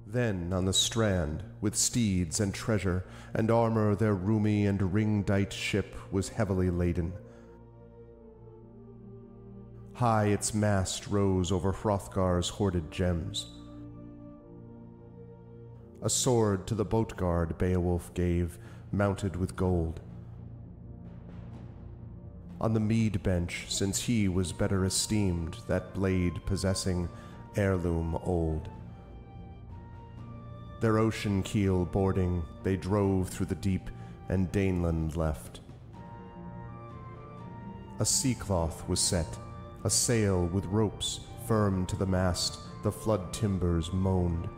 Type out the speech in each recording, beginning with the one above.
Then on the strand, with steeds and treasure and armor, their roomy and ring-dight ship was heavily laden. High its mast rose over Hrothgar's hoarded gems. A sword to the boat guard Beowulf gave, mounted with gold. On the mead bench, since he was better esteemed, that blade possessing heirloom old. Their ocean keel boarding, they drove through the deep, and Daneland left. A sea-cloth was set, a sail with ropes firm to the mast, the flood timbers moaned.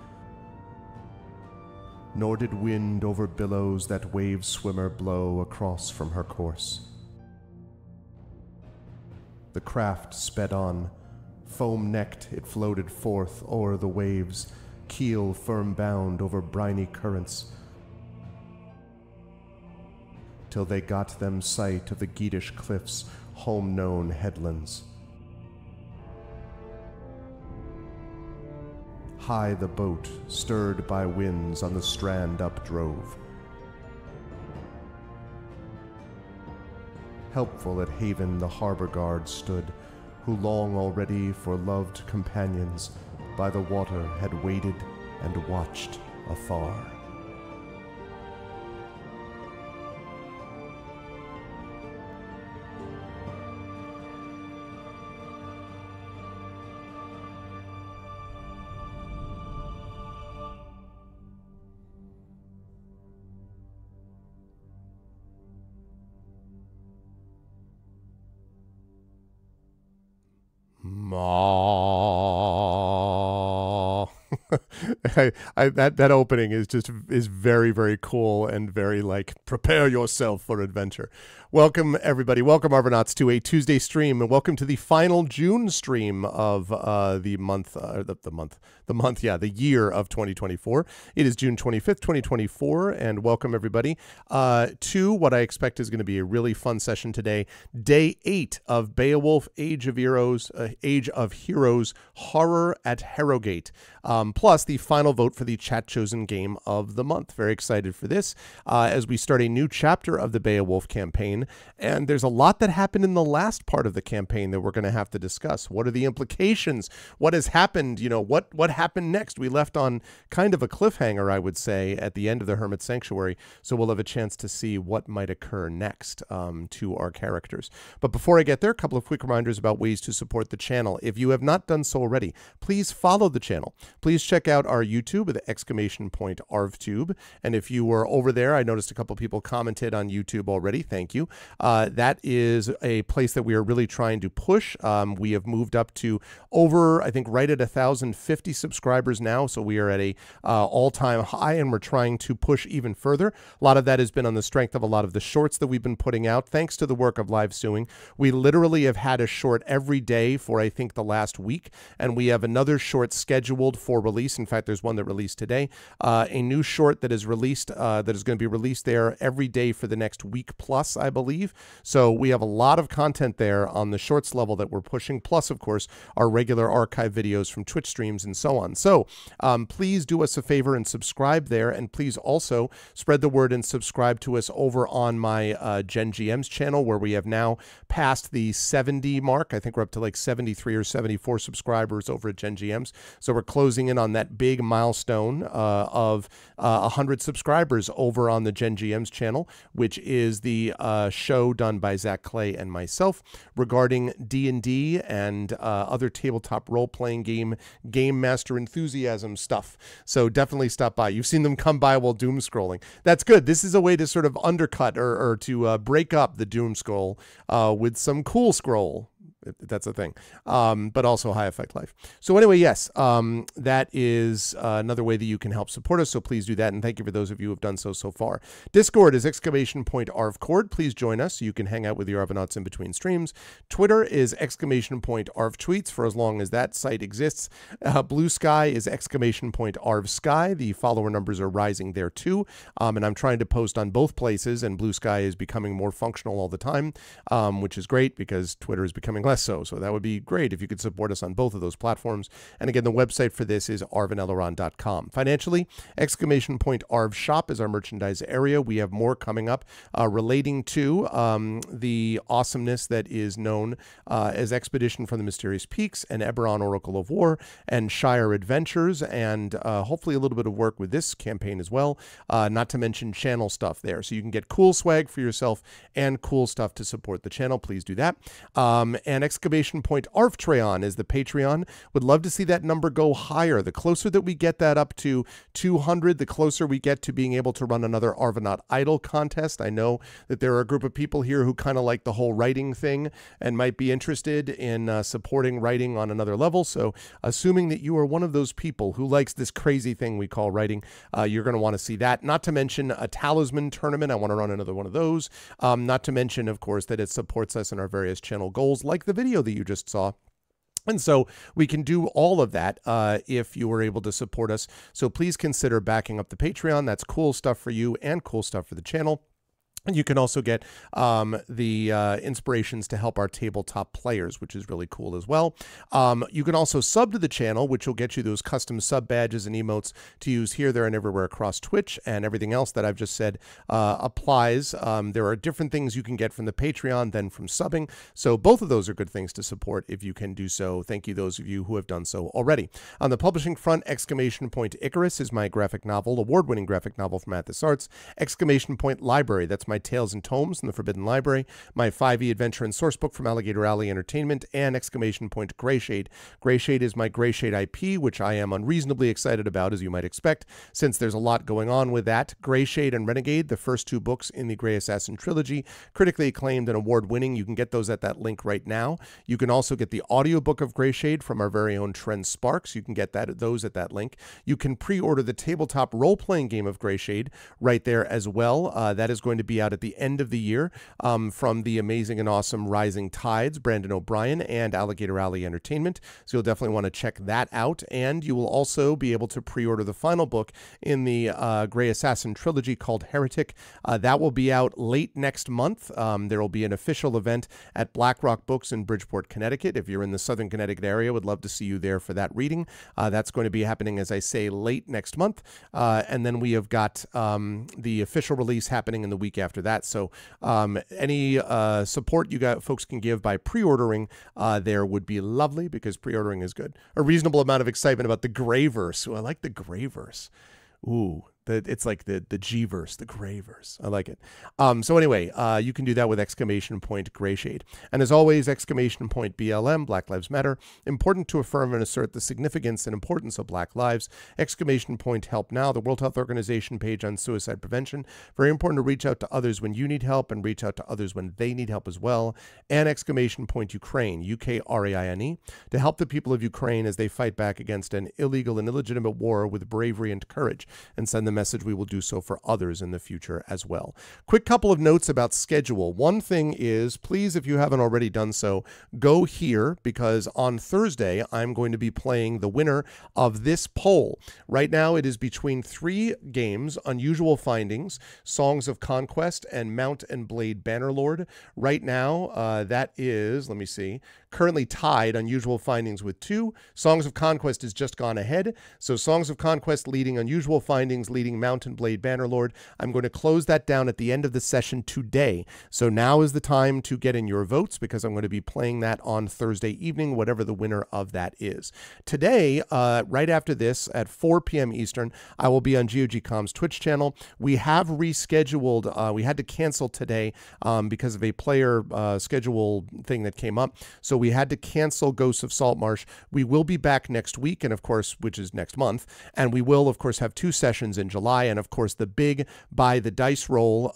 Nor did wind over billows that wave-swimmer blow across from her course. The craft sped on, foam-necked it floated forth o'er the waves, keel firm-bound over briny currents, till they got them sight of the Geatish cliffs, home-known headlands. High the boat, stirred by winds, on the strand updrove. Helpful at haven the harbour guard stood, who long already for loved companions by the water had waited and watched afar. That opening is very, very cool and very like, prepare yourself for adventure. Welcome everybody, welcome Argonauts to a Tuesday stream, and welcome to the final June stream of the year of 2024. It is June 25th, 2024, and welcome everybody to what I expect is going to be a really fun session today. Day 8 of Beowulf Age of Heroes Horror at Herrogate, plus the final vote for the chat chosen game of the month. Very excited for this as we start a new chapter of the Beowulf campaign. And there's a lot that happened in the last part of the campaign that we're going to have to discuss. What are the implications? What has happened? You know, what happened next? We left on kind of a cliffhanger, I would say, at the end of the Hermit Sanctuary. So we'll have a chance to see what might occur next to our characters. But before I get there, a couple of quick reminders about ways to support the channel. If you have not done so already, please follow the channel. Please check out our YouTube with !ArvTube. And if you were over there, I noticed a couple people commented on YouTube already. Thank you. That is a place that we are really trying to push. We have moved up to over, I think, right at 1,050 subscribers now. So we are at a all-time high, and we're trying to push even further. A lot of that has been on the strength of a lot of the shorts that we've been putting out. Thanks to the work of live suing, we literally have had a short every day for, I think, the last week. And we have another short scheduled for release. In fact, there's one that released today. A new short that is released, that is going to be released there every day for the next week plus, I believe. So we have a lot of content there on the shorts level that we're pushing, plus, of course, our regular archive videos from Twitch streams and so on. So please do us a favor and subscribe there, and please also spread the word and subscribe to us over on my Gen GM's channel, where we have now passed the 70 mark. I think we're up to like 73 or 74 subscribers over at Gen GM's. So we're closing in on that big milestone of 100 subscribers over on the Gen GM's channel, which is the show done by Zach Clay and myself regarding D&D and other tabletop role-playing game master enthusiasm stuff. So definitely stop by. You've seen them come by while doom scrolling. That's good. This is a way to sort of undercut or to break up the doom scroll with some cool scroll. That's a thing, but also high effect life. So anyway, yes, that is another way that you can help support us. So please do that. And thank you for those of you who have done so far. Discord is !ArvCord. Please join us so you can hang out with the Argonauts in between streams. Twitter is !ArvTweets for as long as that site exists. Blue Sky is !ArvSky. The follower numbers are rising there too. And I'm trying to post on both places, and Blue Sky is becoming more functional all the time, which is great because Twitter is becoming less less so. So that would be great if you could support us on both of those platforms. And again, the website for this is arvineleron.com. Financially, exclamation point Arv Shop is our merchandise area. We have more coming up relating to the awesomeness that is known as Expedition from the Mysterious Peaks and Eberron Oracle of War and Shire Adventures, and hopefully a little bit of work with this campaign as well, not to mention channel stuff there. So you can get cool swag for yourself and cool stuff to support the channel. Please do that. And exclamation point Arftreon is the Patreon. Would love to see that number go higher. The closer that we get that up to 200, the closer we get to being able to run another Arvanaut Idol contest. I know that there are a group of people here who kind of like the whole writing thing and might be interested in supporting writing on another level. So assuming that you are one of those people who likes this crazy thing we call writing, you're going to want to see that. Not to mention a talisman tournament. I want to run another one of those. Not to mention, of course, that it supports us in our various channel goals, like the video that you just saw. And so we can do all of that if you were able to support us. So please consider backing up the Patreon. That's cool stuff for you and cool stuff for the channel. And you can also get the inspirations to help our tabletop players, which is really cool as well. You can also sub to the channel, which will get you those custom sub badges and emotes to use here, there, and everywhere across Twitch, and everything else that I've just said applies. There are different things you can get from the Patreon than from subbing, so both of those are good things to support if you can do so. Thank you, those of you who have done so already. On the publishing front, exclamation point Icarus is my graphic novel, award-winning graphic novel from Athos Arts. Exclamation point Library, that's my Tales and Tomes in the Forbidden Library, my 5e adventure and source book from Alligator Alley Entertainment, and exclamation point Greyshade. Greyshade is my Greyshade IP, which I am unreasonably excited about, as you might expect, since there's a lot going on with that. Greyshade and Renegade, the first two books in the Grey Assassin trilogy, critically acclaimed and award-winning. You can get those at that link right now. You can also get the audiobook of Greyshade from our very own Trent Sparks. You can get those at that link. You can pre-order the tabletop role-playing game of Greyshade right there as well. That is going to be out at the end of the year from the amazing and awesome Rising Tides, Brandon O'Brien, and Alligator Alley Entertainment. So you'll definitely want to check that out. And you will also be able to pre-order the final book in the Grey Assassin trilogy called Heretic. That will be out late next month. There will be an official event at Blackrock Books in Bridgeport, Connecticut. If you're in the Southern Connecticut area, would love to see you there for that reading. That's going to be happening, as I say, late next month. And then we have got the official release happening in the week after that. So any support you got folks can give by pre-ordering there would be lovely, because pre-ordering is good. A reasonable amount of excitement about the Greyverse. Ooh, I like the Greyverse. Ooh. It's like the G-verse, the Greyverse. I like it. So anyway, you can do that with exclamation point Greyshade. And as always, exclamation point BLM, Black Lives Matter. Important to affirm and assert the significance and importance of Black lives. Exclamation point Help Now, the World Health Organization page on suicide prevention. Very important to reach out to others when you need help and reach out to others when they need help as well. And exclamation point Ukraine, UKRAINE, to help the people of Ukraine as they fight back against an illegal and illegitimate war with bravery and courage, and send them message, we will do so for others in the future as well. Quick couple of notes about schedule. One thing is, please, if you haven't already done so, go here, because on Thursday, I'm going to be playing the winner of this poll. Right now, it is between 3 games: Unusual Findings, Songs of Conquest, and Mount and Blade Bannerlord. Right now, that is, let me see, currently tied, Unusual Findings with 2. Songs of Conquest has just gone ahead. So Songs of Conquest leading, Unusual Findings leading Mount and Blade Bannerlord. I'm going to close that down at the end of the session today. So now is the time to get in your votes, because I'm going to be playing that on Thursday evening, whatever the winner of that is. Today, right after this at 4 p.m. Eastern, I will be on GOGcom's Twitch channel. We have rescheduled. We had to cancel today because of a player schedule thing that came up. So we had to cancel Ghosts of Saltmarsh. We will be back next week, and of course, which is next month, and we will, of course, have 2 sessions in July, and of course the big By the Dice Roll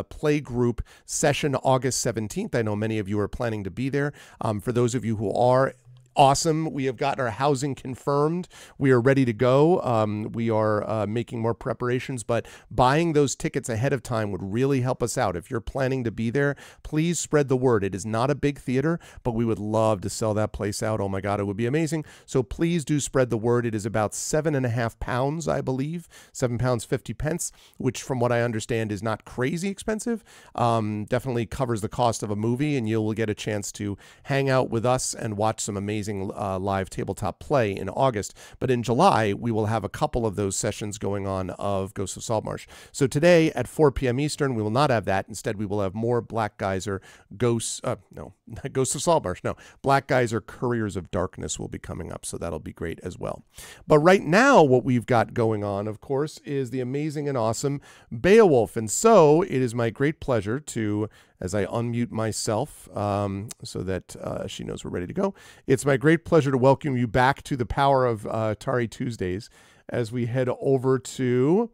play group session August 17th. I know many of you are planning to be there. For those of you who are, awesome. We have got our housing confirmed. We are ready to go. We are making more preparations, but buying those tickets ahead of time would really help us out. If you're planning to be there, please spread the word. It is not a big theater, but we would love to sell that place out. Oh my God, it would be amazing. So please do spread the word. It is about £7.50, I believe, £7.50, which from what I understand is not crazy expensive. Definitely covers the cost of a movie, and you'll get a chance to hang out with us and watch some amazing live tabletop play in August. But in July, we will have a couple of those sessions going on of Ghosts of Saltmarsh. So today at 4 p.m. Eastern, we will not have that. Instead, we will have more Black Geyser Ghosts, no, not Ghosts of Saltmarsh, no, Black Geyser Couriers of Darkness will be coming up. So that'll be great as well. But right now, what we've got going on, of course, is the amazing and awesome Beowulf. And so it is my great pleasure to, as I unmute myself so that she knows we're ready to go, it's my great pleasure to welcome you back to the power of Tari Tuesdays as we head over to,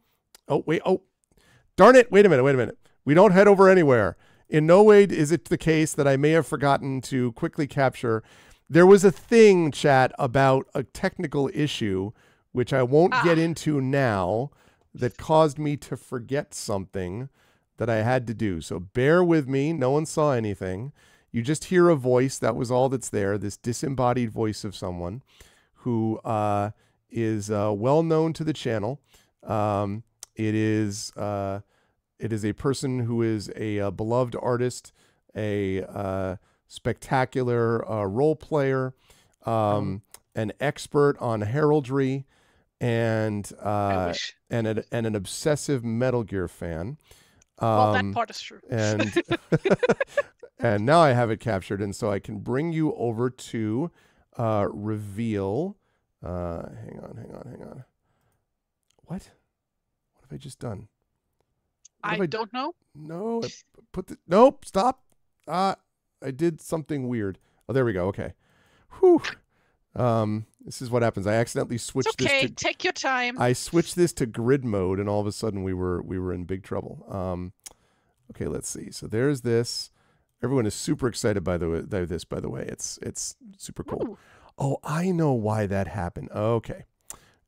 darn it, wait a minute. We don't head over anywhere. In no way is it the case that I may have forgotten to quickly capture. There was a thing, chat, about a technical issue, which I won't get into now, that caused me to forget something that I had to do. So bear with me. No one saw anything. You just hear a voice. That was all that's there. This disembodied voice of someone who is well known to the channel. It is a person who is a beloved artist, a spectacular role player, an expert on heraldry, and an obsessive Metal Gear fan. Well, that part is true. And and now I have it captured, and so I can bring you over to reveal. Hang on. What have I just done? I don't know. No, nope. Stop. I did something weird. Oh, there we go. Okay. Whew. This is what happens. I accidentally switched this. Okay, take your time. I switched this to grid mode, and all of a sudden we were in big trouble. Okay, let's see. So there's this. Everyone is super excited by this. By the way, it's super cool. Ooh. Oh, I know why that happened. Okay,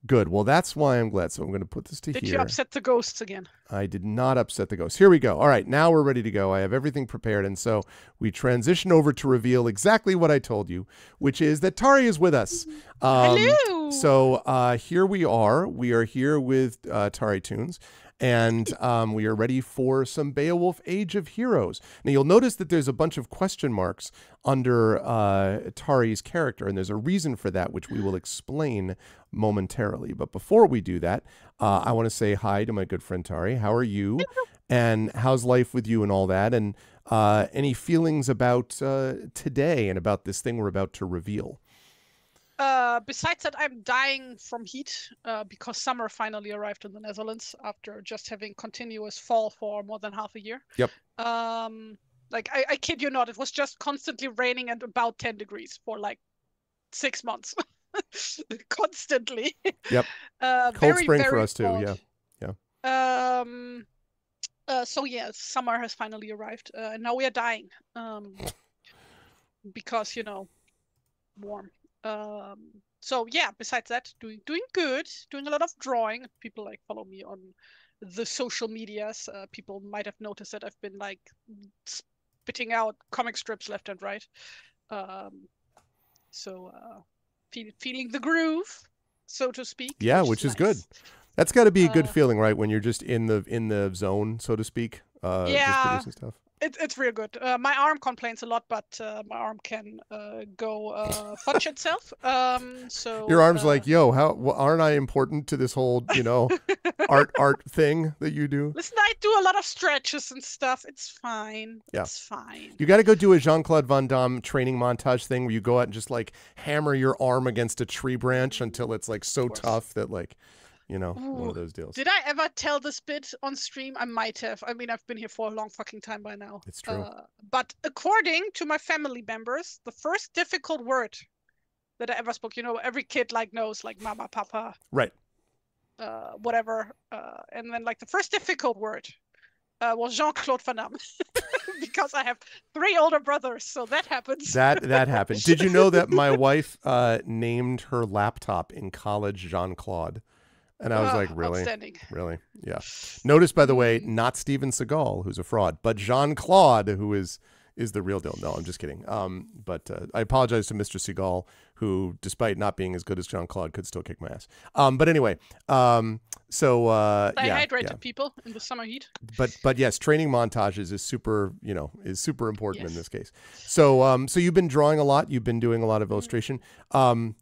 good. Well, that's why I'm glad. So I'm going to put this to here. Did you upset the ghosts again? I did not upset the ghost. Here we go. All right, now we're ready to go. I have everything prepared, and so we transition over to reveal exactly what I told you, which is that Tari is with us. Hello. So here we are. We are here with TariToons, and we are ready for some Beowulf Age of Heroes. Now, you'll notice that there's a bunch of question marks under Tari's character, and there's a reason for that, which we will explain momentarily. But before we do that, I want to say hi to my good friend Tari. How are you? And how's life with you and all that? And any feelings about today and about this thing we're about to reveal? Besides that, I'm dying from heat because summer finally arrived in the Netherlands after just having continuous fall for more than half a year. Yep. Like I kid you not, it was just constantly raining at about 10 degrees for like 6 months. Constantly. Yep. Cold spring for us too. Cold. Yeah. So yeah, summer has finally arrived, and now we are dying. Because warm. So yeah, besides that, doing good, doing a lot of drawing. People follow me on the social medias. People might have noticed that I've been spitting out comic strips left and right. Feeling the groove, so to speak. Yeah, which is nice. Good. That's got to be a good feeling, right? When you're just in the zone, so to speak. Just producing stuff. It's real good. My arm complains a lot, but my arm can go fudge itself. So your arm's like, yo, aren't I important to this whole art thing that you do? Listen, I do a lot of stretches and stuff. It's fine. Yeah. It's fine. You got to go do a Jean-Claude Van Damme training montage thing where you go out and just hammer your arm against a tree branch until it's so tough that one of those deals. Did I ever tell this bit on stream? I might have. I mean, I've been here for a long fucking time by now. It's true. But according to my family members, the first difficult word that I ever spoke, every kid knows mama, papa. Right. Whatever. And then the first difficult word was Jean-Claude Van Damme. Because I have 3 older brothers, so that happens. That happened. Did you know that my wife named her laptop in college Jean-Claude? And I was like, really? Outstanding. Really? Yeah. Notice, by the way, not Steven Seagal, who's a fraud, but Jean-Claude, who is the real deal. No, I'm just kidding. But I apologize to Mr. Seagal, who, despite not being as good as Jean-Claude, could still kick my ass. But anyway, so I yeah, hydrated people in the summer heat. But yes, training montages is super important in this case. So so you've been drawing a lot. You've been doing a lot of illustration. I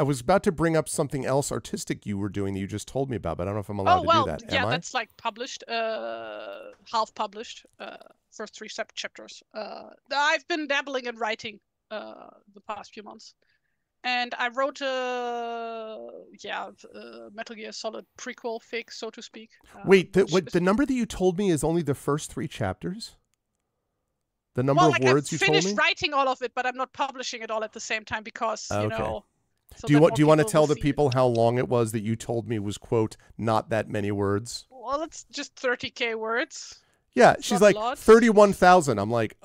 was about to bring up something else artistic you were doing that you just told me about, but I don't know if I'm allowed to do that. Yeah, that's like published, half published, first 3 chapters. I've been dabbling in writing the past few months, and I wrote a Metal Gear Solid prequel fic, so to speak. Wait, the number that you told me is only the first 3 chapters? The number of words you told me? I've finished writing all of it, but I'm not publishing it all at the same time because, you know... So do you want to tell the people how long it was that you told me was, quote, not that many words? Well, it's just 30K words. Yeah, she's like, 31,000. I'm like,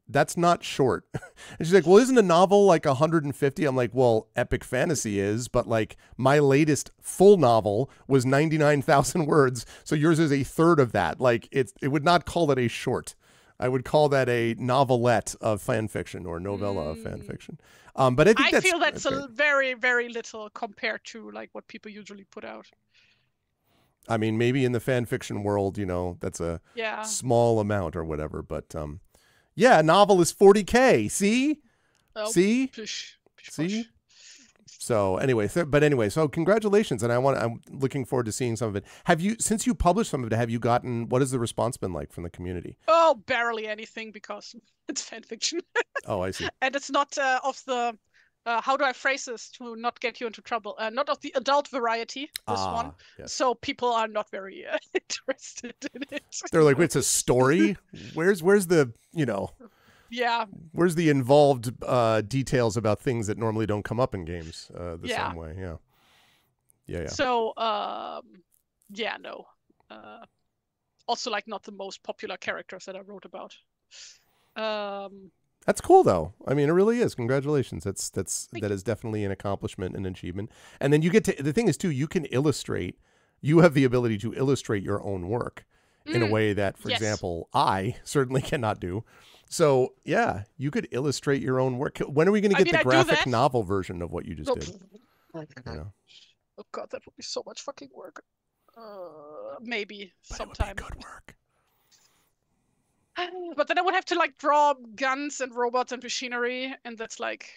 that's not short. And she's like, well, isn't a novel like 150? I'm like, well, epic fantasy is, but like my latest full novel was 99,000 words. So yours is a third of that. Like it would not call it a short. I would call that a novelette of fan fiction or novella of fan fiction. But I feel that's a very, very little compared to like what people usually put out. I mean, maybe in the fan fiction world, you know, that's a small amount or whatever. But yeah, a novel is 40K. See? Oh, see? See? So anyway, so congratulations, and I'm looking forward to seeing some of it. Have you, since you published some of it, have you gotten, what has the response been like from the community? Oh, barely anything because it's fan fiction. Oh, I see. And it's not of the, how do I phrase this to not get you into trouble? Not of the adult variety, this one. Yes. So people are not very interested in it. They're like, wait, it's a story? Where's the, you know... Yeah. Where's the involved details about things that normally don't come up in games the same way? Yeah. Yeah. So, no. Also, like, not the most popular characters that I wrote about. That's cool, though. I mean, it really is. Congratulations. That is definitely an accomplishment and achievement. And then you get to, the thing is, too, you can illustrate. You have the ability to illustrate your own work in a way that, for example, I certainly cannot do. So, yeah, you could illustrate your own work. When are we going to get the graphic novel version of what you just did? You know? Oh, God, that would be so much fucking work. Maybe sometime. It would be good work. But then I would have to, like, draw guns and robots and machinery, and that's, like...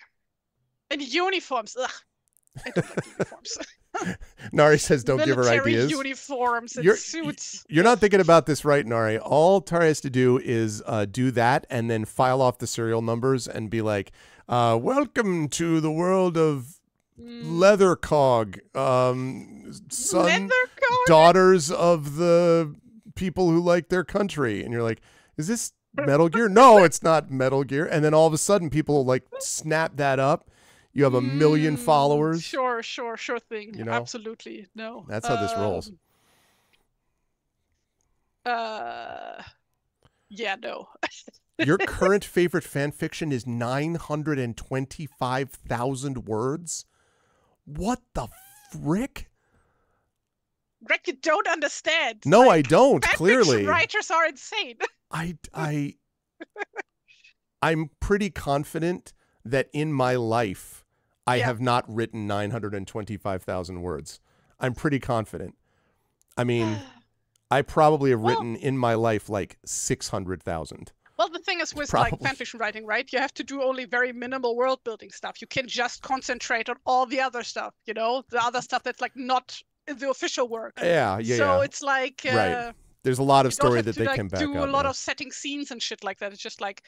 And uniforms. Ugh. I don't like uniforms. Nari says don't give her ideas. Uniforms and suits. You're not thinking about this right, Nari. All Tari has to do is do that and then file off the serial numbers and be like, welcome to the world of Leathercog, daughters of the people who like their country. And you're like, is this Metal Gear? No, it's not Metal Gear. And then all of a sudden people will like snap that up. You have 1 million followers. Sure thing. You know? Absolutely. No. That's how this rolls. Yeah, no. Your current favorite fan fiction is 925,000 words? What the frick? Greg, you don't understand. No, I don't, clearly. Writers are insane. I'm pretty confident that in my life, I have not written 925,000 words. I'm pretty confident. I mean, I probably have written in my life like 600,000. Well, the thing is with like fanfiction writing, right? You have to do only very minimal world building stuff. You can just concentrate on all the other stuff, you know, the other stuff that's like not in the official work. So it's like right. There's a lot of story that they can back up. Do a lot of setting scenes and shit like that. It's just like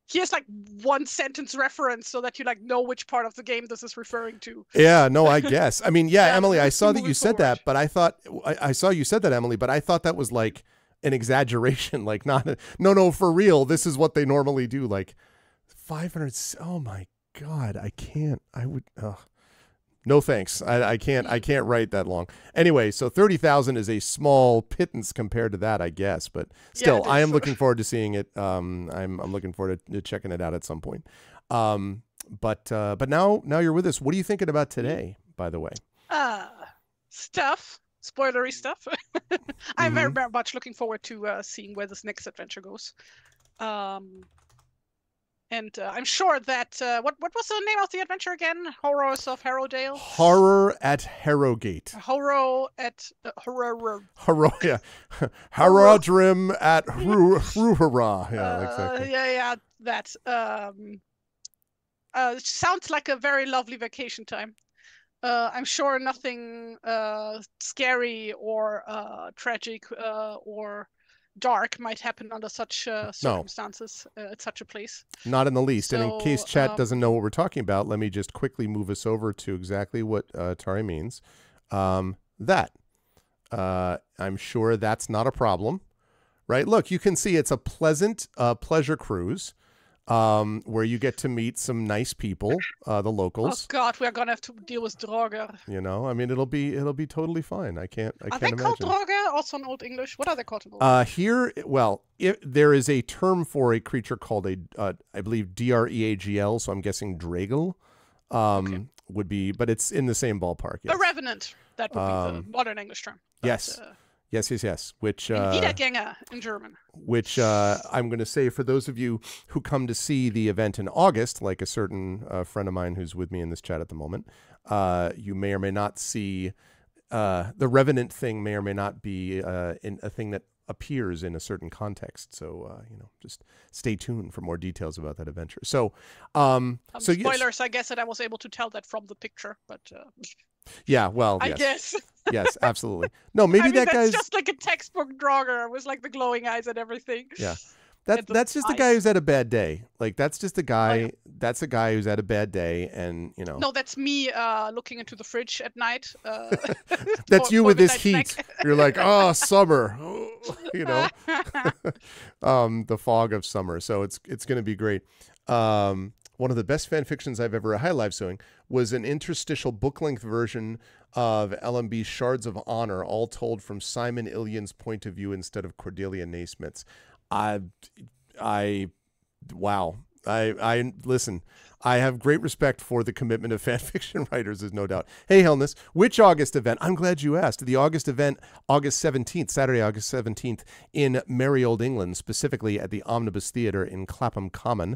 here's like 1 sentence reference so that you like know which part of the game this is referring to. Yeah, no, I guess. I mean, yeah, Emily, I saw that you said that, but I thought I saw you said that, Emily, but I thought that was like an exaggeration, like not no, for real. This is what they normally do. Like 500. Oh my God, I can't. I would. No thanks. I can't write that long. Anyway, so 30,000 is a small pittance compared to that, I guess. But still, I am looking forward to seeing it. I'm looking forward to checking it out at some point. But now you're with us. What are you thinking about today, by the way? Stuff. Spoilery stuff. I'm very, very much looking forward to seeing where this next adventure goes. And I'm sure that what was the name of the adventure again? Horrors of Herrogate. Horror at Herrogate. Horror at Harodrim at Hruhara. Yeah, exactly. Yeah, that. Sounds like a very lovely vacation time. I'm sure nothing scary or tragic or dark might happen under such circumstances at such a place. Not in the least. So, and in case chat doesn't know what we're talking about, let me just quickly move us over to exactly what Tari means. I'm sure that's not a problem, right? Look, you can see it's a pleasant pleasure cruise where you get to meet some nice people, the locals. Oh God, we're gonna have to deal with Draugr. You know, I mean, it'll be totally fine. I can't imagine. Are they called Draugr? Also in Old English. What are they called in Old English? Here, well, there is a term for a creature called I believe Dreagl. So I'm guessing Dragel. Would be, but it's in the same ballpark. Yes. A revenant. That would be the modern English term. But, yes. Yes. Which Wiedergänger in German. Which I'm going to say for those of you who come to see the event in August, like a certain friend of mine who's with me in this chat at the moment, you may or may not see the revenant thing. May or may not be in a thing that appears in a certain context. So just stay tuned for more details about that adventure. So spoilers. Yes. I guess that I was able to tell that from the picture, but. Yeah, well, I yes. guess. Yes, absolutely. No, maybe that guy's just like a textbook Draugr with like the glowing eyes and everything. Yeah. That's just a guy who's had a bad day. Like that's just a guy. Oh, yeah. That's a guy who's had a bad day, and No, that's me looking into the fridge at night. That's you with this heat. You're like, oh, summer. The fog of summer. So it's going to be great. One of the best fan fictions I've ever high live sewing was an interstitial book-length version of LMB's Shards of Honor, all told from Simon Illian's point of view instead of Cordelia Naismith's. Wow. I listen. I have great respect for the commitment of fan fiction writers, there's no doubt. Hey, Hellness, which August event? I'm glad you asked. The August event, August 17th, Saturday, August 17th, in merry old England, specifically at the Omnibus Theatre in Clapham Common,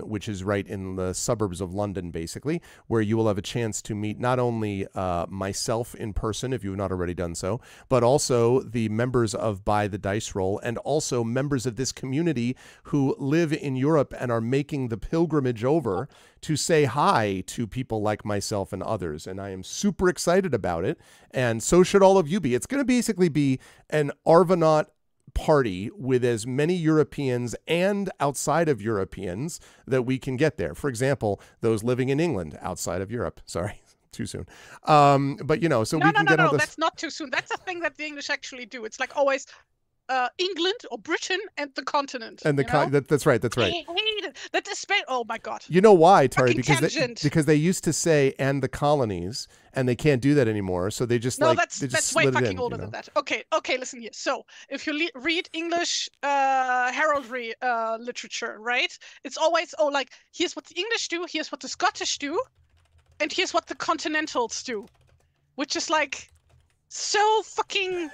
which is right in the suburbs of London, basically, where you will have a chance to meet not only myself in person, if you've not already done so, but also the members of Buy the Dice Roll, and also members of this community who live in Europe and are making the pilgrimage over to say hi to people like myself and others. And I am super excited about it. And so should all of you be. It's going to basically be an Arvanaut party with as many Europeans and outside of Europeans that we can get there. For example, those living in England outside of Europe. Sorry. Too soon. But so we can get all this. That's not too soon. That's a thing that the English actually do. It's like always England or Britain and the continent. And that's right. That's right. I hate it. That is oh my God. You know why, Tari? Because they used to say "and the colonies," and they can't do that anymore. So they just that's way fucking older than that. Okay, listen here. So if you read English heraldry literature, right? It's always here's what the English do, here's what the Scottish do, and here's what the Continentals do, which is like so fucking.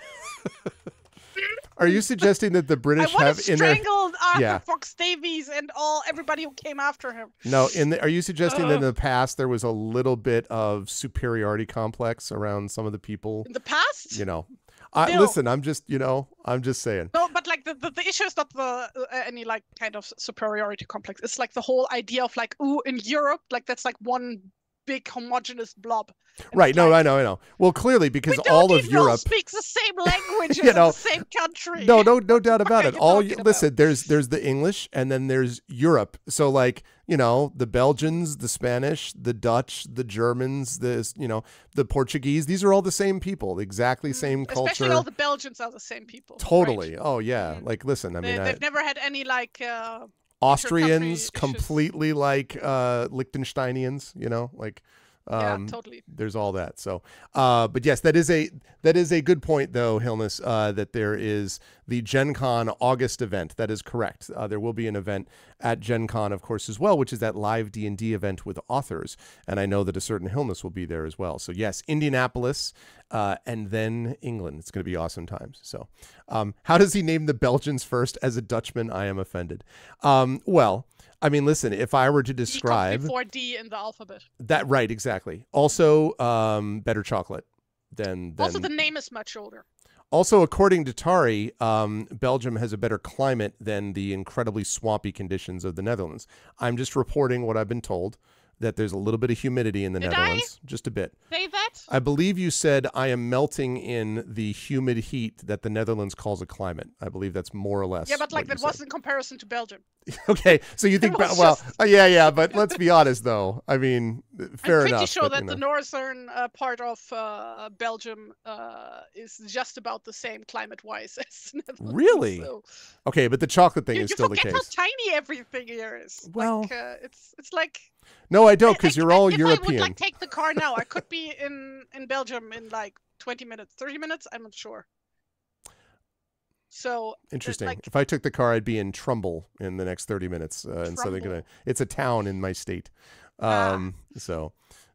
Are you suggesting that the British have strangled Arthur Fox Davies and everybody who came after him? No, are you suggesting that in the past there was a little bit of superiority complex around some of the people? In the past? Listen, I'm just saying. No, but the issue is not any kind of superiority complex. It's like the whole idea of in Europe, that's one big homogenous blob. Right. No, I know. Well, clearly because all of Europe speaks the same language in the same country. No doubt about it. Listen, there's the English and then there's Europe. So the Belgians, the Spanish, the Dutch, the Germans, the Portuguese, these are all the same people, exactly same culture. Especially all the Belgians are the same people. Totally. Right? Oh yeah. Listen, they've never had any Austrians completely Liechtensteinians, Yeah, totally. There's all that. So, but yes, that is a good point though, Hilness, that there is the Gen Con August event. That is correct. There will be an event at Gen Con, of course, as well, which is that live D&D event with authors. And I know that a certain Hilness will be there as well. So yes, Indianapolis, and then England. It's going to be awesome times. So, how does he name the Belgians first? As a Dutchman, I am offended. Well, I mean, listen, if I were to describe before D in the alphabet. that, right, exactly. Also, better chocolate than Also, the name is much older. Also, according to Tari, Belgium has a better climate than the incredibly swampy conditions of the Netherlands. I'm just reporting what I've been told, that there's a little bit of humidity in the Netherlands. Just a bit. Say that? I believe you said I am melting in the humid heat that the Netherlands calls a climate. I believe that's more or less. Yeah, but like that was in comparison to Belgium. Okay, so you think, well, yeah, but let's be honest though. I mean, fair enough. I'm pretty sure but, that the northern part of Belgium is just about the same climate-wise as Netherlands. Really? So. Okay, but the chocolate thing is still the case. You forget how tiny everything here is. Well, like, it's like. No, I don't, because you're all European. If I would like take the car now, I could be in Belgium in like 20 minutes, 30 minutes. I'm not sure. So interesting. If I took the car, I'd be in Trumbull in the next 30 minutes. And so they're gonna. It's a town in my state. So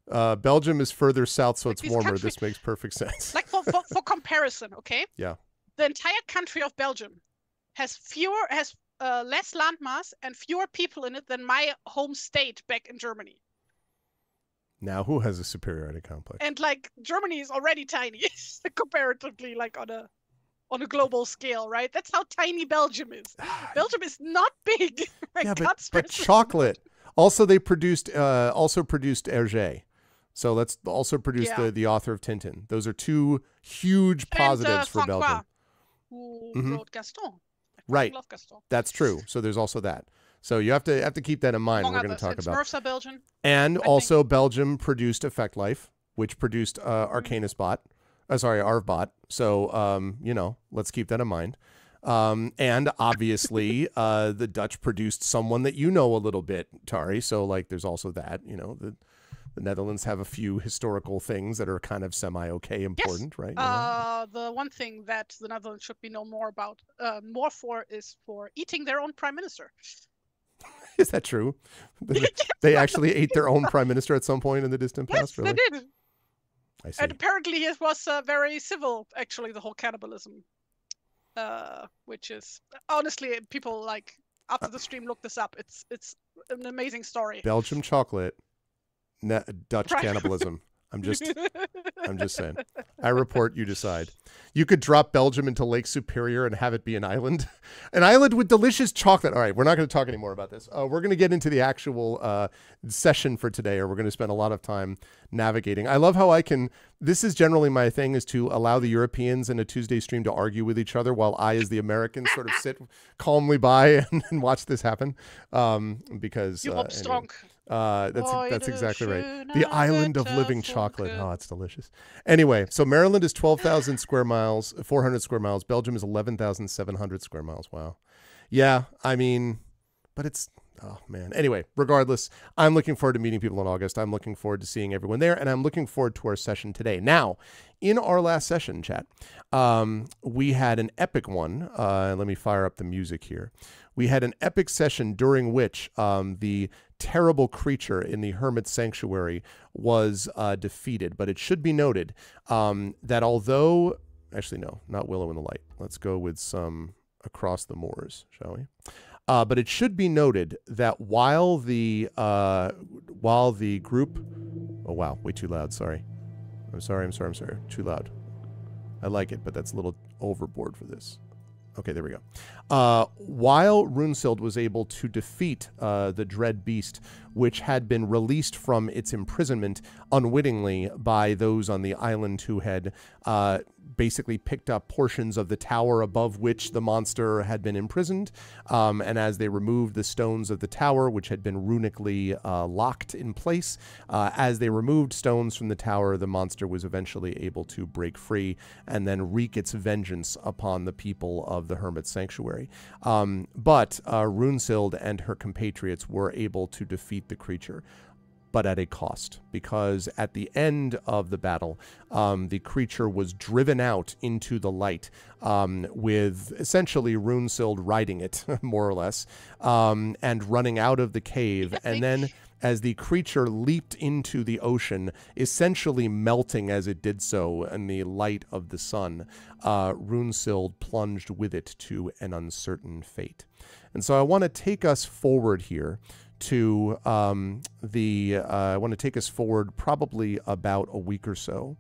Belgium is further south, so it's warmer. This makes perfect sense. Like for comparison, okay? Yeah. The entire country of Belgium has less landmass and fewer people in it than my home state back in Germany. Now, who has a superiority complex? And like Germany is already tiny comparatively, like on a global scale, right? That's how tiny Belgium is. Belgium is not big. Yeah, but chocolate. Also, they produced Hergé. So let's also produce the author of Tintin. Those are two huge positives for Belgium. Who wrote Gaston. Right. Love Gaston. That's true. So there's also that. So you have to keep that in mind. We're going to talk about. Smurfs are Belgian. And also Belgium produced Effect Life, which produced Arcanus Bot. Arvbot. So let's keep that in mind. And obviously the Dutch produced someone that you know a little bit, Tari. So like there's also that, the Netherlands have a few historical things that are kind of semi-okay important, yes. right? The one thing that the Netherlands should be known more about, is for eating their own prime minister. Is that true? They actually ate their own prime minister at some point in the distant past? Yes, really? They did. I see. And apparently it was very civil, actually, the whole cannibalism. Which is, honestly, people like, after the stream, look this up. It's an amazing story. Belgium chocolate. Dutch cannibalism. I'm just saying. I report, you decide. You could drop Belgium into Lake Superior and have it be an island. An island with delicious chocolate. All right, we're not going to talk anymore about this. We're going to get into the actual session for today, or we're going to spend a lot of time navigating. I love how this is generally my thing, is to allow the Europeans in a Tuesday stream to argue with each other while I, as the American, sort of sit calmly by and watch this happen. Because you hope strong. That's exactly right. The island of living chocolate. Oh, it's delicious. Anyway, so Maryland is 12,000 square miles, 400 square miles. Belgium is 11,700 square miles. Wow. Yeah, I mean, but it's, oh man. Anyway, regardless, I'm looking forward to meeting people in August. I'm looking forward to seeing everyone there, and I'm looking forward to our session today. Now, in our last session, chat, we had an epic one. Let me fire up the music here. We had an epic session during which the terrible creature in the Hermit Sanctuary was defeated. But it should be noted that although, actually no, not Willow in the Light. Let's go with some Across the Moors, shall we? But it should be noted that while the group, oh wow, way too loud. Sorry. I'm sorry. Too loud. I like it, but that's a little overboard for this. Okay, there we go. While Runesild was able to defeat the dread beast, which had been released from its imprisonment unwittingly by those on the island who had basically picked up portions of the tower above which the monster had been imprisoned. And as they removed the stones of the tower, which had been runically locked in place, as they removed stones from the tower, the monster was eventually able to break free and then wreak its vengeance upon the people of the Hermit Sanctuary. But Runesild and her compatriots were able to defeat the creature. but at a cost, because at the end of the battle, the creature was driven out into the light, with essentially Runesild riding it, more or less, and running out of the cave. And then as the creature leaped into the ocean, essentially melting as it did so in the light of the sun, Runesild plunged with it to an uncertain fate. And so I want to take us forward here to I want to take us forward probably about a week or so.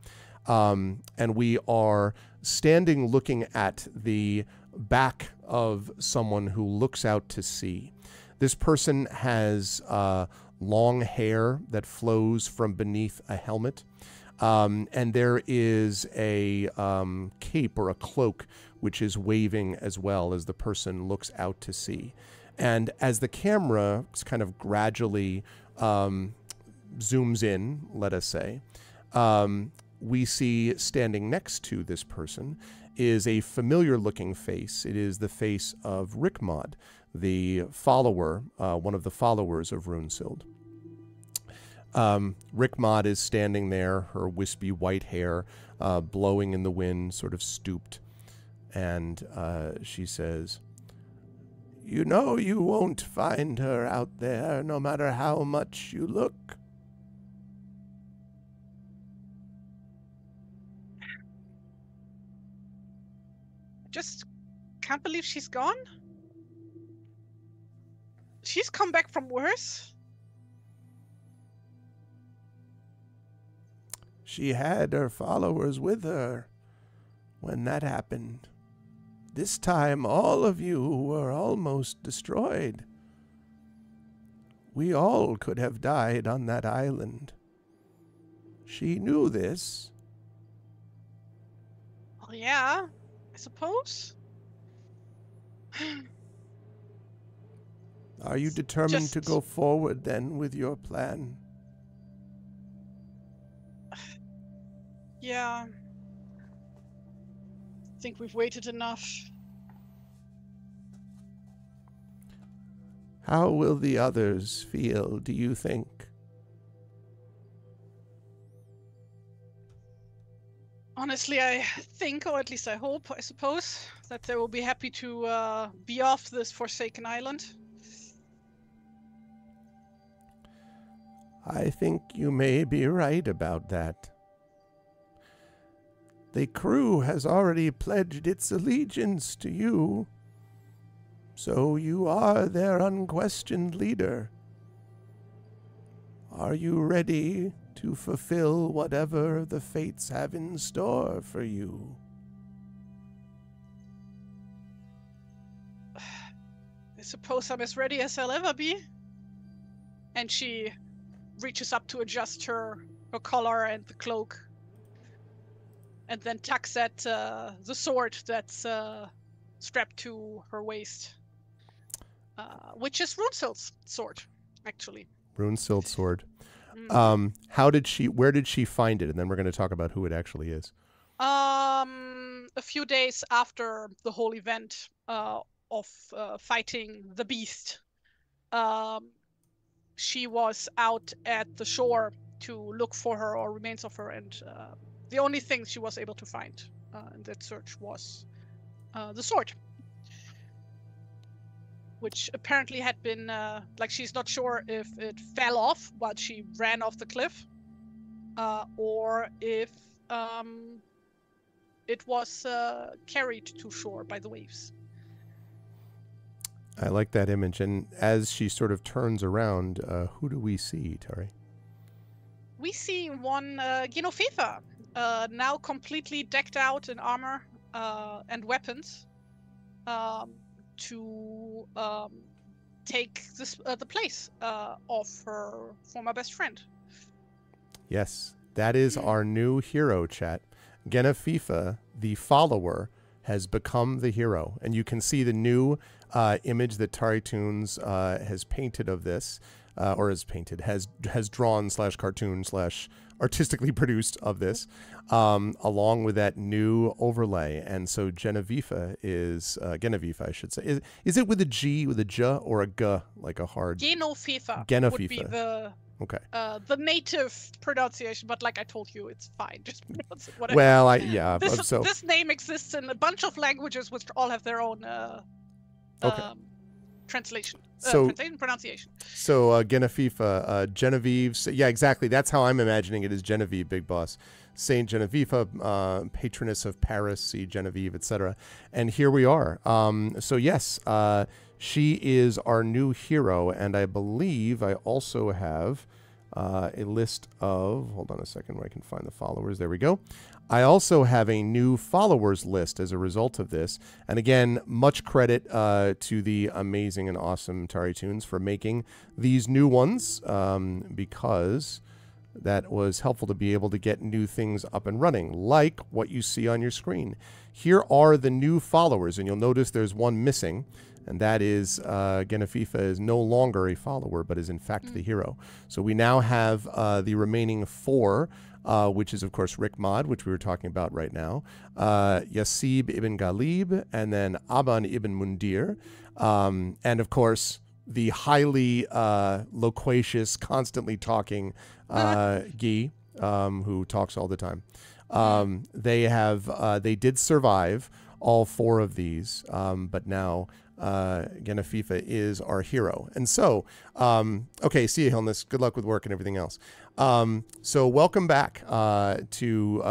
And we are standing looking at the back of someone who looks out to sea. This person has long hair that flows from beneath a helmet. And there is a cape or a cloak which is waving as well as the person looks out to sea. And as the camera kind of gradually zooms in, let us say, we see standing next to this person is a familiar-looking face. It is the face of Rickmod, the follower, one of the followers of Runesild. Rickmod is standing there, her wispy white hair blowing in the wind, sort of stooped. And she says, "You know you won't find her out there, no matter how much you look." Just can't believe she's gone. She's come back from worse. She had her followers with her when that happened. This time all of you were almost destroyed. We all could have died on that island. She knew this. Well, yeah, I suppose. Are you determined to go forward then with your plan? Yeah. I think we've waited enough. How will the others feel, do you think? Honestly, I think, or at least I hope, I suppose, that they will be happy to be off this forsaken island. I think you may be right about that. The crew has already pledged its allegiance to you, so you are their unquestioned leader. Are you ready to fulfill whatever the fates have in store for you? I suppose I'm as ready as I'll ever be. And she reaches up to adjust her collar and the cloak, and then tucks at the sword that's strapped to her waist, which is Runesild's sword, actually. Runesild's sword. Mm. Where did she find it? And then we're going to talk about who it actually is. A few days after the whole event of fighting the beast, she was out at the shore to look for her or remains of her, and the only thing she was able to find in that search was the sword, which apparently had been, she's not sure if it fell off while she ran off the cliff, or if it was carried to shore by the waves. I like that image. And as she sort of turns around, who do we see, Tari? We see one Genoveva, now completely decked out in armor and weapons, to take the place of her former best friend. Yes, that is our new hero, chat. Genoveva, the follower, has become the hero. And you can see the new image that TariToons has painted of this. or has painted, has drawn / cartoon / artistically produced of this, along with that new overlay. And so Genevieve is Genevieve, I should say. Is it with a G, with a J, or a G, like a hard? Genevieve would be the okay. The native pronunciation, but like I told you, it's fine. Just pronounce it whatever. Well, this name exists in a bunch of languages which all have their own translation. Pronunciation. So Genevieve. Yeah, exactly. That's how I'm imagining it, is Genevieve, Big Boss. Saint Genevieve, patroness of Paris, see Genevieve, etc. And here we are. So yes, she is our new hero, and I believe I also have a list of. Hold on a second, where I can find the followers. There we go. I also have a new followers list as a result of this. And again, much credit to the amazing and awesome TariToons for making these new ones, because that was helpful to be able to get new things up and running, like what you see on your screen. Here are the new followers, and you'll notice there's one missing, and that is Genevieve is no longer a follower, but is in fact the hero. So we now have the remaining 4, which is, of course, Rick Mod, which we were talking about right now, Yasib ibn Ghalib, and then Aban ibn Mundir, and, of course, the highly loquacious, constantly talking Guy, who talks all the time. They did survive all 4 of these, but now Genevieve is our hero. And so, okay, see you, Hilness. Good luck with work and everything else. So welcome back to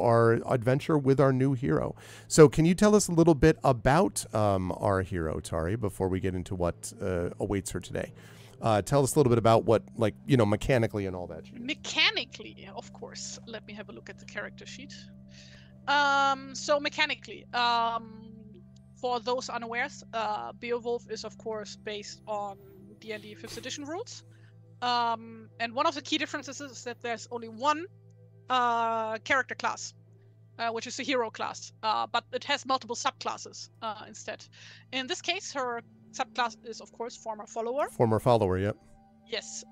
our adventure with our new hero. So can you tell us a little bit about our hero, Tari, before we get into what awaits her today? Tell us a little bit about what, like, mechanically and all that. Mechanically, of course. Let me have a look at the character sheet. So mechanically, for those unawares, Beowulf is, of course, based on D&D 5th edition rules. And one of the key differences is that there's only one character class, which is the hero class, but it has multiple subclasses instead. In this case, her subclass is, of course, former follower. Former follower, yep. Yes.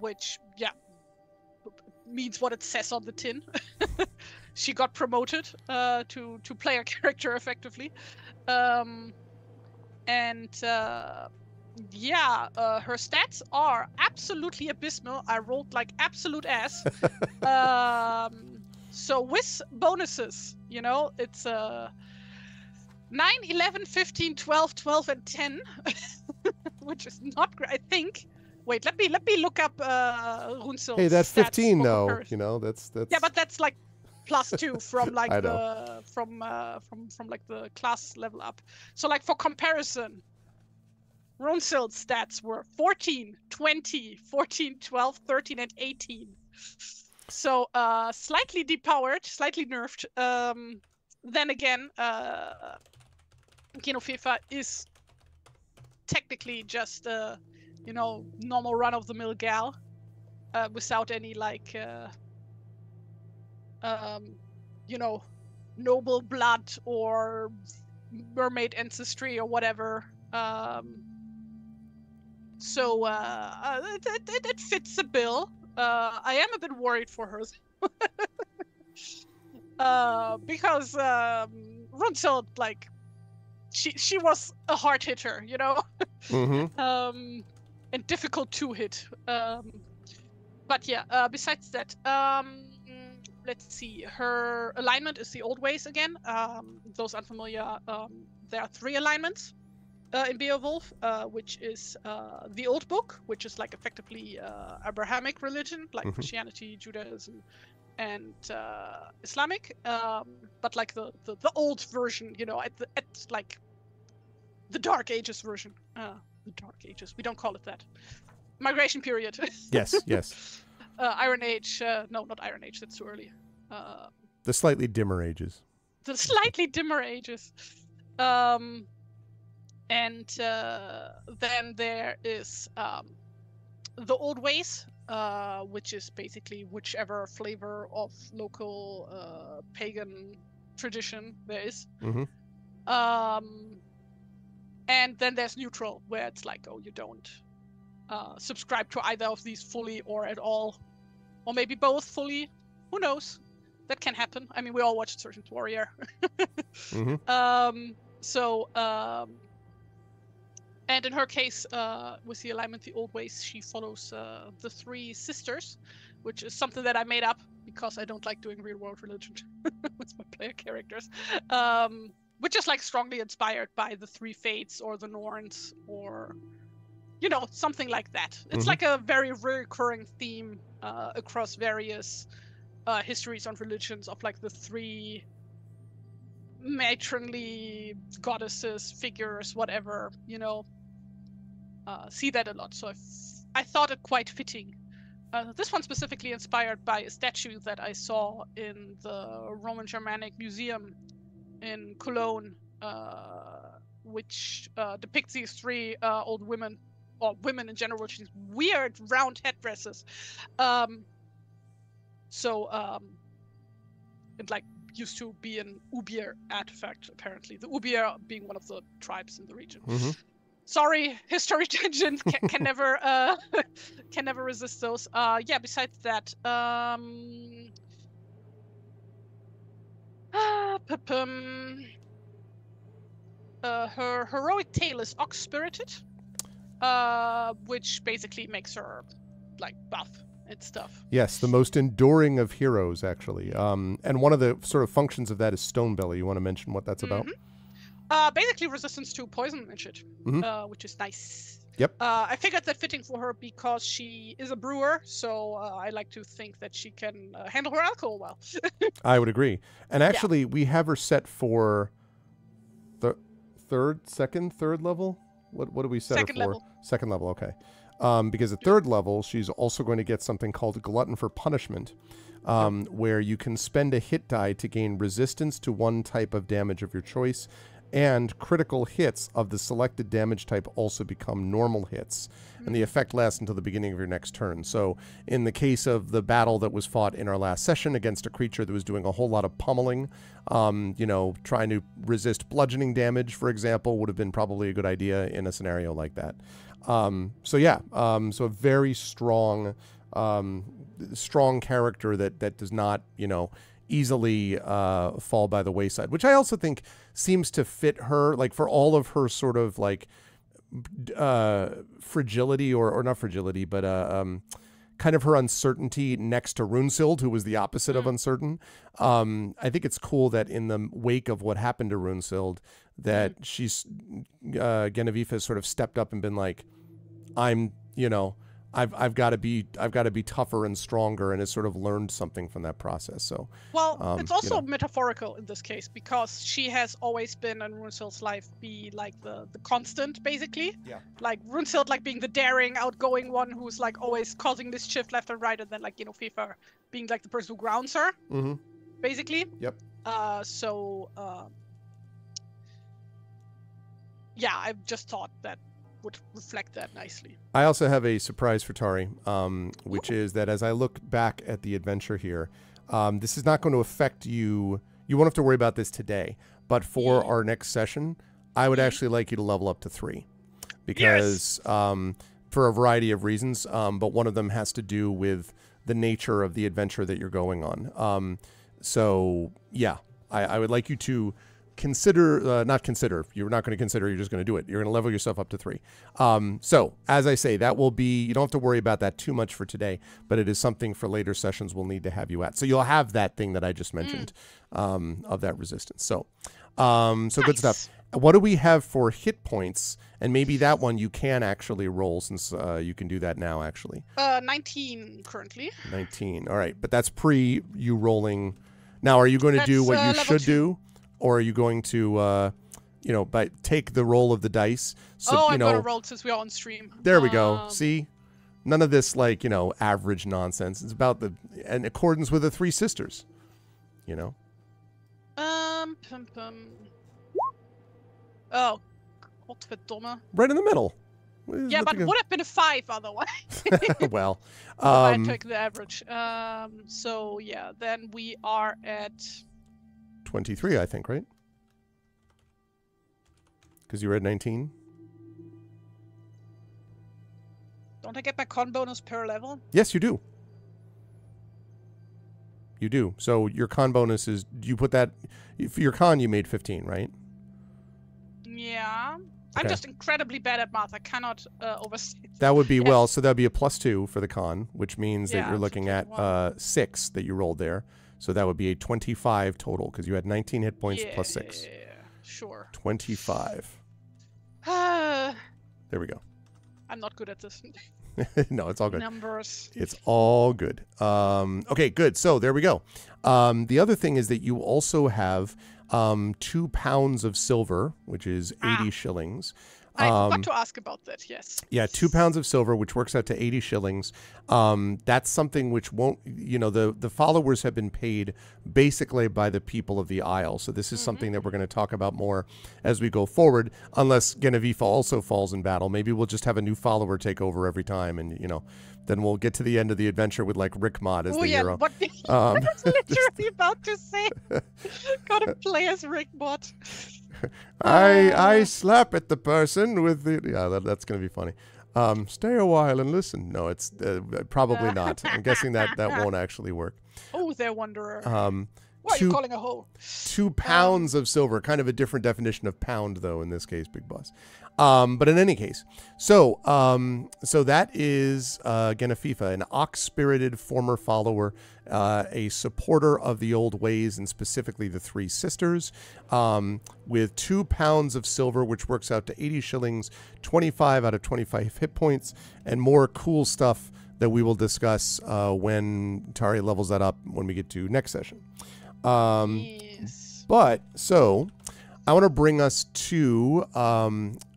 Which, yeah, means what it says on the tin. She got promoted to player character effectively. Her stats are absolutely abysmal. I rolled like absolute ass. So with bonuses, it's 9, 11, 15, 12, 12, and 10, which is not great, I think. Wait, let me look up Runsel's Hey, that's 15 though. That's Yeah, but that's like +2 from like from like the class level up. So like for comparison, Runsel's stats were 14, 20, 14, 12, 13, and 18. So slightly depowered, slightly nerfed. Then again, Genevieve is technically just normal run-of-the-mill gal, without any like noble blood or mermaid ancestry or whatever. So it fits the bill. I am a bit worried for her. Because Runsel, like, she was a hard hitter, Mm-hmm. and difficult to hit. But yeah, besides that, let's see. Her alignment is the old ways again. Those unfamiliar, there are 3 alignments in Beowulf, which is the old book, which is like effectively Abrahamic religion, like Christianity, Judaism, and Islamic, but like the old version, at like the Dark Ages version. The Dark Ages. We don't call it that. Migration period. Yes. Iron Age. No, not Iron Age. That's too early. The slightly dimmer ages. The slightly dimmer ages. And then there is the old ways, which is basically whichever flavor of local pagan tradition there is. Mm-hmm. And then there's neutral, where it's like, oh, you don't subscribe to either of these fully or at all, or maybe both fully. Who knows? That can happen. I mean, we all watched TariToons Warrior. And in her case, with the alignment the old ways, she follows the three sisters, which is something that I made up because I don't like doing real world religion with my player characters. Which is like strongly inspired by the three fates or the Norns or, you know, something like that. It's like a very recurring theme across various histories on religions of like the three matronly goddesses, figures, whatever, you know. See that a lot, so I thought it quite fitting. This one specifically inspired by a statue that I saw in the Roman Germanic Museum in Cologne, which depicts these three old women, or women in general, with these weird round headdresses. It like used to be an Ubier artifact, apparently. The Ubier being one of the tribes in the region. Sorry, history tangent can never can never resist those. Yeah. Besides that, her heroic tale is ox-spirited, which basically makes her like buff and stuff. Yes, the most enduring of heroes, actually. And one of the sort of functions of that is Stonebelly. You want to mention what that's about? Basically resistance to poison and shit, which is nice. Yep. I figured that fitting for her because she is a brewer, so I like to think that she can handle her alcohol well. I would agree. And actually, we have her set for the third level? What do we set her for? Level. Second level, okay. Because at third level, she's also going to get something called Glutton for Punishment, where you can spend a hit die to gain resistance to one type of damage of your choice, and critical hits of the selected damage type also become normal hits, and the effect lasts until the beginning of your next turn. So in the case of the battle that was fought in our last session against a creature that was doing a whole lot of pummeling, you know, trying to resist bludgeoning damage, for example, would have been probably a good idea in a scenario like that. So yeah, so a very strong character that does not, you know, easily fall by the wayside, which I also think seems to fit her, like for all of her sort of like fragility or not fragility, but kind of her uncertainty next to Runesild, who was the opposite of uncertain. I think it's cool that in the wake of what happened to Runesild, that she's Genevieve has sort of stepped up and been like, I'm, you know, I've got to be tougher and stronger, and has sort of learned something from that process. So well, it's also you know, metaphorical in this case, because she has always been in Runesild's life be like the constant, basically. Yeah. Like Runesild like being the daring, outgoing one who's like always causing mischief left and right, and then like, you know, FIFA being like the person who grounds her. Basically. Yep. Yeah, I just thought that would reflect that nicely. I also have a surprise for Tari, which is that as I look back at the adventure here, this is not going to affect you. You won't have to worry about this today, but for our next session, I would actually like you to level up to 3, because for a variety of reasons, but one of them has to do with the nature of the adventure that you're going on. So yeah, I would like you to consider, not consider, you're not going to consider, you're just going to do it. You're going to level yourself up to 3. So as I say, that will be, you don't have to worry about that too much for today, but it is something for later sessions we'll need to have you at. So you'll have that thing that I just mentioned, of that resistance. So, nice. Good stuff. What do we have for hit points? And maybe that one you can actually roll, since you can do that now, actually. 19 currently. 19. All right. But that's pre you rolling. Now, are you going to do what you should do? Or are you going to, you know, take the roll of the dice? So, I'm going to roll since we are on stream. There we go. See? None of this, like, you know, average nonsense. It's about in accordance with the 3 sisters, you know? Oh, godverdomme. Right in the middle. Yeah, but it would have been a 5 otherwise. Well. If I took the average. So, yeah, then we are at 23, I think, right? Because you were at 19? Don't I get my con bonus per level? Yes, you do. You do. So your con bonus is, you put that, for your con you made 15, right? Yeah. Okay. I'm just incredibly bad at math. I cannot overstate. That would be, Yes. well, so that would be a +2 for the con, which means that Yeah, you're so looking at 6 that you rolled there. So that would be a 25 total, because you had 19 hit points plus 6. Yeah, sure. 25. I'm There we go. not good at this. No, it's all good. Numbers. It's all good. Okay, good. So there we go. The other thing is that you also have 2 pounds of silver, which is 80 shillings. I forgot to ask about that, yes. Yeah, 2 pounds of silver, which works out to 80 shillings. That's something which won't, the followers have been paid basically by the people of the Isle. So this is something that we're going to talk about more as we go forward, unless Genevieve also falls in battle. Maybe we'll just have a new follower take over every time, and, then we'll get to the end of the adventure with, like, Rickmod as the hero. What I was literally about to say. Gotta play as Rickmod. I slap at the person with the... Yeah, that's going to be funny. Stay a while and listen. No, it's probably not. I'm guessing that won't actually work. Oh, there, Wanderer. What are you calling a hoe? 2 pounds of silver. Kind of a different definition of pound, though, in this case, Big Boss. But in any case, so that is Genevieve, an ox-spirited former follower, a supporter of the old ways, and specifically the 3 sisters, with 2 pounds of silver, which works out to 80 shillings, 25 out of 25 hit points, and more cool stuff that we will discuss when Tari levels that up when we get to next session. Yes. But, so, I want to bring us to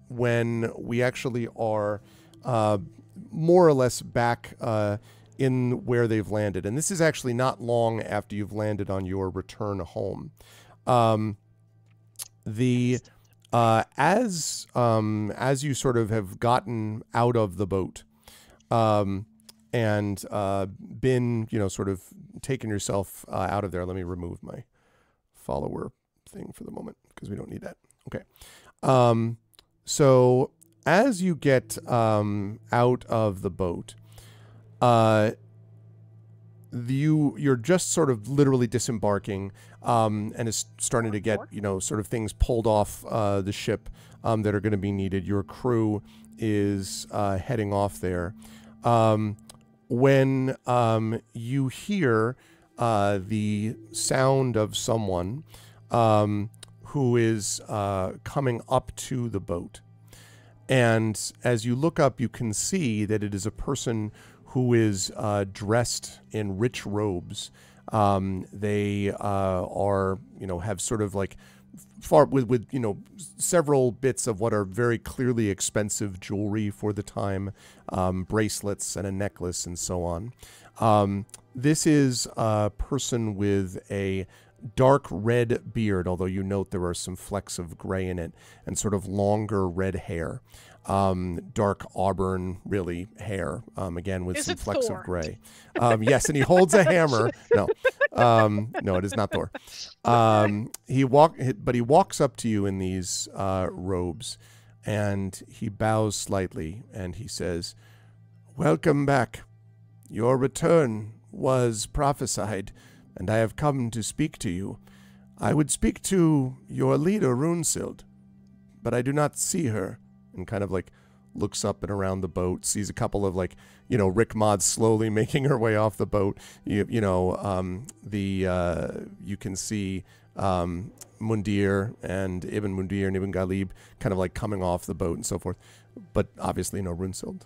when we actually are more or less back in where they've landed. And this is actually not long after you've landed on your return home. As you sort of have gotten out of the boat and been, sort of taken yourself out of there. Let me remove my follower thing for the moment because we don't need that. Okay. So as you get out of the boat, you're just sort of literally disembarking, and it's starting to get, sort of things pulled off the ship that are going to be needed. Your crew is heading off there. When you hear the sound of someone who is coming up to the boat. And as you look up, you can see that it is a person who is dressed in rich robes. They are, have sort of like with several bits of what are very clearly expensive jewelry for the time, bracelets and a necklace and so on. This is a person with a dark red beard, although you note there are some flecks of gray in it, and sort of longer red hair. Dark auburn, really, hair, again, with some flecks of gray. Yes, and he holds a hammer. No, no, it is not Thor. He walks up to you in these robes, and he bows slightly, and he says, "Welcome back. Your return was prophesied, and I have come to speak to you. I would speak to your leader, Runesild, but I do not see her." And kind of like looks up and around the boat, sees a couple of like, Rickmod slowly making her way off the boat. You can see Mundir and Ibn Mundir and Ibn Ghalib kind of like coming off the boat and so forth. But obviously no Runesild.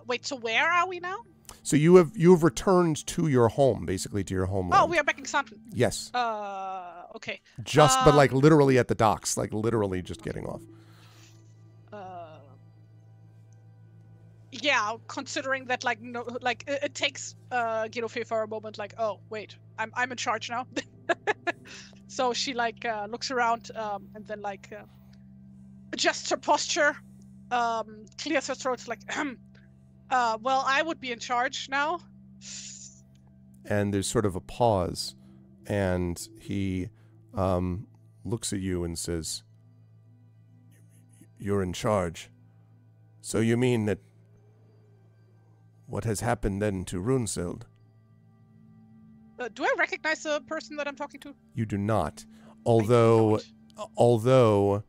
Wait, so where are we now? So you have returned to your home, basically to your homeland. Oh, we are back in Xanten. Yes. Okay. But like literally at the docks, like literally just getting off. Yeah, considering that, like, no, like it takes Genevieve for a moment, like, oh wait, I'm in charge now. So she like looks around and then like adjusts her posture, clears her throat, like, well, I would be in charge now. And there's sort of a pause, and he looks at you and says, "You're in charge. So you mean that what has happened then to Runesild? Do I recognize the person that I'm talking to? You do not. I do not. Although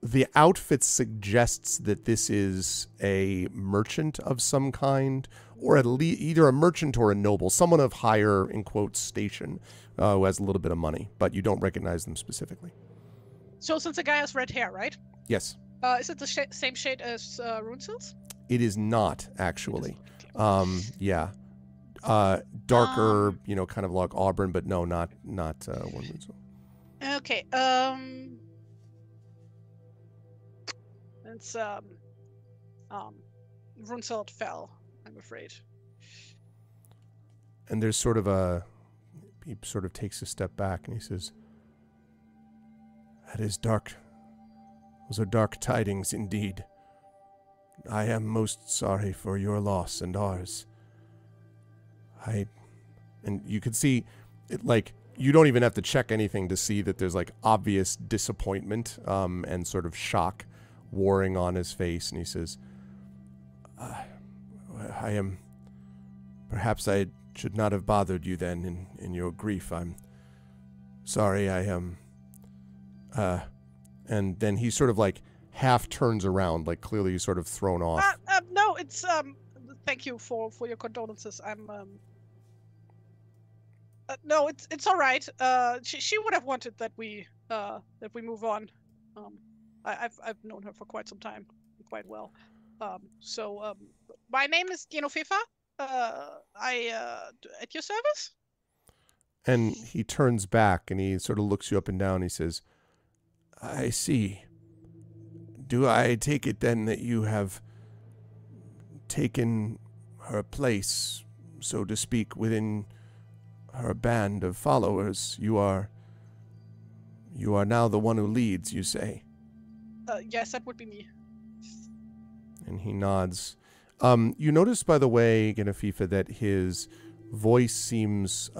the outfit suggests that this is a merchant of some kind, or at least either a merchant or a noble, someone of higher, in quotes, station, who has a little bit of money, but you don't recognize them specifically. So since the guy has red hair, right? Yes. Is it the same shade as Runesild's? It is not, actually. Yeah. Darker, kind of like auburn, but no, not one Runesild. Okay. It's Runesild fell, I'm afraid. And there's he sort of takes a step back and he says, "That is dark. Those are dark tidings indeed. I am most sorry for your loss and ours. And you can see it, like, you don't even have to check anything to see that there's like obvious disappointment and sort of shock warring on his face. And he says, perhaps I should not have bothered you then in your grief. I'm sorry. And then he sort of like half turns around, like clearly he's sort of thrown off. No, it's thank you for your condolences. I'm no, it's all right. She would have wanted that we move on. I've known her for quite some time, quite well. So my name is Genofifa. I at your service. And he turns back and he sort of looks you up and down. He says, "I see. Do I take it then that you have taken her place, so to speak, within her band of followers? You are now the one who leads, you say?" Yes, that would be me. And he nods. You notice, by the way, Genofifa, that his voice seems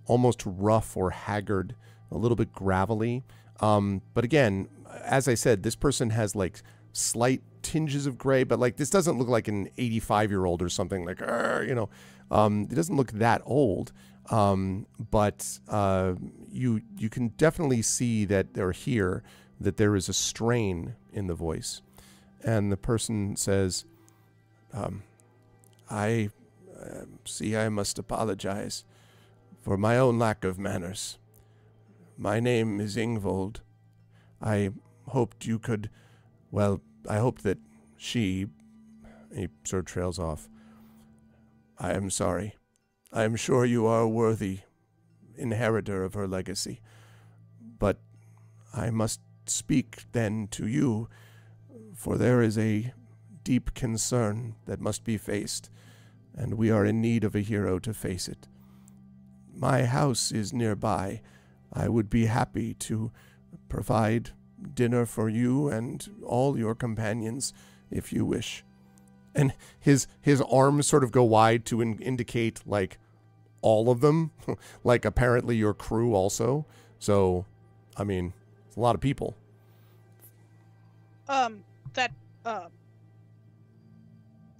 almost rough or haggard, a little bit gravelly. But again, as I said, this person has like slight tinges of gray, but like this doesn't look like an 85-year-old or something like, it doesn't look that old. But you can definitely see that that there is a strain in the voice. And the person says, I see I must apologize for my own lack of manners. My name is Ingvold. I hoped you could, I hope that he sort of trails off. I am sorry. I am sure you are a worthy inheritor of her legacy. But I must speak then to you, for there is a deep concern that must be faced, and we are in need of a hero to face it. My house is nearby. I would be happy to provide dinner for you and all your companions if you wish. And his arms sort of go wide to indicate like all of them, like apparently your crew also. So, I mean, it's a lot of people.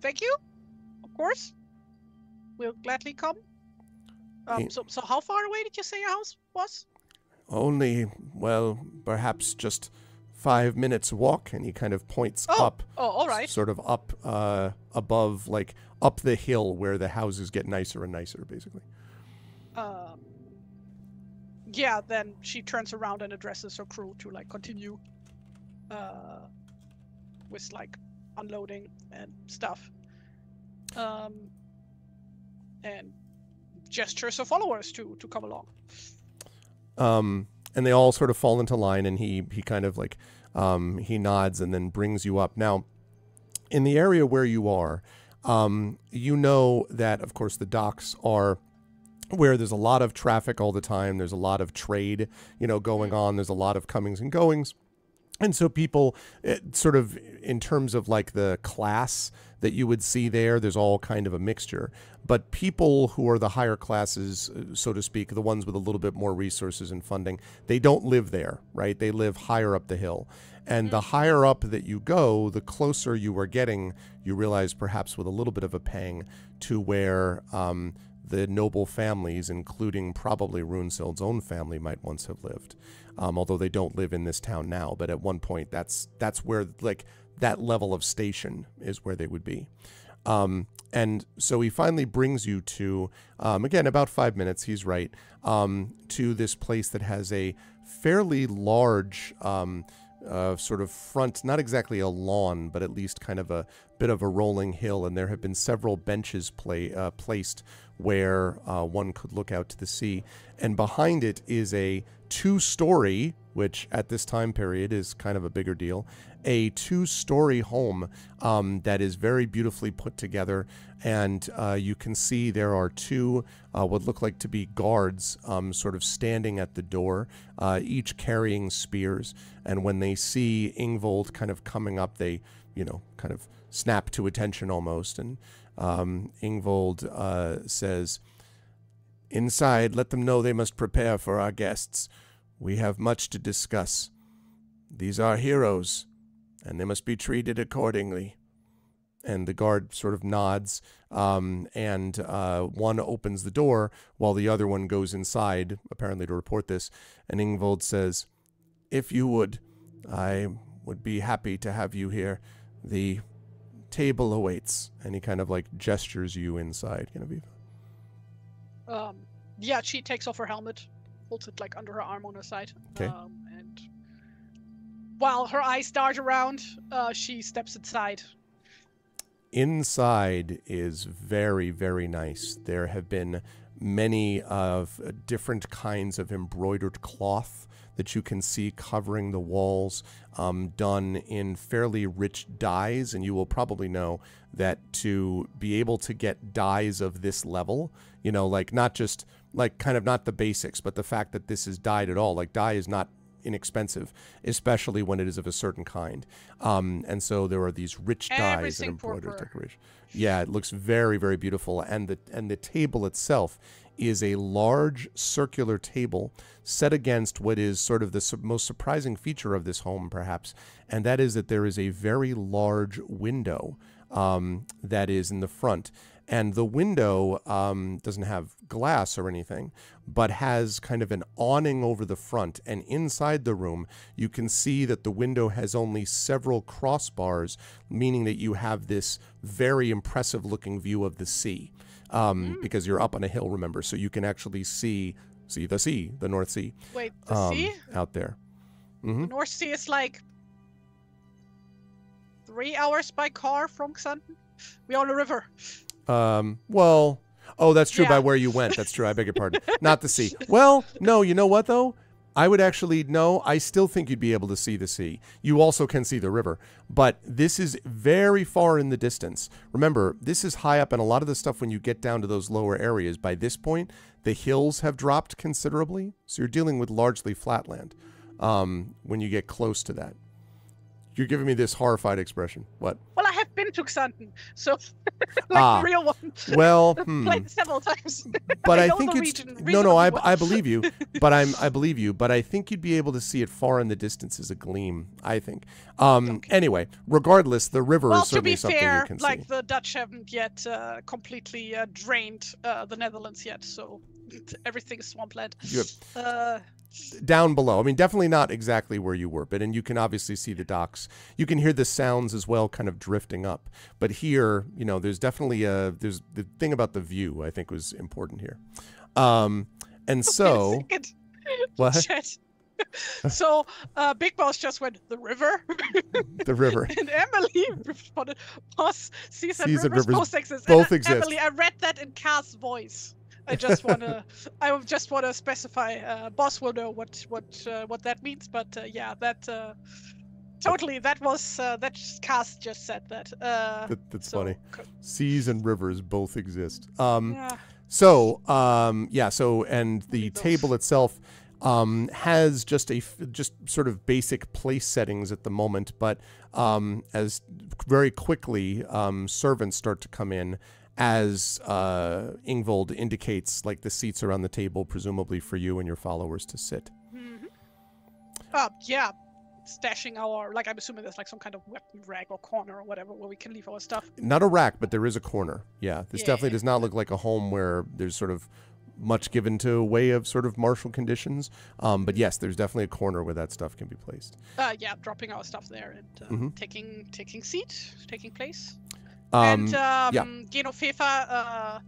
Thank you. Of course. We'll gladly come. So how far away did you say your house was? Only, perhaps just 5 minutes walk, and he kind of points up. Oh, all right. Sort of up above, like up the hill where the houses get nicer and nicer, basically. Yeah, then she turns around and addresses her crew to like continue with like unloading and stuff. And gestures her followers to come along. And they all sort of fall into line, and he kind of like he nods and then brings you up. Now, in the area where you are, you know that of course the docks are where there's a lot of traffic all the time. There's a lot of trade, going on. There's a lot of comings and goings. And so people sort of in terms of like the class that you would see there. There's all kind of a mixture. But people who are the higher classes, so to speak, the ones with a little bit more resources and funding, they don't live there, right? They live higher up the hill. And the higher up that you go, the closer you are getting, you realize perhaps with a little bit of a pang, to where the noble families, including probably Runesild's own family, might once have lived. Although they don't live in this town now, but at one point that's where, like, that level of station is where they would be. And so he finally brings you to, again, about 5 minutes, he's right, to this place that has a fairly large sort of front, not exactly a lawn, but at least kind of a bit of a rolling hill. And there have been several benches placed where one could look out to the sea. And behind it is a 2-story, which at this time period is kind of a bigger deal, a 2-story home that is very beautifully put together. And you can see there are 2 what look like to be guards sort of standing at the door, each carrying spears. And when they see Ingvold kind of coming up, they, kind of snap to attention almost. And Ingvold says, "Inside, let them know they must prepare for our guests. We have much to discuss. These are heroes, and they must be treated accordingly." And the guard sort of nods, and one opens the door while the other one goes inside, apparently to report this. And Ingvold says, "If you would, I would be happy to have you here. The table awaits." And he kind of like gestures you inside, Yeah, she takes off her helmet, holds it like under her arm on her side. Okay. And while her eyes dart around, she steps inside. Inside is very, very nice. There have been many of different kinds of embroidered cloth that you can see covering the walls, done in fairly rich dyes. And you will probably know that to be able to get dyes of this level, like not just like kind of not the basics, but the fact that this is dyed at all, like dye is not inexpensive, especially when it is of a certain kind. And so there are these rich dyes and embroidered decoration. Yeah, it looks very, very beautiful. And the table itself is a large circular table set against what is sort of the most surprising feature of this home, perhaps, and that is that there is a very large window that is in the front. And the window doesn't have glass or anything, but has kind of an awning over the front. And inside the room, you can see that the window has only several crossbars, meaning that you have this very impressive looking view of the sea. Because you're up on a hill, remember, so you can actually see the sea, the North Sea. Wait, the sea? Out there. Mm-hmm. The North Sea is like 3 hours by car from Xanten. We're on a river. Well, oh, that's true by where you went. That's true. I beg your pardon. Not the sea. Well, no, you know what, though? I would actually, no, I still think you'd be able to see the sea. You also can see the river. But this is very far in the distance. Remember, this is high up, and a lot of the stuff when you get down to those lower areas, by this point, the hills have dropped considerably. So you're dealing with largely flatland when you get close to that. You're giving me this horrified expression. What? Well, I have been to Xanten, so like the real one. Well, played several times. But I think it's no. I believe you, but I believe you. But I think you'd be able to see it far in the distance as a gleam. I think. Okay. Anyway, regardless, the river is certainly something you can see. Like the Dutch haven't yet completely drained the Netherlands yet, so everything's swampland. Down below. I mean, definitely not exactly where you were, and you can obviously see the docks. You can hear the sounds as well, kind of drifting up. But here, there's definitely there's the thing about the view, I think, was important here. And so, what? Shit. So, Big Boss just went, the river? The river. And Emily responded, Boss, seas and rivers exist. Both exist. Emily, I read that in Cass' voice. I just wanna specify. Boss will know what that means, but yeah, that totally that was that Cass just said that. That's funny. Seas and rivers both exist. Yeah. So and the table itself has just sort of basic place settings at the moment, but as very quickly servants start to come in, as Ingvold indicates, like the seats around the table, presumably for you and your followers to sit. Yeah, stashing our, like, I'm assuming there's like some kind of weapon rack or corner or whatever where we can leave our stuff. Not a rack, but there is a corner. Yeah, this definitely does not look like a home where there's sort of much given to way of sort of martial conditions. But yes, there's definitely a corner where that stuff can be placed. Yeah, dropping our stuff there and taking place. Genofefa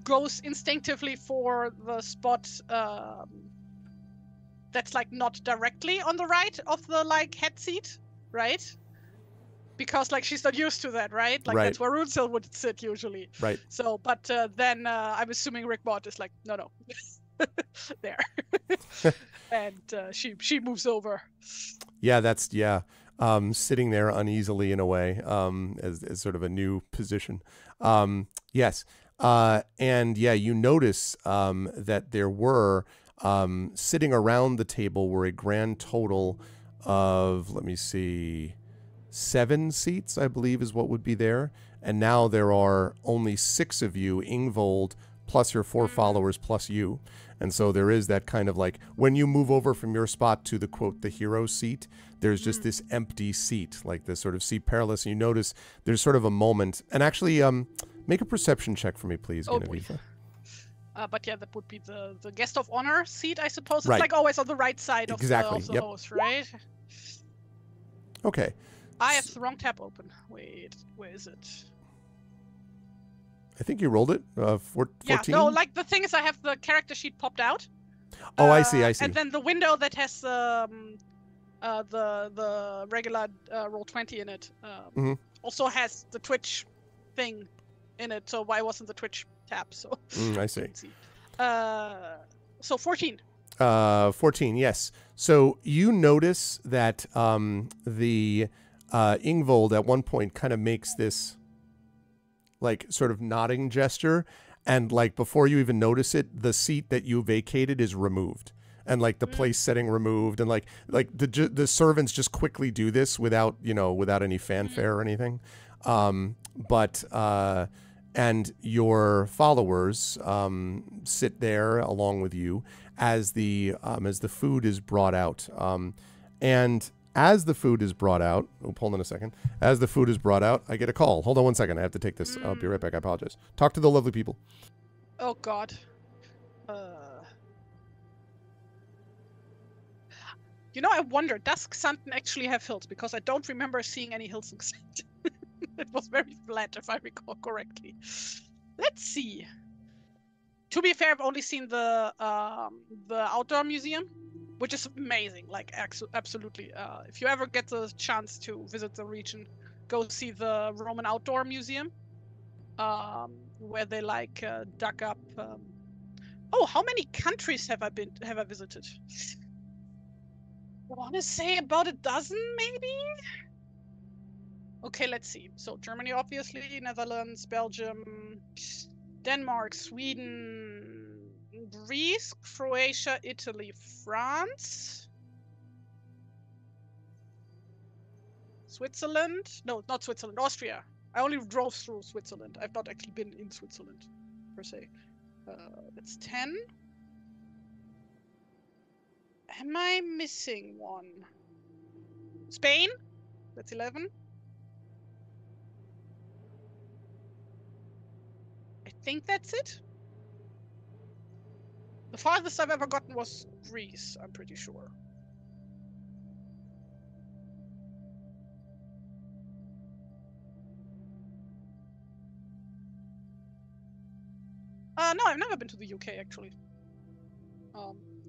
goes instinctively for the spot that's like not directly on the right of the like head seat, right? Because like she's not used to that, right? Like that's where Runesil would sit usually. Right. So, but then I'm assuming Rickmont is like, no, there, and she moves over. Yeah, that's sitting there uneasily in a way, as sort of a new position. Yes, and yeah, you notice that there were sitting around the table were a grand total of, let me see, 7 seats, I believe, is what would be there. And now there are only 6 of you, Ingvold, plus your 4 followers, plus you. And so there is that kind of like, when you move over from your spot to the, quote, the hero seat, there's just this empty seat, like this sort of seat perilous. And you notice there's sort of a moment. And actually, make a perception check for me, please, Genevieve. But yeah, that would be the guest of honor seat, I suppose. It's like always on the right side of the host, right? Okay. I have the wrong tab open. Wait, where is it? I think you rolled it. 14? Yeah, no, like the thing is I have the character sheet popped out. Oh, I see. And then the window that has the regular Roll20 in it also has the Twitch thing in it. So why wasn't the Twitch tab? So I see. So 14. 14, yes. So you notice that the Ingvold at one point kind of makes this like sort of nodding gesture, and like before you even notice it, the seat that you vacated is removed, and like the place setting removed, and like the servants just quickly do this without any fanfare or anything. And your followers sit there along with you as the food is brought out. And as the food is brought out, hold on a second. As the food is brought out, I get a call. Hold on one second. I have to take this. I'll be right back. I apologize. Talk to the lovely people. Oh, God. I wonder, does Xanten actually have hills? Because I don't remember seeing any hills in Xanten. It was very flat, if I recall correctly. Let's see. To be fair, I've only seen the outdoor museum, which is amazing. Like, absolutely. If you ever get the chance to visit the region, go see the Roman Outdoor Museum, where they like dug up. Oh, how many countries have I visited? I want to say about a dozen, maybe. Okay, let's see. So Germany, obviously, Netherlands, Belgium, Denmark, Sweden, Greece, Croatia, Italy, France, Switzerland. No, not Switzerland. Austria. I only drove through Switzerland. I've not actually been in Switzerland, per se. That's 10. Am I missing one? Spain? That's 11. I think that's it. The farthest I've ever gotten was Greece, I'm pretty sure. No, I've never been to the UK, actually.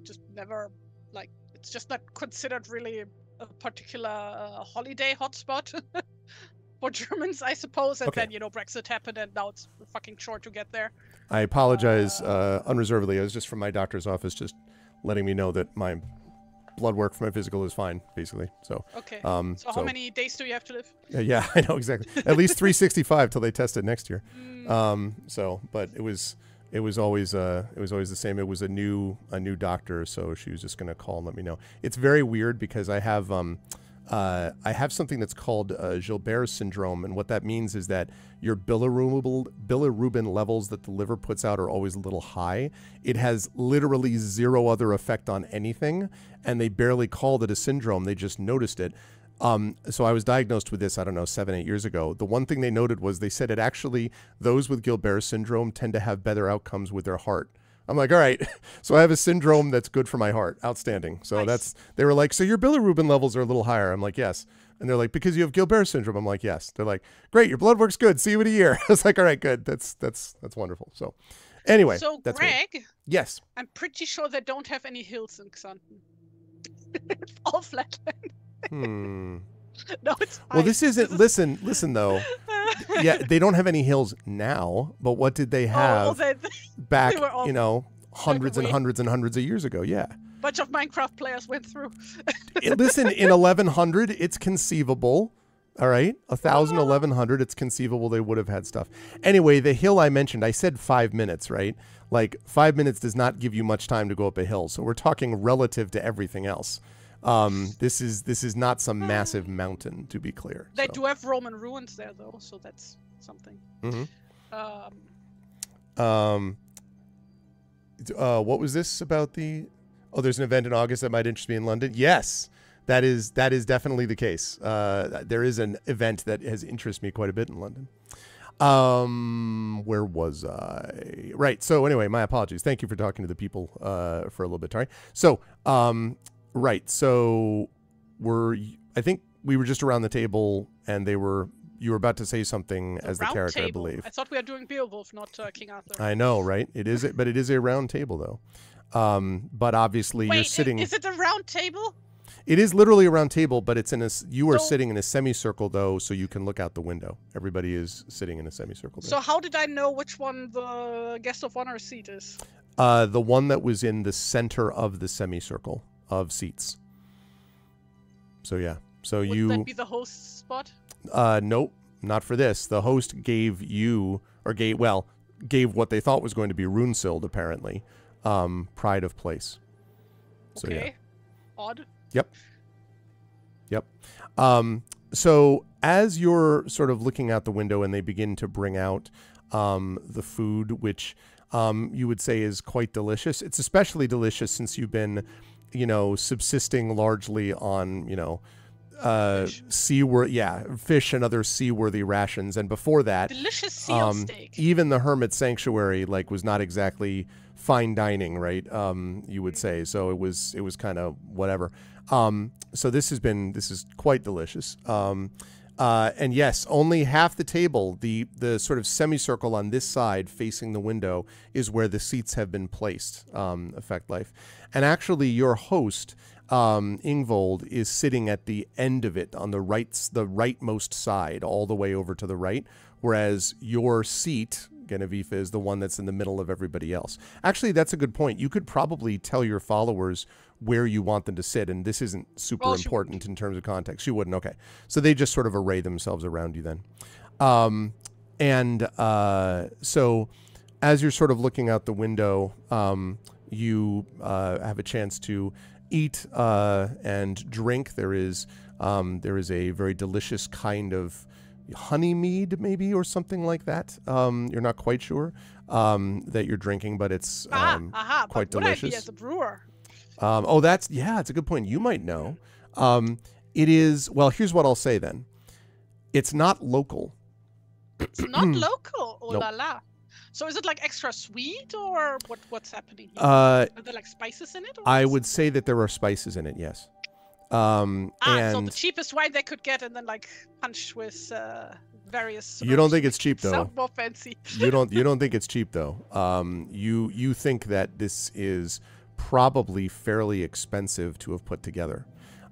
Just never, like, it's just not considered really a particular holiday hotspot for Germans, I suppose. And then, Brexit happened, and now it's fucking short to get there. I apologize unreservedly. I was just from my doctor's office, just letting me know that my blood work for my physical is fine, basically. So okay. So how many days do you have to live? Yeah, I know exactly. At least 365 till they test it next year. But it was It was always the same. It was a new doctor, so she was just going to call and let me know. It's very weird because I have something that's called Gilbert's syndrome, and what that means is that your bilirubin levels that the liver puts out are always a little high. It has literally zero other effect on anything, and they barely called it a syndrome. They just noticed it. So I was diagnosed with this, I don't know, 7-8 years ago. The one thing they noted was they said it actually, those with Gilbert's syndrome tend to have better outcomes with their heart. I'm like, all right, so I have a syndrome that's good for my heart. Outstanding. So Nice. they were like, so your bilirubin levels are a little higher. I'm like, yes. And they're like, because you have Gilbert's syndrome. I'm like, yes. They're like, great, your blood work's good. See you in a year. I was like, all right, good. That's wonderful. So anyway, So, that's me. Greg, Yes. I'm pretty sure they don't have any hills in Xanten. It's all flatland. No, it's fine. Well, this isn't. Listen though. Yeah, they don't have any hills now, but what did they have back? they were all You know, hundreds and away. hundreds and hundreds of years ago. Yeah. bunch of Minecraft players went through. Listen, in 1100, it's conceivable. All right, 1000, 1100, it's conceivable they would have had stuff. Anyway, the hill I mentioned, I said 5 minutes, right? Like 5 minutes does not give you much time to go up a hill, so we're talking relative to everything else. This is not some massive mountain, to be clear. They do have Roman ruins there, though, so that's something. What was this about the? Oh, there's an event in August that might interest me in London. Yes, that is definitely the case. There is an event that has interested me quite a bit in London. Where was I? Right. So anyway, my apologies. Thank you for talking to the people for a little bit, Tari. So right. So I think we were just around the table, and you were about to say something as the character, I believe. I thought we were doing Beowulf, not King Arthur. I know, right? But it is a round table, though. But obviously you're sitting. Is it a round table? It is literally a round table, but it's you are sitting in a semicircle, though, so you can look out the window. Everybody is sitting in a semicircle. So how did I know which one the guest of honor seat is? The one that was in the center of the semicircle of seats. So yeah. So Would that be the host's spot? Nope, not for this. The host gave what they thought was going to be Runesild, apparently. Pride of place. So, okay. Yeah. Odd. Yep. So as you're sort of looking out the window and they begin to bring out the food, which you would say is quite delicious. It's especially delicious since you've been, subsisting largely on, fish and other seaworthy rations. And before that, delicious seal steak. Even the Hermit Sanctuary was not exactly fine dining, right? You would say. So it was kind of whatever. So this is quite delicious. And yes, only half the table, the sort of semicircle on this side facing the window, is where the seats have been placed. Effect Life, and actually your host, Ingvold, is sitting at the end of it on the rightmost side, all the way over to the right, whereas your seat, Genevieve, is the one that's in the middle of everybody else. Actually, that's a good point. You could probably tell your followers where you want them to sit, and this isn't super important in terms of context. You wouldn't, okay. So they just sort of array themselves around you then. So as you're sort of looking out the window, you have a chance to eat and drink. There is a very delicious kind of honey mead, maybe, or something like that. You're not quite sure that you're drinking, but it's quite delicious. Would I be as a brewer? It's a good point. You might know. It is, well, here's what I'll say then. It's not local. It's not local? Oh nope. La la. So is it like extra sweet, or what's happening here? Are there like spices in it? I would say that there are spices in it, yes. So the cheapest wine they could get, and then like punch with various. You don't think it's cheap though? Sound more fancy. You don't think it's cheap though. You think that this is probably fairly expensive to have put together,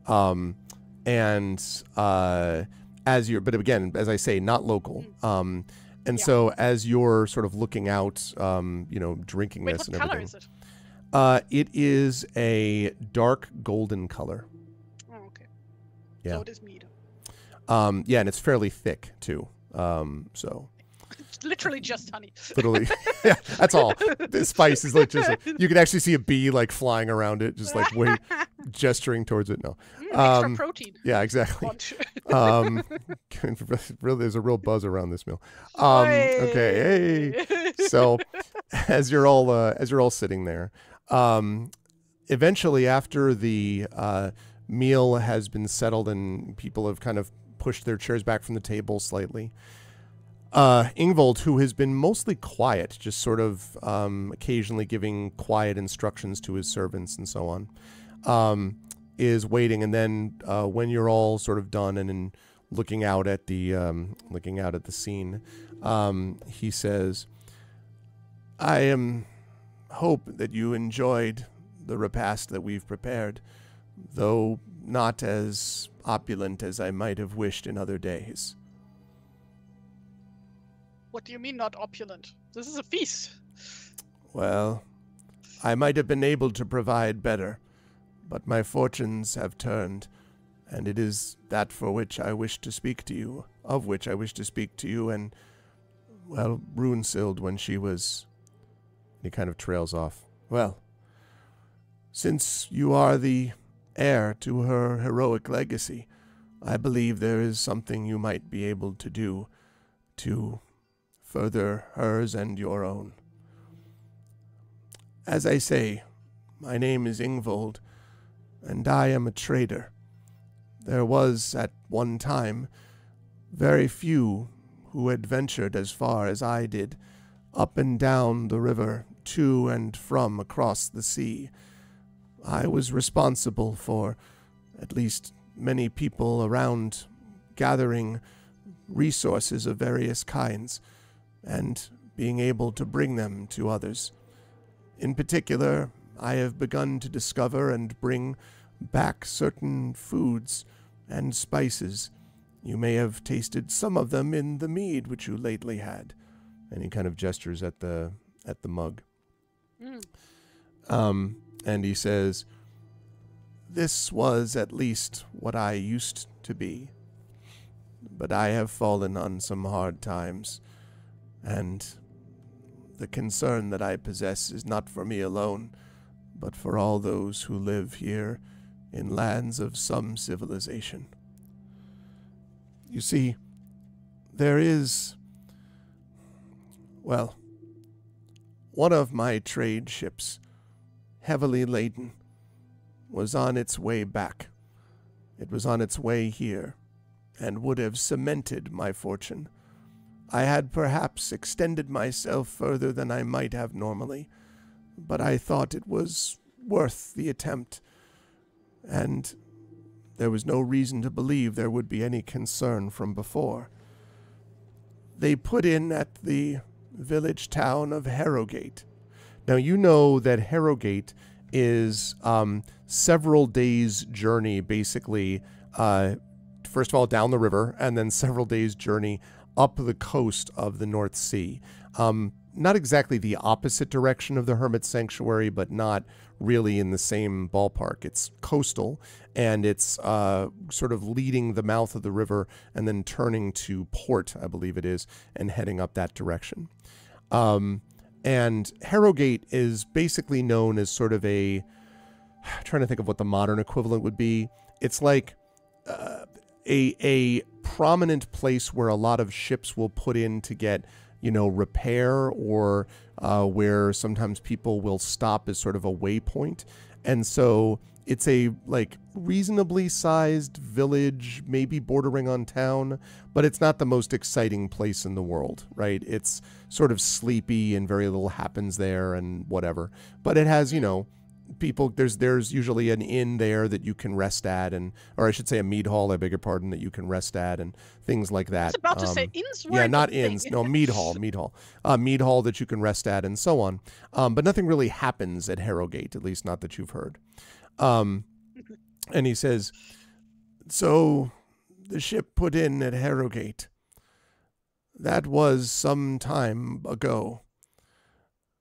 but again, as I say, not local. So as you're sort of looking out, drinking this and everything. What color is it? It is a dark golden color. Oh, okay. Yeah. So it is mead. And it's fairly thick too. So It's literally just honey. Literally. Yeah, that's all. The spice is like just, you can actually see a bee like flying around it, just like gesturing towards it. No. Extra protein. Yeah, exactly. Really, there's a real buzz around this meal. Okay. Hey. So as you're all sitting there, eventually after the meal has been settled and people have kind of pushed their chairs back from the table slightly, Ingvold, who has been mostly quiet, just sort of occasionally giving quiet instructions to his servants and so on, is waiting. And then when you're all sort of done and looking out at the scene, he says, "I hope that you enjoyed the repast that we've prepared, though not as opulent as I might have wished in other days." What do you mean not opulent? This is a feast. Well, I might have been able to provide better, but my fortunes have turned, and it is that for which I wish to speak to you, and, well, Runesild when she was... He kind of trails off. Well, since you are the heir to her heroic legacy, I believe there is something you might be able to do to further hers and your own. As I say, my name is Ingvold, and I am a trader. There was, at one time, very few who had ventured as far as I did, up and down the river, to and from across the sea. I was responsible for, at least many people around, gathering resources of various kinds, and being able to bring them to others. In particular, I have begun to discover and bring back certain foods and spices. You may have tasted some of them in the mead which you lately had. And he kind of gestures at the mug. And he says, "This was at least what I used to be. But I have fallen on some hard times, and the concern that I possess is not for me alone, but for all those who live here in lands of some civilization. You see, there is, well, one of my trade ships, heavily laden, was on its way back. It was on its way here, and would have cemented my fortune. I had perhaps extended myself further than I might have normally, but I thought it was worth the attempt, and there was no reason to believe there would be any concern from before. They put in at the village town of Herrogate. Now, you know that Herrogate is several days' journey, basically, first of all, down the river, and then several days' journey up the coast of the North Sea. Not exactly the opposite direction of the Hermit Sanctuary, but not really in the same ballpark. It's coastal, and it's sort of leading the mouth of the river and then turning to port, I believe it is, and heading up that direction. And Herrogate is basically known as sort of I'm trying to think of what the modern equivalent would be. It's like a prominent place where a lot of ships will put in to get, repair, or where sometimes people will stop as sort of a waypoint. And so it's a reasonably sized village, maybe bordering on town, but it's not the most exciting place in the world, right? It's sort of sleepy and very little happens there and whatever. But it has, people, there's usually an inn there that you can rest at, or I should say a mead hall, I beg your pardon, that you can rest at, and things like that. I was about to say inns. Yeah, not inns. No, mead hall. Mead hall that you can rest at, and so on. But nothing really happens at Herrogate, at least not that you've heard. And he says, so the ship put in at Herrogate. That was some time ago.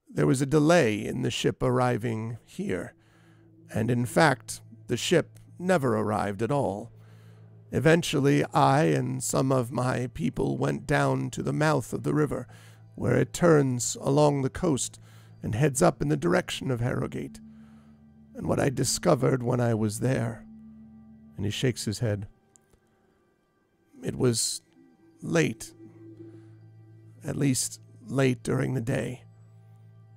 There was a delay in the ship arriving here, and in fact, the ship never arrived at all. Eventually, I and some of my people went down to the mouth of the river, where it turns along the coast and heads up in the direction of Herrogate. And what I discovered when I was there," and he shakes his head, "it was late, at least late during the day.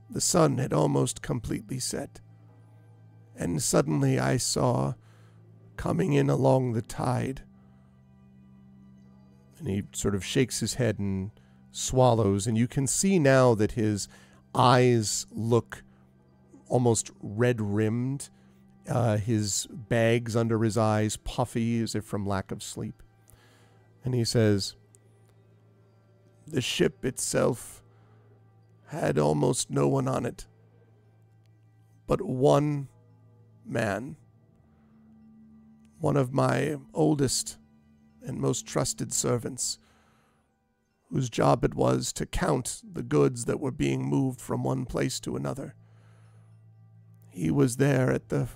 The sun had almost completely set, and suddenly I saw, coming in along the tide," and he sort of shakes his head and swallows, and you can see now that his eyes look almost red-rimmed, his bags under his eyes puffy as if from lack of sleep. And he says, "The ship itself had almost no one on it, but one man, one of my oldest and most trusted servants, whose job it was to count the goods that were being moved from one place to another. He was there at the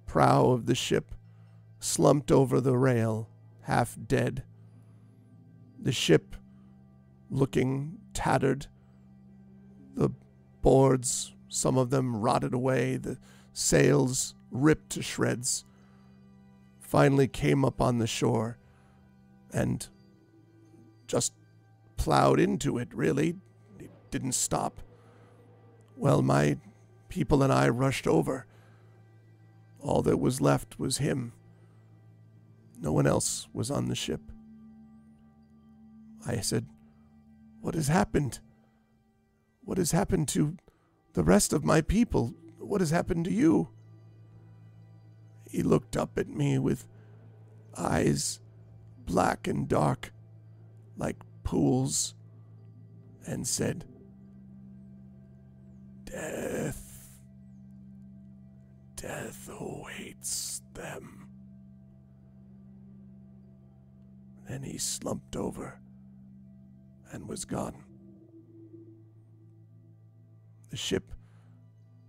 prow of the ship, slumped over the rail, half dead. The ship looking tattered, the boards, some of them rotted away, the sails ripped to shreds, finally came up on the shore and just plowed into it, really. It didn't stop. Well, my people and I rushed over. All that was left was him. No one else was on the ship. I said, 'What has happened? What has happened to the rest of my people? What has happened to you?' He looked up at me with eyes black and dark, like pools, and said, 'Death, death awaits them.' Then he slumped over and was gone. The ship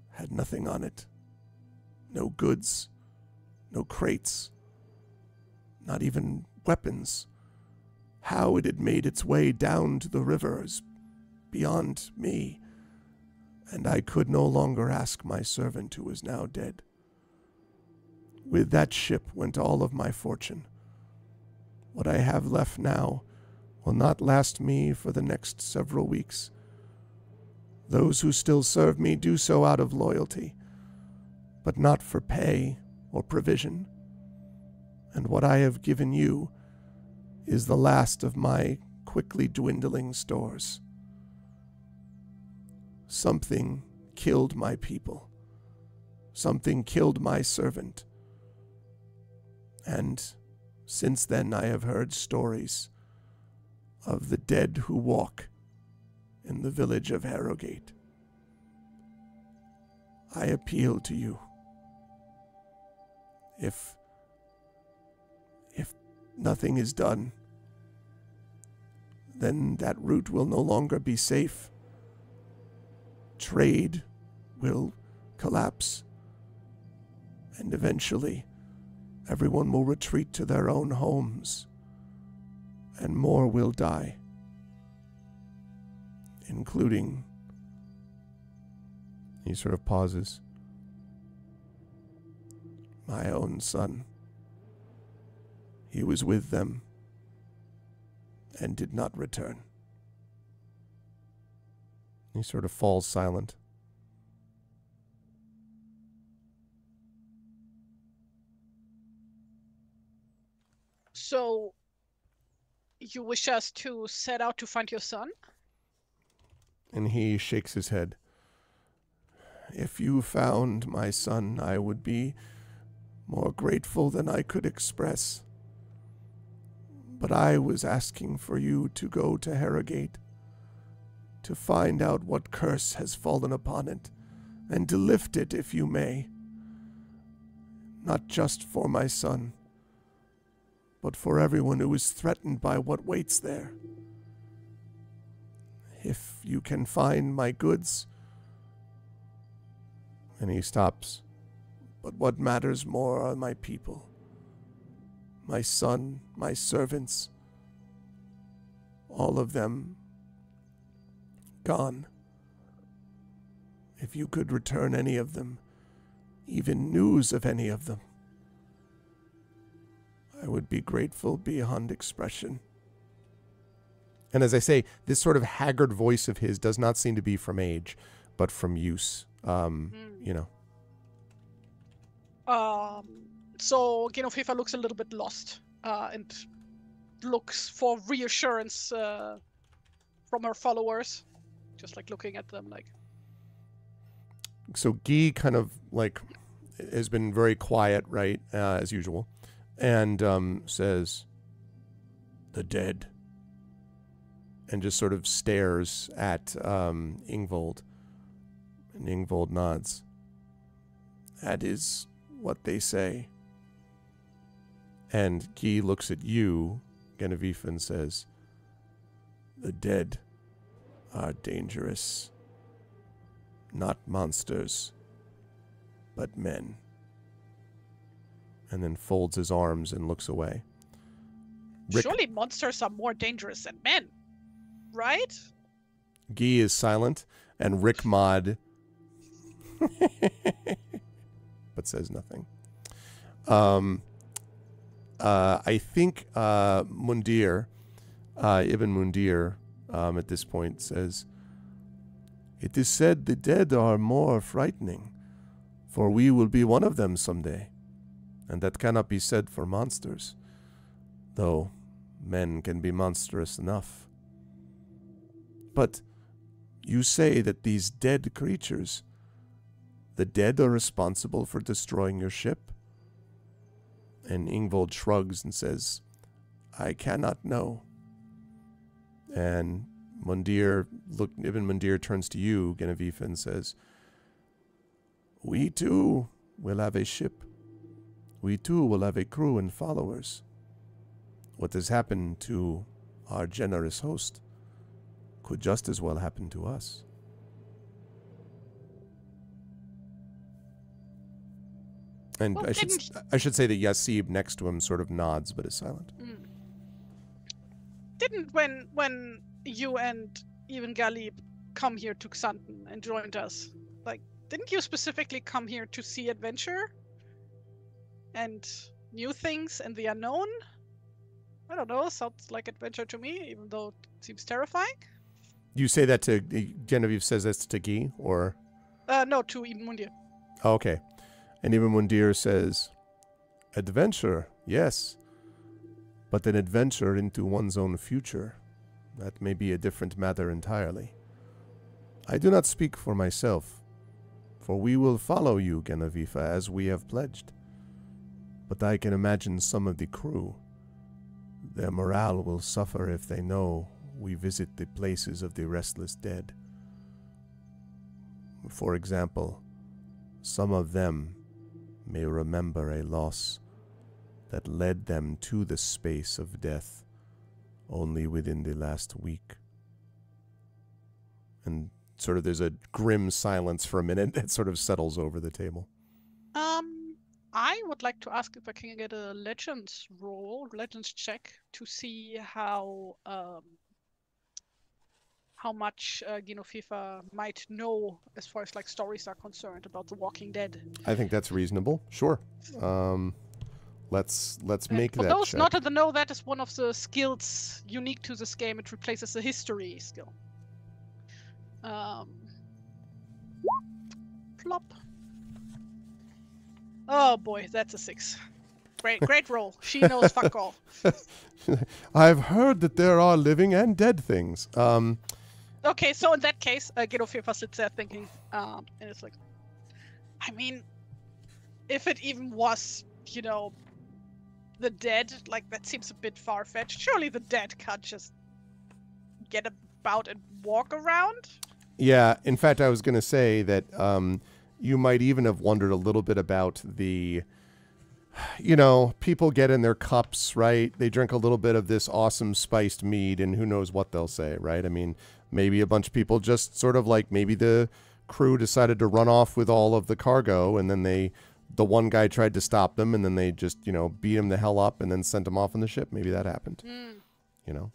had nothing on it. No goods, no crates, not even weapons. How it had made its way down to the river is beyond me, and I could no longer ask my servant, who is now dead. With that ship went all of my fortune. What I have left now will not last me for the next several weeks. Those who still serve me do so out of loyalty, but not for pay or provision. And what I have given you is the last of my quickly dwindling stores. Something killed my people. Something killed my servant. And since then I have heard stories of the dead who walk in the village of Herrogate. I appeal to you. If nothing is done, then that route will no longer be safe. Trade will collapse, and eventually everyone will retreat to their own homes, and more will die, including," he sort of pauses, "my own son. He was with them and did not return." He sort of falls silent. So, you wish us to set out to find your son? And he shakes his head. "If you found my son, I would be more grateful than I could express. But I was asking for you to go to Herrogate, to find out what curse has fallen upon it, and to lift it if you may. Not just for my son, but for everyone who is threatened by what waits there. If you can find my goods," and he stops, "but what matters more are my people. my son, my servants, all of them gone. If you could return any of them, even news of any of them, I would be grateful beyond expression. And as I say, this sort of haggard voice of his does not seem to be from age, but from use. You know. So Genoveva looks a little bit lost and looks for reassurance from her followers, just like looking at them like. So Guy kind of like has been very quiet, right, as usual, and says, "The dead," and just sort of stares at Ingvold, and Ingvold nods. "That is what they say." And Guy looks at you, Genevieve, and says, "The dead are dangerous. Not monsters, but men." And then folds his arms and looks away. Rick, surely monsters are more dangerous than men, right? Guy is silent, and Rick Mod but says nothing. I think Mundir, Ibn Mundir, at this point says, "It is said the dead are more frightening, for we will be one of them someday, and that cannot be said for monsters, though men can be monstrous enough. But you say that these dead creatures, the dead are responsible for destroying your ship?" And Ingvold shrugs and says, "I cannot know." And Ibn Mundir turns to you, Genevieve, and says, "We too will have a ship. We too will have a crew and followers. What has happened to our generous host could just as well happen to us." And well, I should say that Yasib next to him sort of nods but is silent. Didn't when you and even Galib come here to Xanten and joined us, like, didn't you specifically come here to see adventure and new things and the unknown? I don't know, sounds like adventure to me, even though it seems terrifying. You say that to Genevieve says that's to Guy, or? No, to Ibn Mundir. Oh, okay. And Ibn Mundir says, "Adventure, yes, but an adventure into one's own future. That may be a different matter entirely. I do not speak for myself, for we will follow you, Genevieve, as we have pledged. But I can imagine some of the crew. Their morale will suffer if they know we visit the places of the restless dead. For example, some of them may remember a loss that led them to the space of death only within the last week." And sort of there's a grim silence for a minute that sort of settles over the table. I would like to ask if I can get a legends check, to see how much Genoveva might know as far as like stories are concerned about the Walking Dead. I think that's reasonable. Sure. Let's make that check. For those not in the know, that is one of the skills unique to this game. It replaces the history skill. Plop. Oh boy, that's a 6. Great roll. She knows fuck all. I've heard that there are living and dead things. Okay, so in that case, Genoveva sits there thinking, and it's like, I mean, if it even was, the dead, like, that seems a bit far-fetched. Surely the dead can't just get about and walk around? Yeah, in fact, I was going to say that you might even have wondered a little bit about the, people get in their cups, right? They drink a little bit of this awesome spiced mead, and who knows what they'll say, right? I mean, maybe a bunch of people just sort of like, maybe the crew decided to run off with all of the cargo, and then they the one guy tried to stop them, and then they just, you know, beat him the hell up and then sent him off on the ship. Maybe that happened, you know.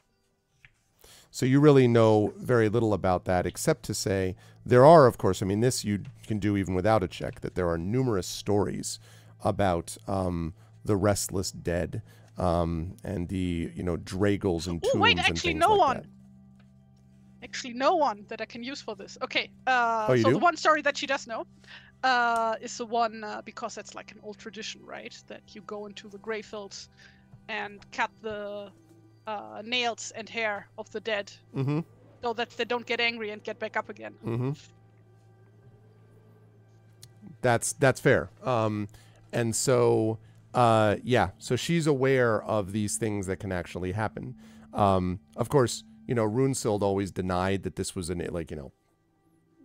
So you really know very little about that, except to say there are, of course, I mean, this you can do even without a check, that there are numerous stories about the restless dead and the, you know, Dragles and tombs wait, and actually things no like one. that. Actually, no one that I can use for this. Okay, you so do? the one story that she does know is the one, because that's like an old tradition, right? That you go into the grayfields and cut the nails and hair of the dead, so that they don't get angry and get back up again. That's fair. And so, yeah, so she's aware of these things that can actually happen. Of course, you know, Runesild always denied that this was like, you know,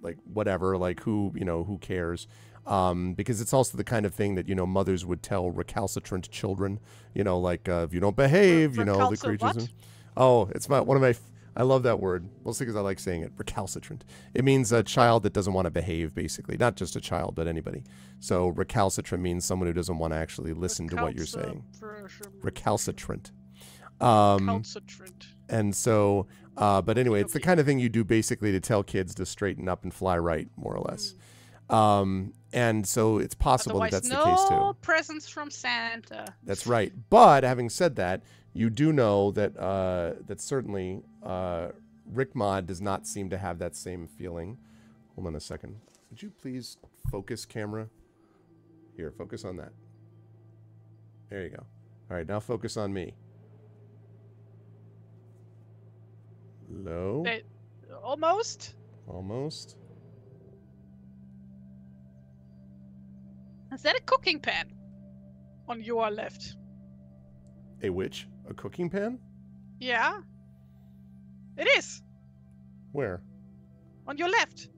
like whatever, like who, you know, who cares? Because it's also the kind of thing that, you know, mothers would tell recalcitrant children, you know, like if you don't behave, you know, the creatures. Oh, it's one of my, I love that word. Mostly because I like saying it, recalcitrant. It means a child that doesn't want to behave, basically. Not just a child, but anybody. So recalcitrant means someone who doesn't want to actually listen to what you're saying. Recalcitrant. Recalcitrant. And so, but anyway, it's the kind of thing you do basically to tell kids to straighten up and fly right, more or less. And so it's possible that that's the case too. No presents from Santa. That's right. But having said that, you do know that that certainly Rickmod does not seem to have that same feeling. Hold on a second. Would you please focus, camera? Here, focus on that. There you go. All right, now focus on me. Low. Almost. Almost. Is that a cooking pan on your left? A which? A cooking pan? Yeah. It is. Where? On your left.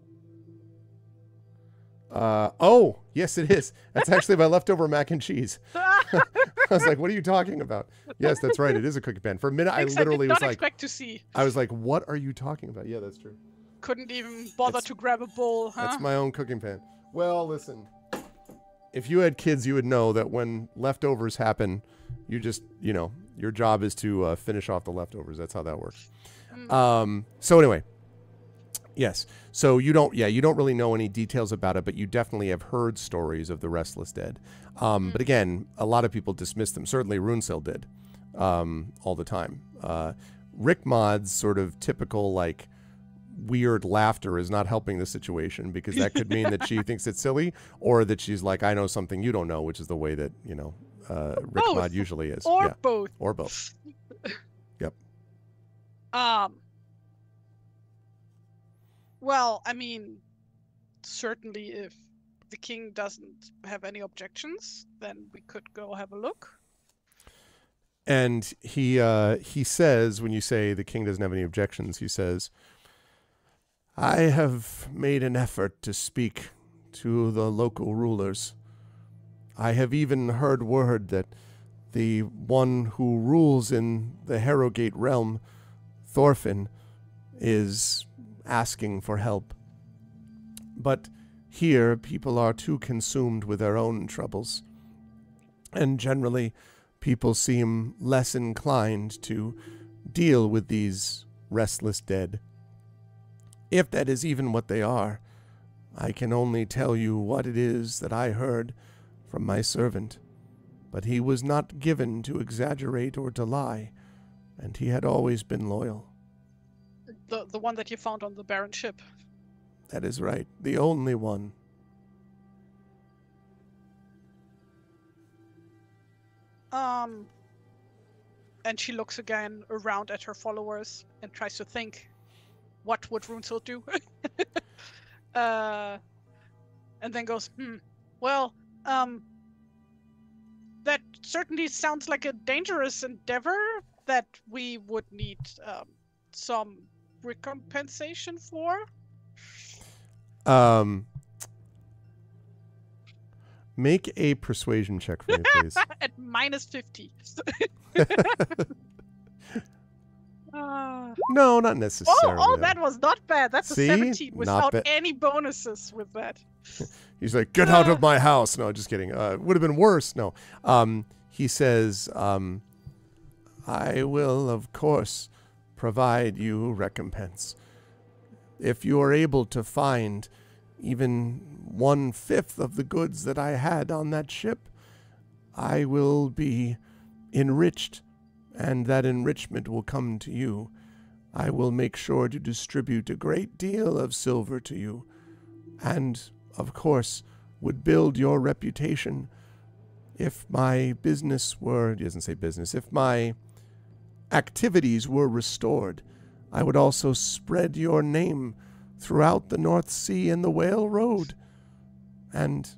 Oh, yes, it is. That's actually my leftover mac and cheese. I was like, what are you talking about? Yes, that's right. It is a cooking pan. For a minute, I literally was like, expect to see. I was like, what are you talking about? Yeah, that's true. Couldn't even bother to grab a bowl, huh? That's my own cooking pan. Well, listen, if you had kids, you would know that when leftovers happen, you just, you know, your job is to finish off the leftovers. That's how that works. So anyway, yes. So you don't really know any details about it, but you definitely have heard stories of the restless dead. But again, a lot of people dismiss them. Certainly Runesild did, all the time. Rickmod's sort of typical, like, weird laughter is not helping the situation, because that could mean that she thinks it's silly, or that she's like, I know something you don't know, which is the way that, you know, Rickmod usually is. Or both. Or both. Yep. Well, I mean, certainly if the king doesn't have any objections, then we could go have a look. And he says, when you say the king doesn't have any objections, he says, I have made an effort to speak to the local rulers. I have even heard word that the one who rules in the Herrogate realm, Thorfinn, is asking for help. But here people are too consumed with their own troubles, and generally people seem less inclined to deal with these restless dead. If that is even what they are, I can only tell you what it is that I heard from my servant, but he was not given to exaggerate or to lie, and he had always been loyal. The one that you found on the barren ship. That is right. The only one. And she looks again around at her followers and tries to think, what would Runesild do? And then goes, well, that certainly sounds like a dangerous endeavor that we would need some recompensation for. Make a persuasion check for me, please. At -50. No, not necessarily. Oh, that was not bad. That's See? a 17 without any bonuses with that. He's like, get out of my house. No, just kidding. Would have been worse. No. He says, I will, of course, provide you recompense. If you are able to find even 1/5 of the goods that I had on that ship, I will be enriched, and that enrichment will come to you. I will make sure to distribute a great deal of silver to you, and, of course, would build your reputation. If my business were, he doesn't say business, if my activities were restored, I would also spread your name throughout the North Sea and the Whale Road. And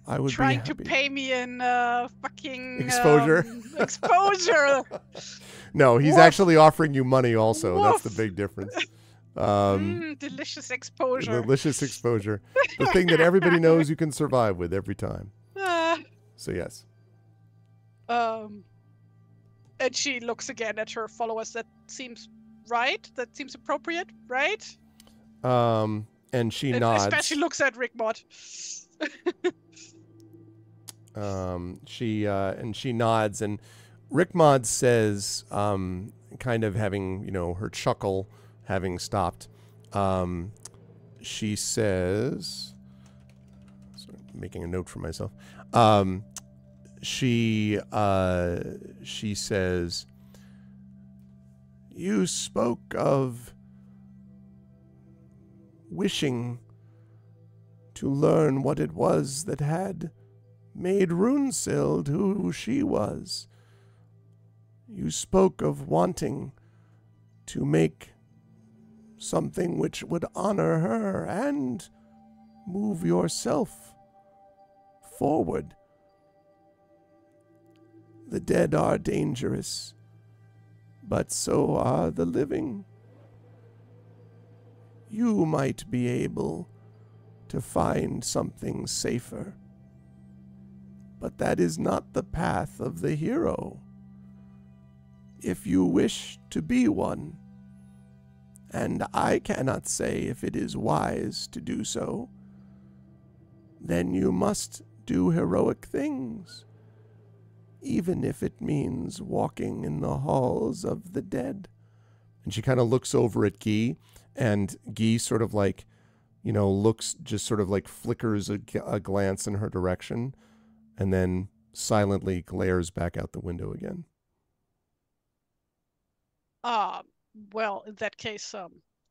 I would trying be happy. to pay me in fucking exposure. Exposure. No, he's Woof. actually offering you money also. Woof. That's the big difference. Delicious exposure. Delicious exposure. The thing that everybody knows you can survive with every time. So yes. And she looks again at her followers. That seems right. That seems appropriate, right? And she nods. Especially looks at Rickmod. She nods, and Rickmod says, kind of having, her chuckle having stopped, she says, sorry, making a note for myself, she says, you spoke of wishing to learn what it was that had made Runesild who she was. You spoke of wanting to make something which would honor her and move yourself forward. The dead are dangerous, but so are the living. You might be able to find something safer, but that is not the path of the hero. If you wish to be one, and I cannot say if it is wise to do so, then you must do heroic things, even if it means walking in the halls of the dead. And she kind of looks over at Guy, and Guy sort of like, looks, just sort of like flickers a glance in her direction, and then silently glares back out the window again. Well, in that case,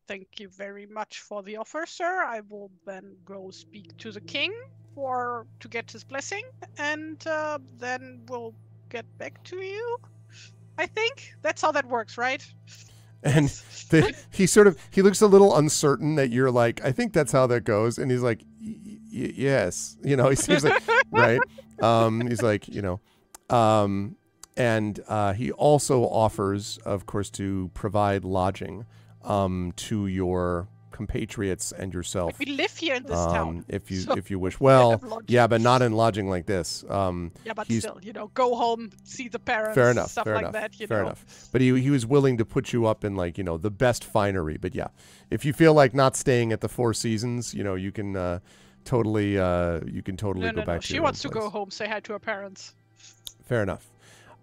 thank you very much for the offer, sir. I will then go speak to the king to get his blessing, and then we'll get back to you. I think that's how that works, right? And he looks a little uncertain that you're like, I think that's how that goes. And he's like, yes. He seems like, right. He's like, and he also offers, of course, to provide lodging to your compatriots and yourself. We live here in this town. If you wish. Well, yeah, but not in lodging like this. Yeah, but still, go home, see the parents, fair enough, stuff fair like enough, that. Fair enough. But he was willing to put you up in the best finery. But yeah, if you feel like not staying at the Four Seasons, you can totally go back to She your wants own to go place. home, say hi to her parents. Fair enough.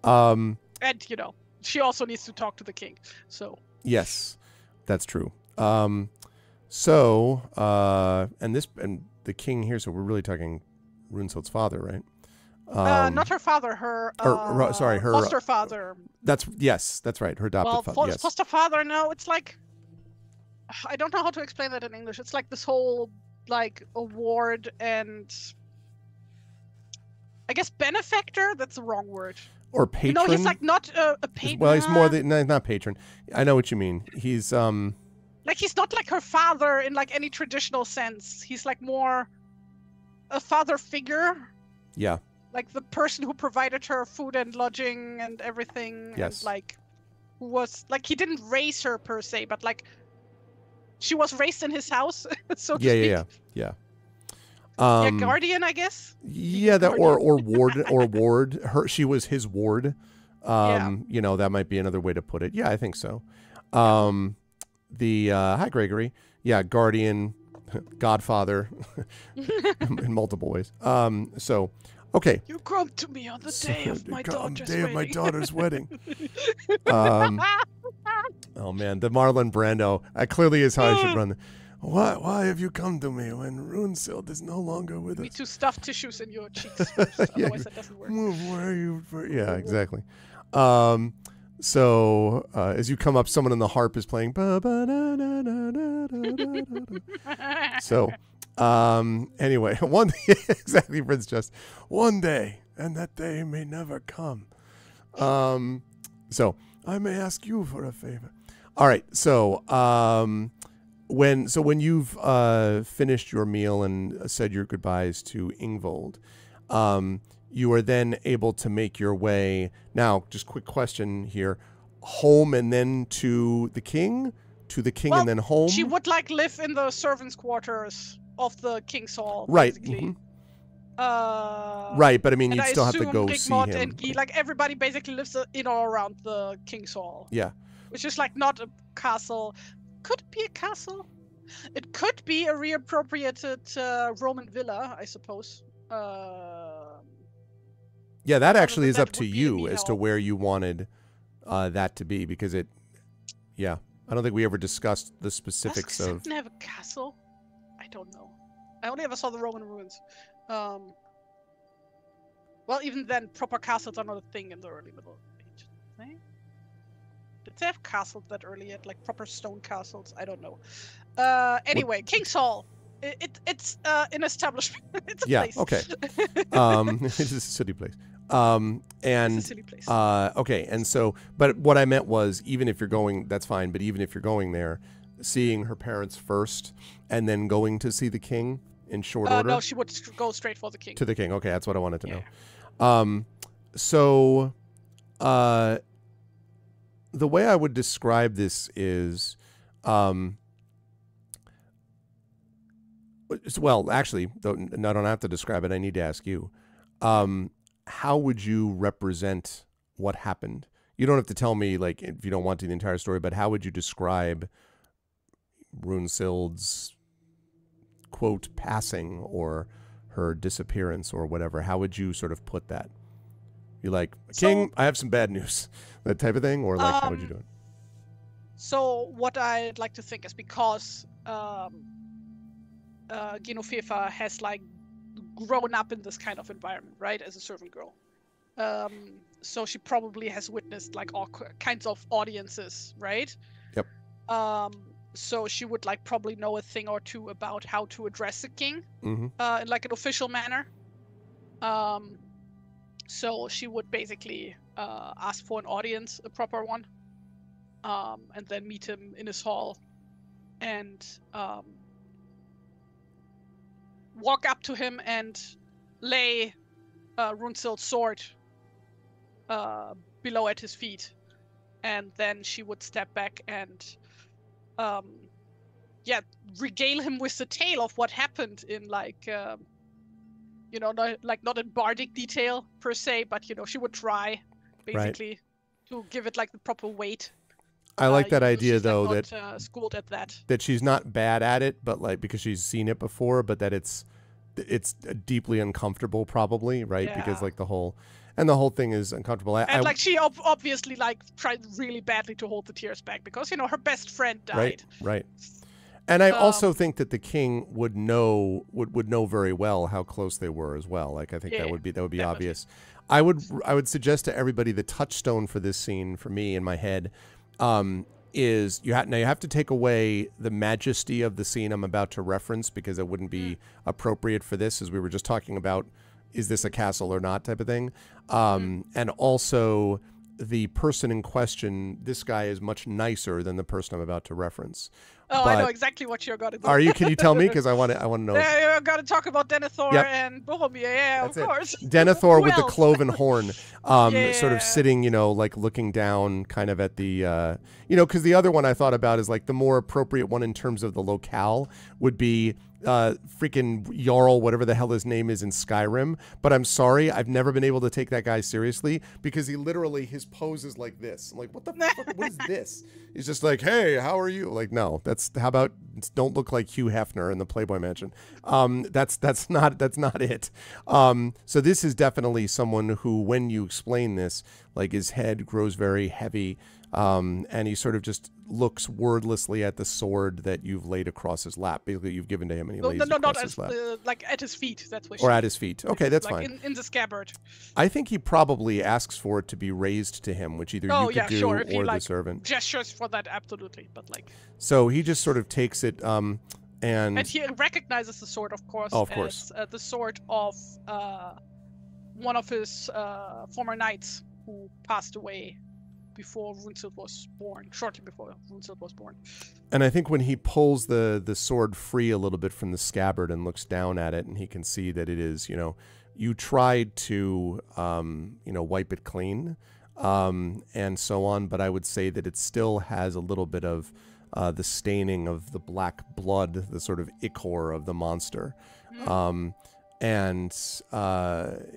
And she also needs to talk to the king. So yes, that's true. And the king here. So we're really talking Runesild's father, right? Not her father. Her foster father. That's right. Her adopted father. Yes. Foster father. No, it's like, I don't know how to explain that in English. It's like this whole award and, I guess, benefactor. That's the wrong word. Or patron. He's not a patron. Well, he's more than not patron. I know what you mean. He's he's not like her father in any traditional sense. He's more a father figure. Yeah. Like the person who provided her food and lodging and everything. Yes. And who was he didn't raise her per se, but she was raised in his house, so to speak. Yeah. Guardian, I guess. Yeah, that or ward. She was his ward. That might be another way to put it. Yeah, I think so. Hi Gregory. Yeah, guardian, godfather in multiple ways. So, okay. You come to me on the day of my daughter's wedding. My daughter's wedding. Oh man, the Marlon Brando. Clearly is how I should run. Why have you come to me when Runesild is no longer with us? Need to stuff tissues in your cheeks first, otherwise that doesn't work. Where are you? Yeah, exactly. So as you come up, someone on the harp is playing. So anyway, one day, exactly, Prince Just. One day, and that day may never come. So I may ask you for a favor. All right. So when you've finished your meal and said your goodbyes to Ingvold, you are then able to make your way. Now, just quick question here: home and then to the king, and then home. She would like live in the servants' quarters of the king's hall, right? Basically. Right, but I mean, you'd still have to go see him. And Guy, like everybody basically lives in or around the king's hall. Yeah. Which is like not a castle. Could it be a castle? It could be a reappropriated Roman villa, I suppose. Yeah, that actually is up to you as to where you wanted that to be, because it. Yeah, I don't think we ever discussed the specifics of. Does it have a castle? I don't know. I only ever saw the Roman ruins. Well, even then, proper castles are not a thing in the early Middle Ages. Right? Did they have castles that early yet, like proper stone castles? I don't know. Anyway, King's Hall. It's an establishment. It's a place. Okay. It's a city place. And it's a city place. Okay, and so, but what I meant was, even if you're going, that's fine. But even if you're going there, seeing her parents first, and then going to see the king in short order. No, she would go straight for the king. To the king. Okay, that's what I wanted to know. So, the way I would describe this is, well, actually, I don't have to describe it. I need to ask you. How would you represent what happened? You don't have to tell me, like, if you don't want to, the entire story, but how would you describe Runesild's, quote, passing or her disappearance or whatever? How would you sort of put that? You're like, King, I have some bad news, that type of thing? Or, like, how would you do it? So what I'd like to think is because Genoveva has, like, grown up in this kind of environment, right, as a servant girl. So she probably has witnessed, like, all kinds of audiences, right? Yep. So she would, like, probably know a thing or two about how to address the king in, like, an official manner. So she would basically ask for an audience, a proper one, and then meet him in his hall and walk up to him and lay Runesild's sword below at his feet. And then she would step back and regale him with the tale of what happened in, like, not in bardic detail per se, but, she would try basically to give it, like, the proper weight. I like that idea, though, like, not schooled at that. That she's not bad at it, but, like, because she's seen it before, but that it's deeply uncomfortable, probably, right? Yeah. Because, like, the whole thing is uncomfortable. And she obviously, like, tried really badly to hold the tears back because, her best friend died. Right. And I also think that the king would know very well how close they were as well. Like, I think that would be definitely obvious. I would suggest to everybody the touchstone for this scene, for me in my head, is you have to take away the majesty of the scene I'm about to reference, because it wouldn't be appropriate for this, as we were just talking about, is this a castle or not type of thing. And also the person in question, this guy is much nicer than the person I'm about to reference. Oh, I know exactly what you're going to do. Are you? Can you tell me? Because I want to know. Yeah, you're going to talk about Denethor and Boromir. Yeah, That's of course. Denethor with the cloven horn, sort of sitting, like, looking down kind of at the, because the other one I thought about is, like, the more appropriate one in terms of the locale would be freaking Jarl, whatever the hell his name is in Skyrim. But I'm sorry, I've never been able to take that guy seriously, because his pose is like this. I'm like, what the fuck? What is this? He's just like, hey, how are you? Like, no, That's how about don't look like Hugh Hefner in the Playboy Mansion. That's not it. So this is definitely someone who, when you explain this, like his head grows very heavy, and he sort of just looks wordlessly at the sword that you've laid across his lap. Basically, you've given to him, and he lays it not across as his lap. like at his feet. That's what. Or at his feet. Okay, that's like fine. in the scabbard. I think he probably asks for it to be raised to him, which either you could do sure. If or he, the servant. Gestures for that, absolutely. But like. So he just sort of takes it, and he recognizes the sword, of course. Oh, of course. As the sword of one of his former knights who passed away before Runesild was born, shortly before Runesild was born. And I think when he pulls the sword free a little bit from the scabbard and looks down at it, and he can see that it is, you tried to, wipe it clean, and so on, but I would say that it still has a little bit of the staining of the black blood, the sort of ichor of the monster. And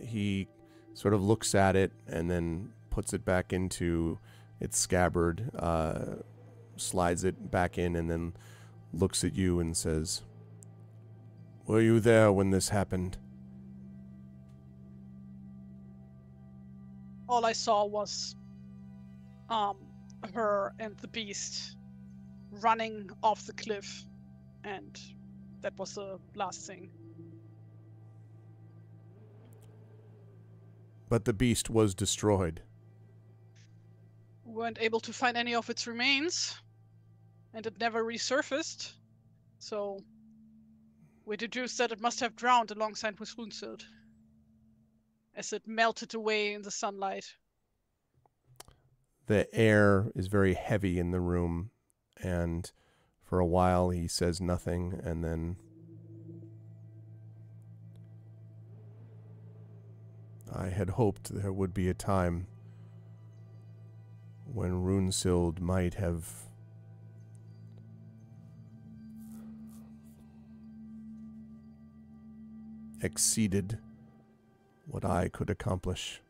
he sort of looks at it and then puts it back into its scabbard, slides it back in, and then looks at you and says, "Were you there when this happened?" All I saw was her and the beast running off the cliff, and that was the last thing. But the beast was destroyed. We weren't able to find any of its remains, and it never resurfaced, so we deduced that it must have drowned alongside with Runesild, as it melted away in the sunlight. The air is very heavy in the room, and for a while he says nothing, and then I had hoped there would be a time when Runesild might have exceeded what I could accomplish.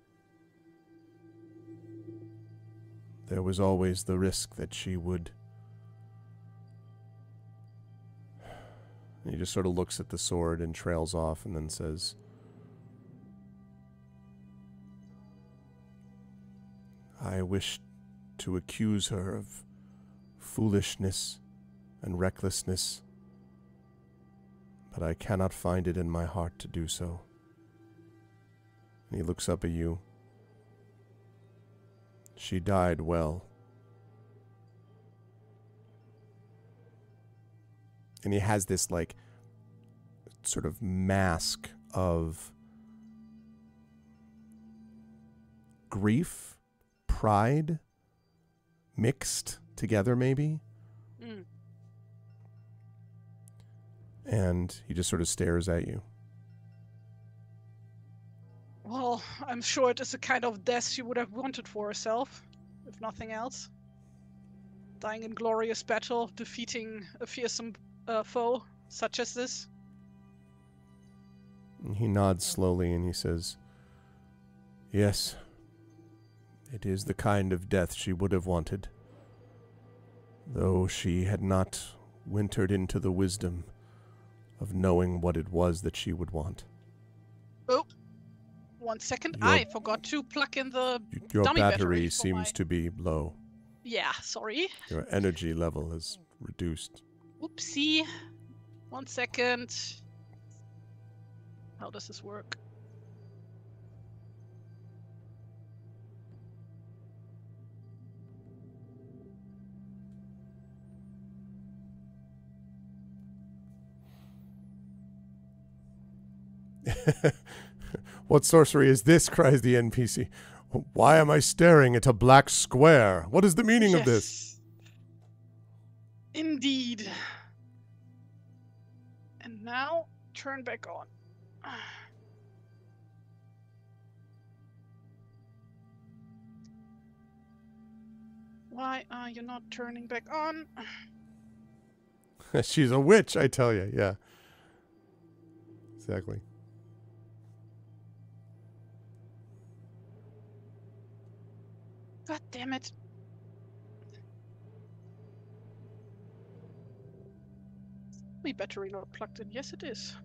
There was always the risk that she would. And he just sort of looks at the sword and trails off and then says, "I wish to accuse her of foolishness and recklessness, but I cannot find it in my heart to do so." And he looks up at you. "She died well." And he has this, like, sort of mask of grief, pride, mixed together, maybe. And he just sort of stares at you. Well, I'm sure it is the kind of death she would have wanted for herself, if nothing else. Dying in glorious battle, defeating a fearsome foe such as this. And he nods slowly and he says, "Yes, it is the kind of death she would have wanted, though she had not wintered into the wisdom of knowing what it was that she would want." Oh, 1 second. I forgot to plug in the Your dummy battery seems to be low. Yeah, sorry. Your energy level is reduced. Oopsie. 1 second. How does this work? "What sorcery is this?" cries the NPC. "Why am I staring at a black square? What is the meaning of this?" Indeed. And now, turn back on. Why are you not turning back on? She's a witch, I tell you. Yeah. Exactly. God damn it. the battery not plugged in? Yes, it is.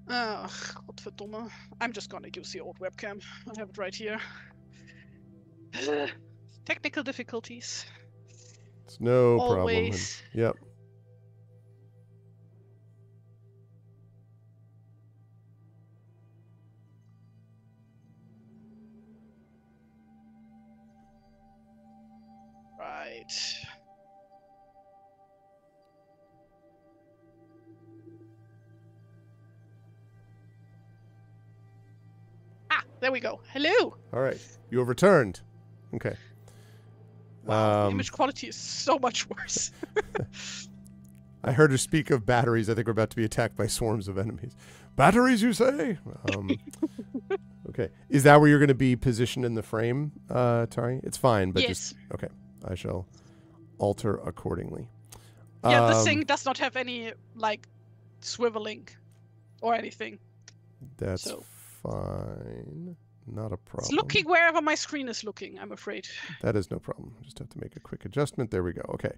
Godverdomme. I'm just gonna use the old webcam. I have it right here. Technical difficulties. It's no problem. Always. Yep. Right. Ah, there we go. Hello. All right. You have returned. Okay. Wow, the image quality is so much worse. I heard her speak of batteries. I think we're about to be attacked by swarms of enemies. Batteries, you say? Okay. Is that where you're going to be positioned in the frame, Tari? It's fine, but yes. just... Okay. I shall alter accordingly. Yeah, this thing does not have any, like, swiveling or anything. That's fine. Not a problem. It's looking wherever my screen is looking, I'm afraid. That is no problem. Just have to make a quick adjustment. There we go. Okay.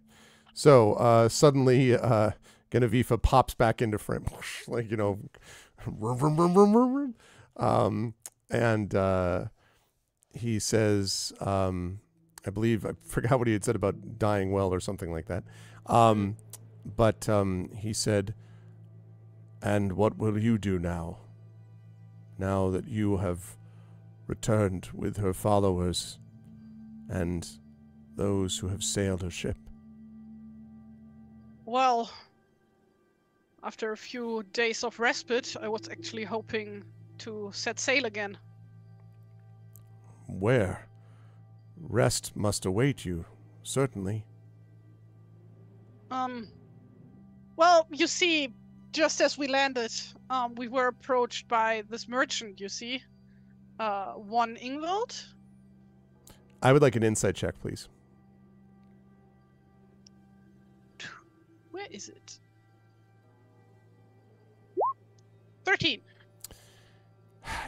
So suddenly Genevieve pops back into frame. Like, you know. And he says, I believe, I forgot what he had said about dying well or something like that. But he said, and what will you do now? Now that you have returned with her followers and those who have sailed her ship? Well, after a few days of respite, I was actually hoping to set sail again. Where? Rest must await you, certainly. Well, you see, just as we landed, we were approached by this merchant, you see. One Ingvald. I would like an insight check, please. Where is it? 13.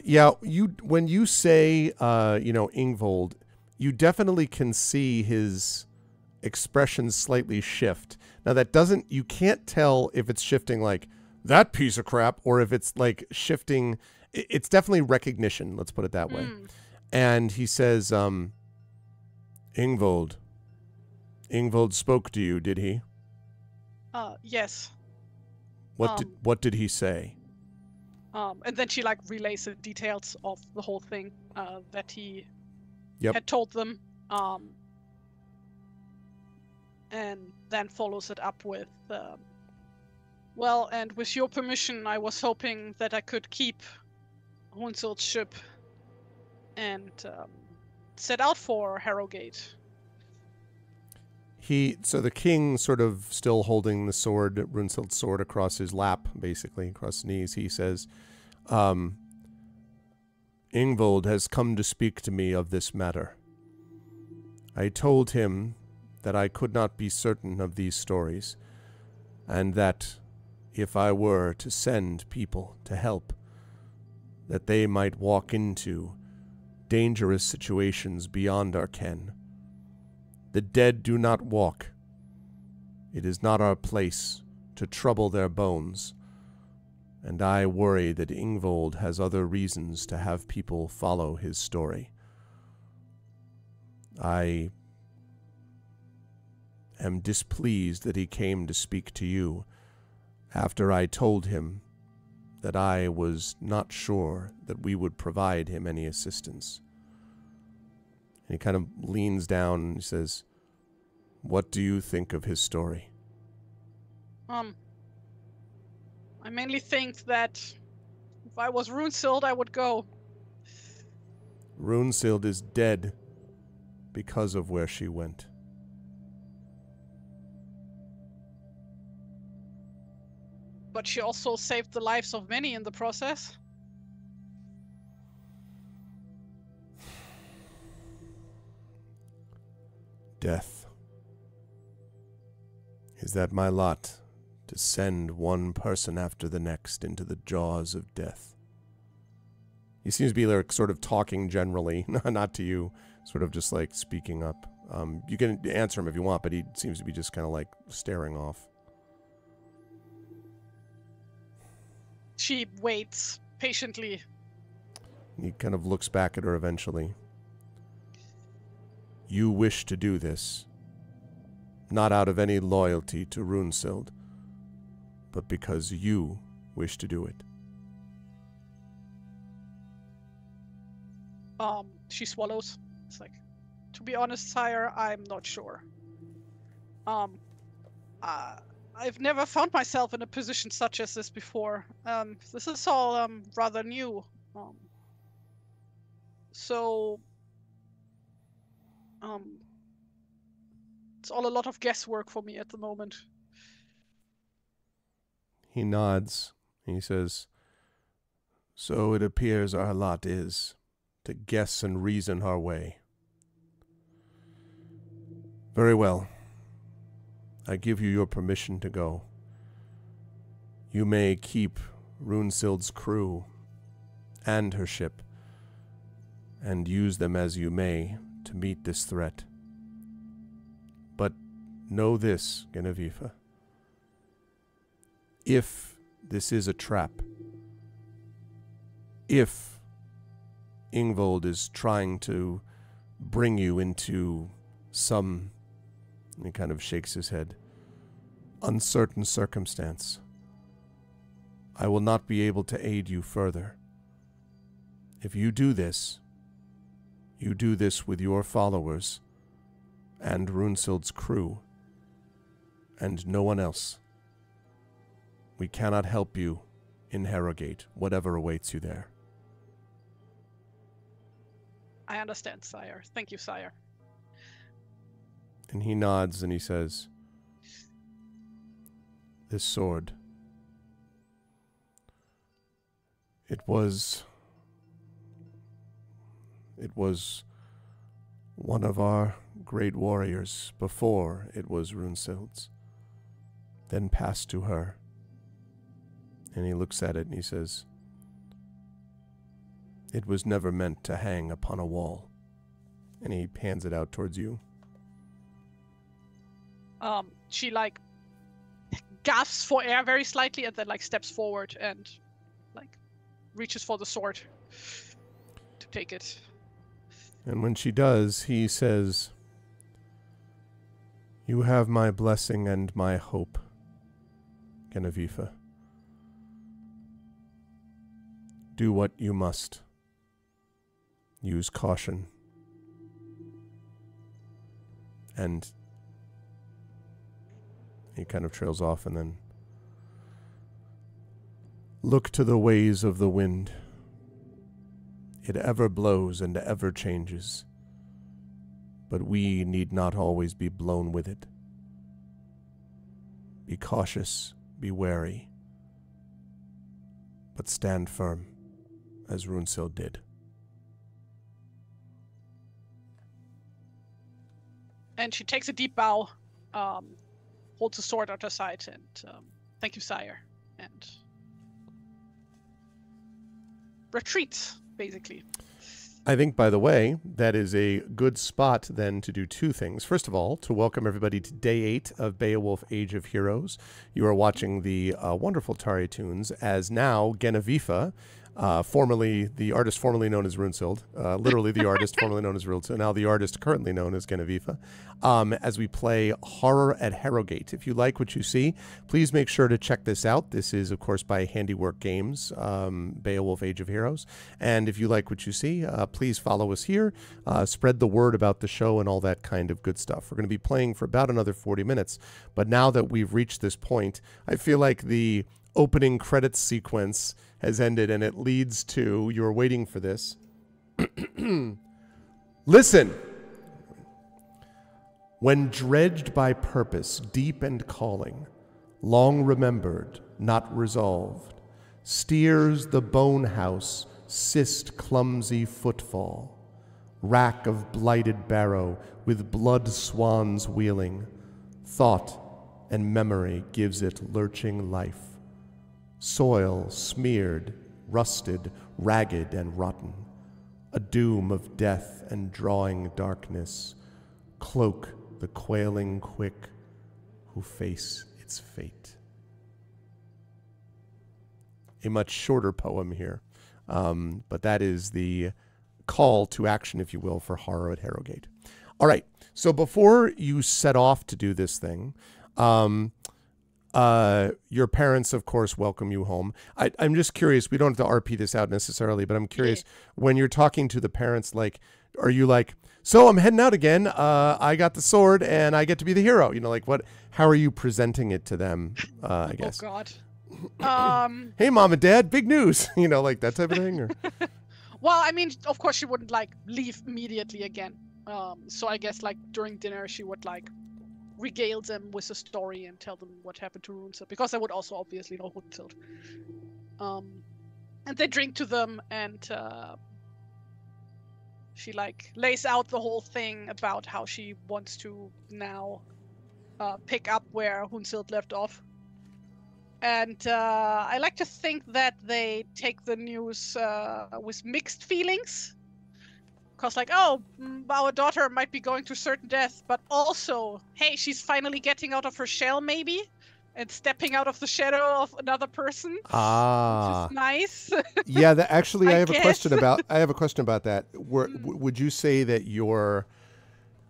Yeah, when you say, Ingvold, you definitely can see his expressions slightly shift. Now you can't tell if it's shifting like that piece of crap or if it's like shifting. It's definitely recognition. Let's put it that way. And he says, Ingvold spoke to you, did he? Yes. What did he say? And then she like relays the details of the whole thing that he Yep. had told them, and then follows it up with, well, and with your permission, I was hoping that I could keep Hunsild's ship and set out for Herrogate. So the king, sort of still holding the sword, Runselt's sword, across his lap, basically, across his knees, he says, Ingvold has come to speak to me of this matter. I told him that I could not be certain of these stories, and that if I were to send people to help, that they might walk into dangerous situations beyond our ken. The dead do not walk. It is not our place to trouble their bones, and I worry that Ingvold has other reasons to have people follow his story. I am displeased that he came to speak to you after I told him that I was not sure that we would provide him any assistance. And he kind of leans down and says, what do you think of his story? I mainly think that if I was Runesild, I would go. Runesild is dead because of where she went. But she also saved the lives of many in the process. Death. Is that my lot, to send one person after the next into the jaws of death? He seems to be like sort of talking generally, not to you, sort of just like speaking up. You can answer him if you want, but he seems to be just kind of like staring off. She waits patiently. He kind of looks back at her eventually. You wish to do this, not out of any loyalty to Runesild, but because you wish to do it. She swallows. It's like, to be honest, sire, I'm not sure. I've never found myself in a position such as this before. This is all rather new. So it's all a lot of guesswork for me at the moment. He nods. He says, so it appears our lot is to guess and reason our way. Very well. I give you your permission to go. You may keep Runesild's crew and her ship, and use them as you may to meet this threat. But know this, Genevieve. If this is a trap, if Ingvold is trying to bring you into some, and he kind of shakes his head, uncertain circumstance, I will not be able to aid you further. If you do this with your followers and Runesild's crew, and no one else. We cannot help you in Herrogate, whatever awaits you there. I understand, sire. Thank you, sire. And he nods and he says, this sword, it was one of our great warriors before it was Runesild's, then passed to her. And he looks at it and he says, it was never meant to hang upon a wall. And he hands it out towards you. She like gasps for air very slightly and then like steps forward and like reaches for the sword to take it. And when she does, he says, you have my blessing and my hope, Genevieve. Do what you must. Use caution. And he kind of trails off and then look to the ways of the wind. It ever blows and ever changes, but we need not always be blown with it. Be cautious, be wary, but stand firm, as Runesild did. And she takes a deep bow, holds the sword at her side, and thank you, sire, and retreats, basically. I think, by the way, that is a good spot then to do two things. First of all, to welcome everybody to Day 8 of Beowulf Age of Heroes. You are watching the wonderful TariToons as now Genevieve, formerly the artist formerly known as Runesild, literally the artist formerly known as Runesild, now the artist currently known as Genevieve, as we play Horror at Herrogate. If you like what you see, please make sure to check this out. This is, of course, by Handiwork Games, Beowulf Age of Heroes. And if you like what you see, please follow us here, spread the word about the show and all that kind of good stuff. We're going to be playing for about another 40 minutes. But now that we've reached this point, I feel like the opening credits sequence has ended, and it leads to, you were waiting for this. Listen. When dredged by purpose, deep and calling, long remembered, not resolved, steers the bone house, cyst clumsy footfall, rack of blighted barrow with blood swans wheeling, thought and memory gives it lurching life. Soil smeared, rusted, ragged and rotten, a doom of death and drawing darkness, cloak the quailing quick who face its fate. A much shorter poem here, but that is the call to action, if you will, for Horror at Herrogate. All right, so before you set off to do this thing, your parents, of course, welcome you home. I'm just curious, we don't have to RP this out necessarily, but I'm curious, when you're talking to the parents, like, are you like, so I'm heading out again, I got the sword and I get to be the hero, you know, like how are you presenting it to them, I guess? Oh God. Hey, Mom and Dad, big news, you know, like that type of thing? Or? Well, I mean, of course she wouldn't like leave immediately again. So I guess like during dinner she would like regale them with a story and tell them what happened to Runesild, because I would also obviously know Runesild. And they drink to them, and she like lays out the whole thing about how she wants to now pick up where Runesild left off. And I like to think that they take the news with mixed feelings. Because like, oh, our daughter might be going through certain death, but also, hey, she's finally getting out of her shell, maybe, and stepping out of the shadow of another person. Ah, which is nice. Yeah, actually, I have a question about. I have a Mm. question about that. Would you say that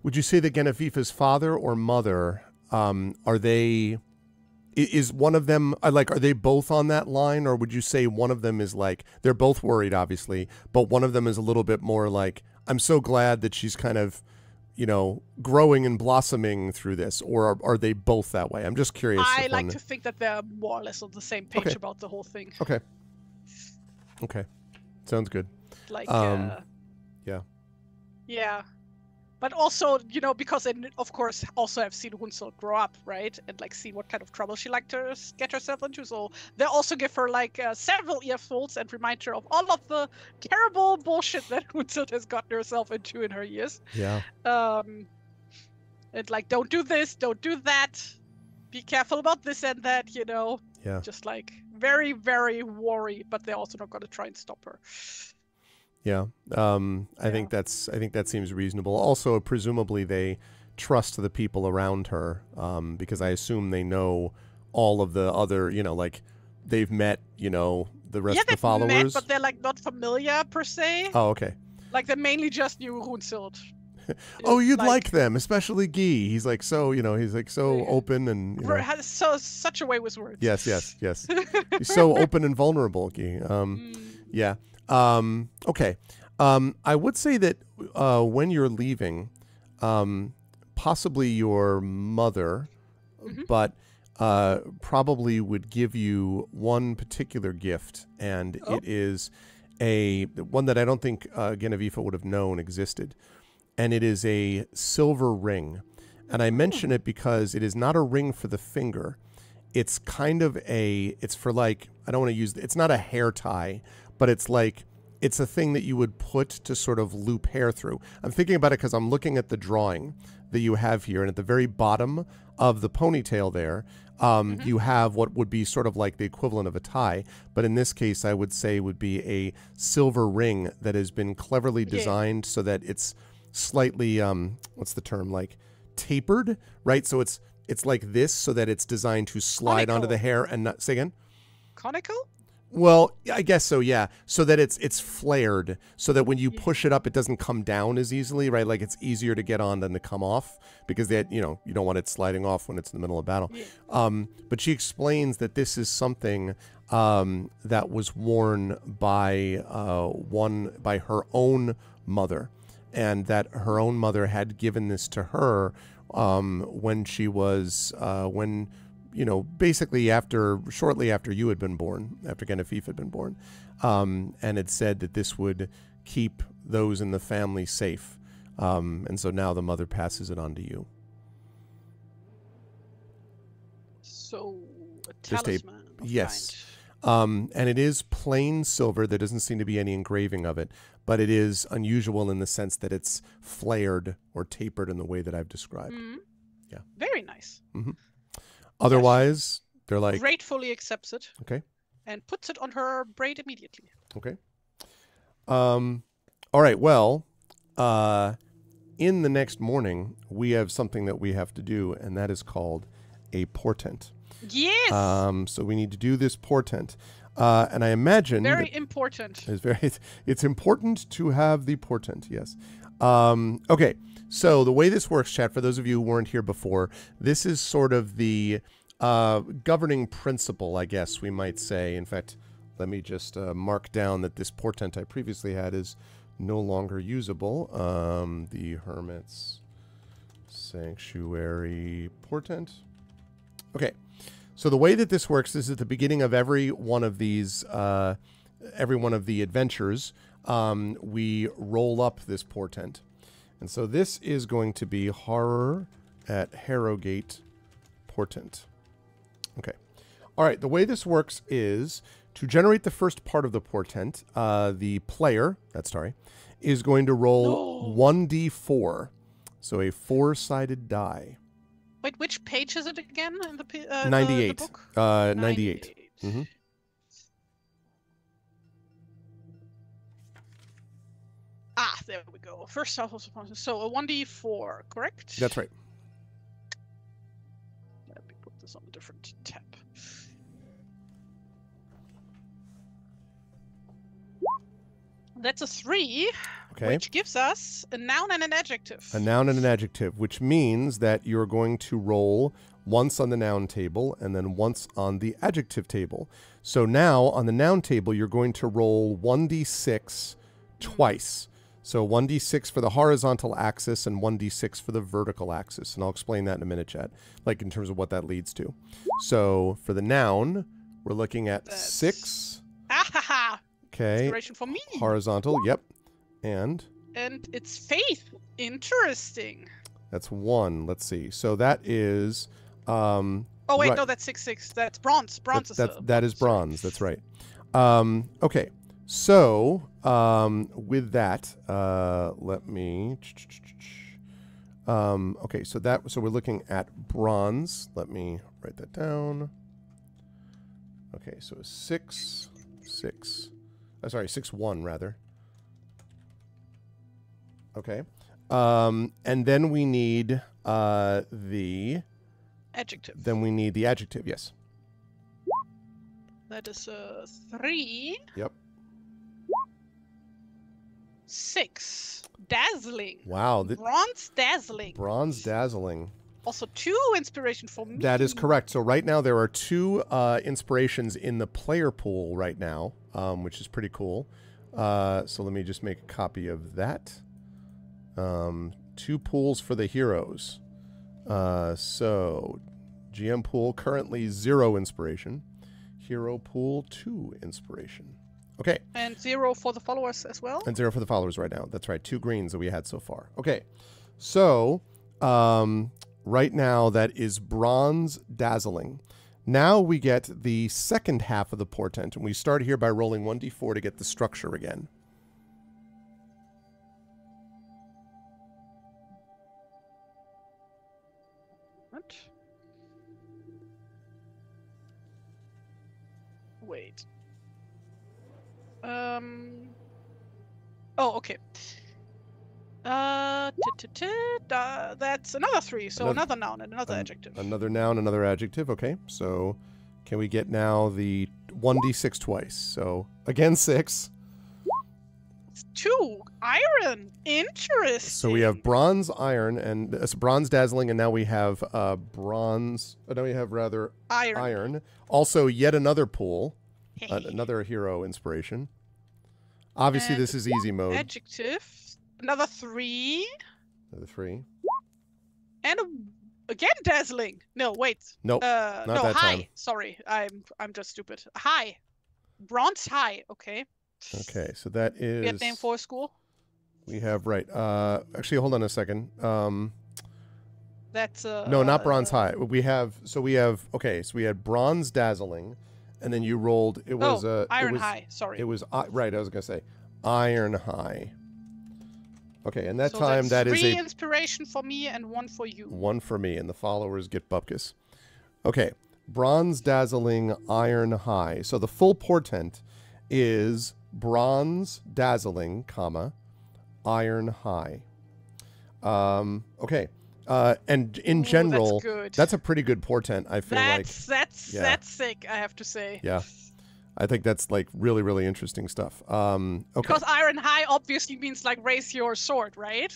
would you say that Genevieve's father or mother, are they? Is one of them like? Are they both on that line, or would you say one of them is like they're both worried, obviously, but one of them is a little bit more like, I'm so glad that she's kind of, you know, growing and blossoming through this, or are they both that way? I'm just curious. I like to think that they're more or less on the same page about the whole thing. Okay. Okay. Sounds good. Like, yeah. Yeah. But also, you know, because they, of course, also have seen Runesild grow up, right? And, like, seen what kind of trouble she liked to get herself into. So they also give her, like, several earfuls and remind her of all of the terrible bullshit that Runesild has gotten herself into in her years. Yeah. And, like, don't do this, don't do that. Be careful about this and that, you know? Yeah. Just, like, very, very worried, but they're also not going to try and stop her. Yeah. I think that seems reasonable. Also, presumably they trust the people around her, because I assume they know all of the other, you know, like they've met, you know, the rest of the followers. Met, but they're like not familiar per se. Oh, okay. Like they mainly just knew Runesild. Oh, you'd like them, especially Guy. He's like so, you know, he's like so open and you know, has such a way with words. Yes. He's so open and vulnerable, Guy. Yeah. Okay. I would say that when you're leaving, possibly your mother, but probably would give you one particular gift, and it is one that I don't think Genevieve would have known existed, and it is a silver ring. And I mention it because it is not a ring for the finger. It's kind of it's for like, I don't want to use, it's not a hair tie, but it's like, it's a thing that you would put to sort of loop hair through. I'm thinking about it because I'm looking at the drawing that you have here, and at the very bottom of the ponytail there, you have what would be sort of like the equivalent of a tie, but in this case, I would say would be a silver ring that has been cleverly designed so that it's slightly, what's the term, like tapered, right? So it's like this so that it's designed to slide onto the hair and not, say again? Conical? Well, I guess so, yeah. So that it's flared, so that when you push it up, it doesn't come down as easily, right? Like it's easier to get on than to come off, because you know, you don't want it sliding off when it's in the middle of battle. Yeah. But she explains that this is something that was worn by by her own mother, and that her own mother had given this to her when she was you know, basically shortly after you had been born, after Genevieve had been born, and it said that this would keep those in the family safe. And so now the mother passes it on to you. So, a talisman. Yes. And it is plain silver. There doesn't seem to be any engraving of it, but it is unusual in the sense that it's flared or tapered in the way that I've described. Yeah. Very nice. Otherwise, they're like... Gratefully accepts it. Okay. And puts it on her braid immediately. Okay. All right. Well, in the next morning, we have something that we have to do, and that is called a portent. Yes. So we need to do this portent. And I imagine very important. It's important to have the portent. Yes. Okay. So the way this works, chat, for those of you who weren't here before, this is sort of the governing principle, I guess we might say. In fact, let me just mark down that this portent I previously had is no longer usable. The Hermit's Sanctuary portent. Okay. So the way that this works is at the beginning of every one of these, every one of the adventures, we roll up this portent. And so this is going to be Horror at Herrogate portent. Okay. All right. The way this works is to generate the first part of the portent, the player, is going to roll 1d4. So a 4-sided die. Wait, which page is it again in the 98. The book? 98. Mm-hmm. Ah, there we go. First half of the so a 1d4, correct? That's right. Let me put this on a different tab. That's a 3, okay, which gives us a noun and an adjective. A noun and an adjective, which means that you're going to roll once on the noun table and then once on the adjective table. So now on the noun table, you're going to roll 1d6 twice. So 1d6 for the horizontal axis and 1d6 for the vertical axis. And I'll explain that in a minute, chat, like in terms of what that leads to. So for the noun, we're looking at 6. Ah-ha-ha! Okay. Inspiration for me. Horizontal, yep. And it's faith. Interesting. That's 1. Let's see. So that is oh wait, right. No, that's 6-6. That's bronze. Bronze that is bronze. That's right. Okay. So with that, let me okay, so we're looking at bronze. Let me write that down. Okay, so 6, 6. Sorry, 6-1 rather. Okay. And then we need the adjective. Then we need the adjective, yes. That is 3. Yep. 6. Dazzling. Wow. Bronze dazzling. Bronze dazzling. Also 2 inspiration for me. That is correct. So right now there are 2 inspirations in the player pool right now, which is pretty cool. So let me just make a copy of that. 2 pools for the heroes. So GM pool currently 0 inspiration. Hero pool 2 inspiration. Okay. And 0 for the followers as well? And 0 for the followers right now. That's right. 2 greens that we had so far. Okay. So right now that is bronze dazzling. Now we get the second half of the portent, and we start here by rolling 1d4 to get the structure again. What? Wait. Oh, okay. That's another 3, so another noun and another adjective. Another noun, another adjective. Okay, so can we get now the 1d6 twice? So again 6. It's 2 iron. Interesting. So we have bronze, iron, and bronze dazzling, and now we have bronze. Now we have rather iron. Also, yet another pool, another hero inspiration. Obviously, this is easy mode. Adjective. Another 3. Another 3. And again dazzling. No, wait. Nope. Not no, that high. time. Sorry, I'm just stupid. High. Bronze high. Okay. Okay, so that is. We have name for a school. We have right. Actually, hold on a second. That's no, not bronze high. We have. Okay, so we had bronze dazzling, and then you rolled. It was iron high. Sorry. It was right. I was gonna say iron high. Okay, and that so time that is 3 inspiration for me and 1 for you. 1 for me, and the followers get bupkis. Okay, bronze dazzling, iron high. So the full portent is bronze dazzling, comma, iron high. Okay. And in Ooh, that's general, good. that's a pretty good portent, I feel like. Yeah. That's sick, I have to say. Yeah. I think that's like really, really interesting stuff. Okay. Because Iron High obviously means like raise your sword, right?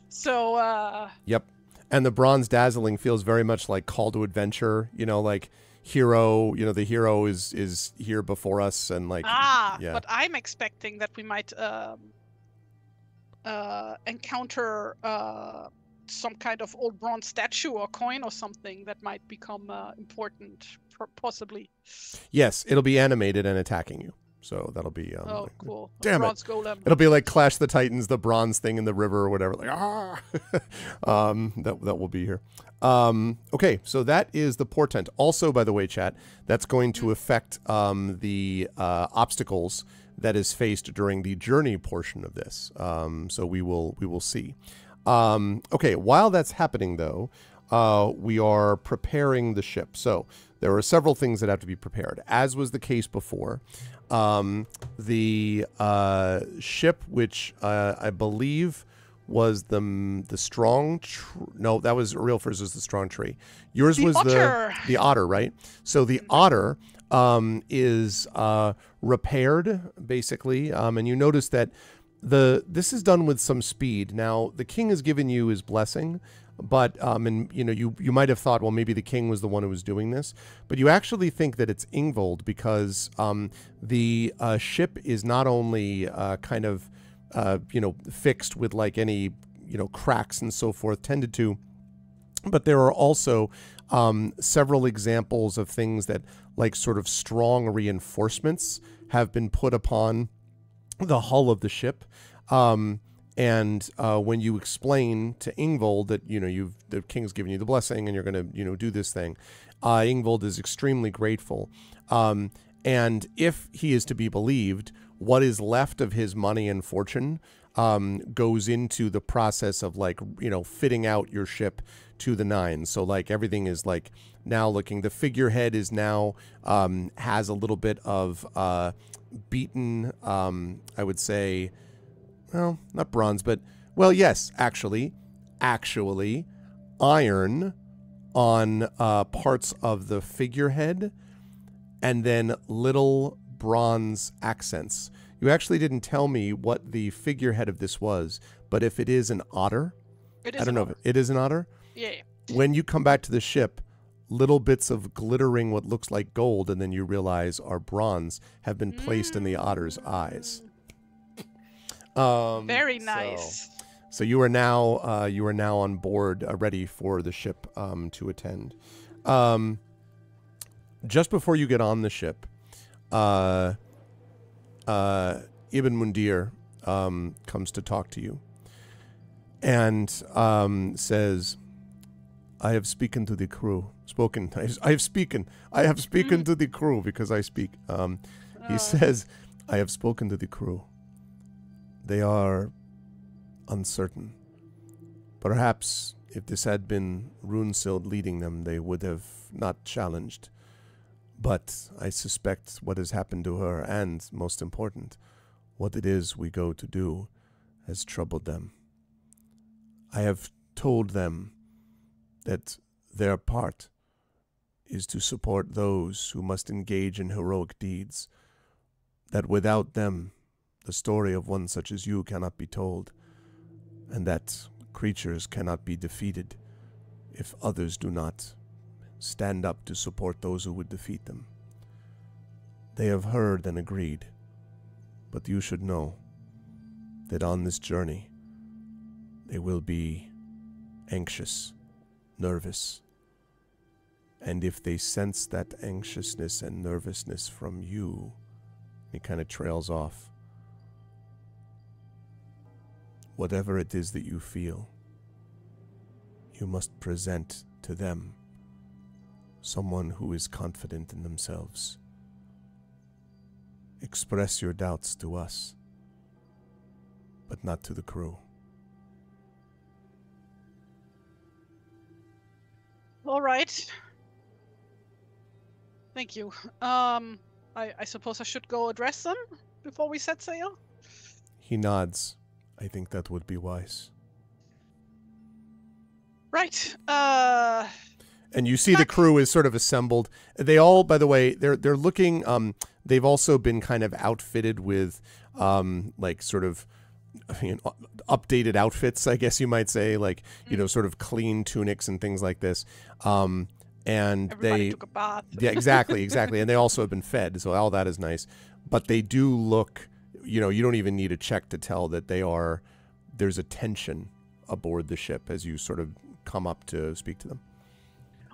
So Yep. And the Bronze Dazzling feels very much like Call to Adventure, you know, like hero, you know, the hero is here before us and like yeah. but I'm expecting that we might encounter some kind of old bronze statue or coin or something that might become important, possibly. Yes, it'll be animated and attacking you. So that'll be oh, cool. Damn bronze it. golem. It'll be like Clash the Titans, the bronze thing in the river or whatever. Like that will be here. Okay, so that is the portent. Also, by the way, chat, that's going to affect the obstacles that is faced during the journey portion of this. So we will see. Okay, while that's happening though, we are preparing the ship. So there are several things that have to be prepared, as was the case before. The ship, which I believe was the strong no, that was Realfur's was the strong tree. Yours was the otter, right? So the otter is repaired basically, and you notice that this is done with some speed. Now the king has given you his blessing, but and you know you might have thought, well, maybe the king was the one who was doing this, but you actually think that it's Ingvold because the ship is not only kind of you know, fixed with like any, you know, cracks and so forth, tended to, but there are also several examples of things that like sort of strong reinforcements have been put upon the hull of the ship. And when you explain to Ingvold that, you know, the king's given you the blessing and you're going to, you know, do this thing, Ingvold is extremely grateful. And if he is to be believed, what is left of his money and fortune goes into the process of like, you know, fitting out your ship to the nines. So like everything is like now looking, the figurehead is now has a little bit of beaten, I would say, well, not bronze, but, well, yes, actually, iron on parts of the figurehead, and then little bronze accents. You actually didn't tell me what the figurehead of this was, but if it is an otter, it is I don't know if it is an otter. Yeah. When you come back to the ship, little bits of glittering what looks like gold, and then you realize are bronze, have been placed in the otter's eyes. Very nice. So you are now on board, ready for the ship to attend. Just before you get on the ship, Ibn Mundir comes to talk to you and says, I have spoken to the crew. I have spoken to the crew because I speak. He says, I have spoken to the crew. They are uncertain. Perhaps if this had been Runesild leading them, they would have not challenged. But I suspect what has happened to her, and, most important, what it is we go to do, has troubled them. I have told them that their part is to support those who must engage in heroic deeds, that without them, the story of one such as you cannot be told, and that creatures cannot be defeated if others do not stand up to support those who would defeat them. They have heard and agreed, but you should know that on this journey they will be anxious, nervous, and if they sense that anxiousness and nervousness from you, it kind of trails off. Whatever it is that you feel, you must present to them someone who is confident in themselves. Express your doubts to us, but not to the crew. All right. Thank you. I suppose I should go address them before we set sail? He nods. I think that would be wise. Right. And you see the crew is sort of assembled. They all, by the way, they're looking. They've also been kind of outfitted with, like sort of, updated outfits, I guess you might say, like sort of clean tunics and things like this. And Everybody took a bath. Yeah, exactly. And they also have been fed, so all that is nice. But they do look, you don't even need a check to tell that there's a tension aboard the ship as you sort of come up to speak to them.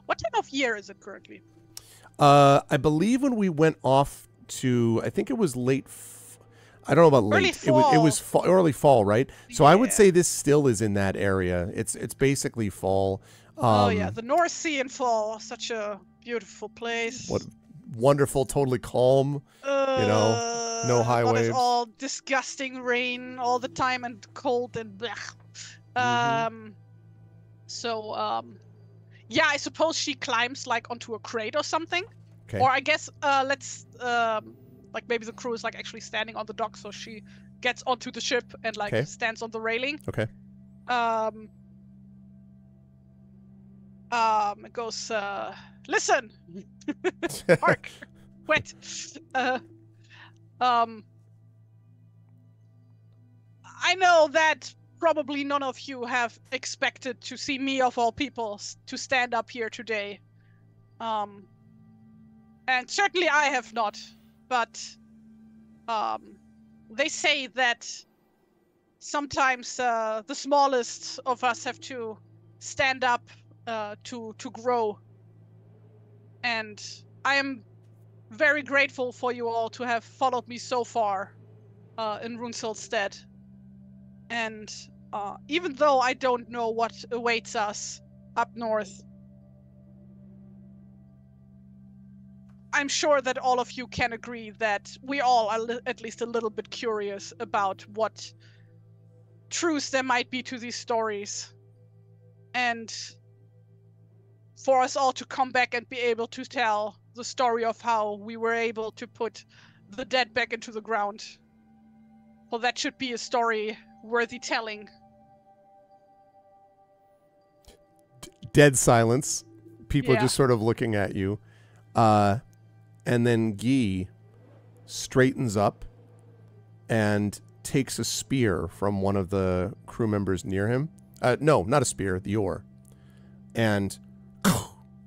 What time of year is it currently? I believe when we went off to, I think it was late. I don't know about late. Early fall. It was early fall, right? So Yeah. I would say this still is in that area. It's basically fall. Oh yeah, the North Sea in fall, such a beautiful place. What wonderful, totally calm. No high not waves. At all disgusting rain all the time and cold and blech. Yeah, I suppose she climbs like onto a crate or something. Okay. Or I guess like maybe the crew is like actually standing on the dock, so she gets onto the ship and like stands on the railing. Okay. It goes, listen, hark, wet. I know that probably none of you have expected to see me, of all people, to stand up here today. And certainly I have not, but they say that sometimes the smallest of us have to stand up to grow. And I am very grateful for you all to have followed me so far in Runselstead. And even though I don't know what awaits us up north, I'm sure that all of you can agree that we all are at least a little bit curious about what truth there might be to these stories. And for us all to come back and be able to tell the story of how we were able to put the dead back into the ground. Well, that should be a story worthy telling. Dead silence. People are just sort of looking at you. And then Guy straightens up and takes a spear from one of the crew members near him. No, not a spear, the oar. And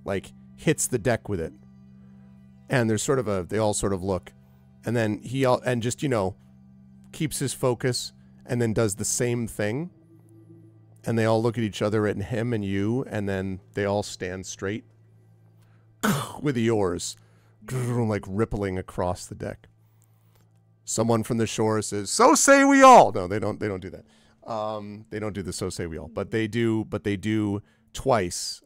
like hits the deck with it. And there's sort of they all sort of look. And then just keeps his focus and then does the same thing. And they all look at each other, at him and you, and then they all stand straight with the oars like rippling across the deck. Someone from the shore says, "So say we all." No, they don't do that. They don't do the "so say we all," but they do twice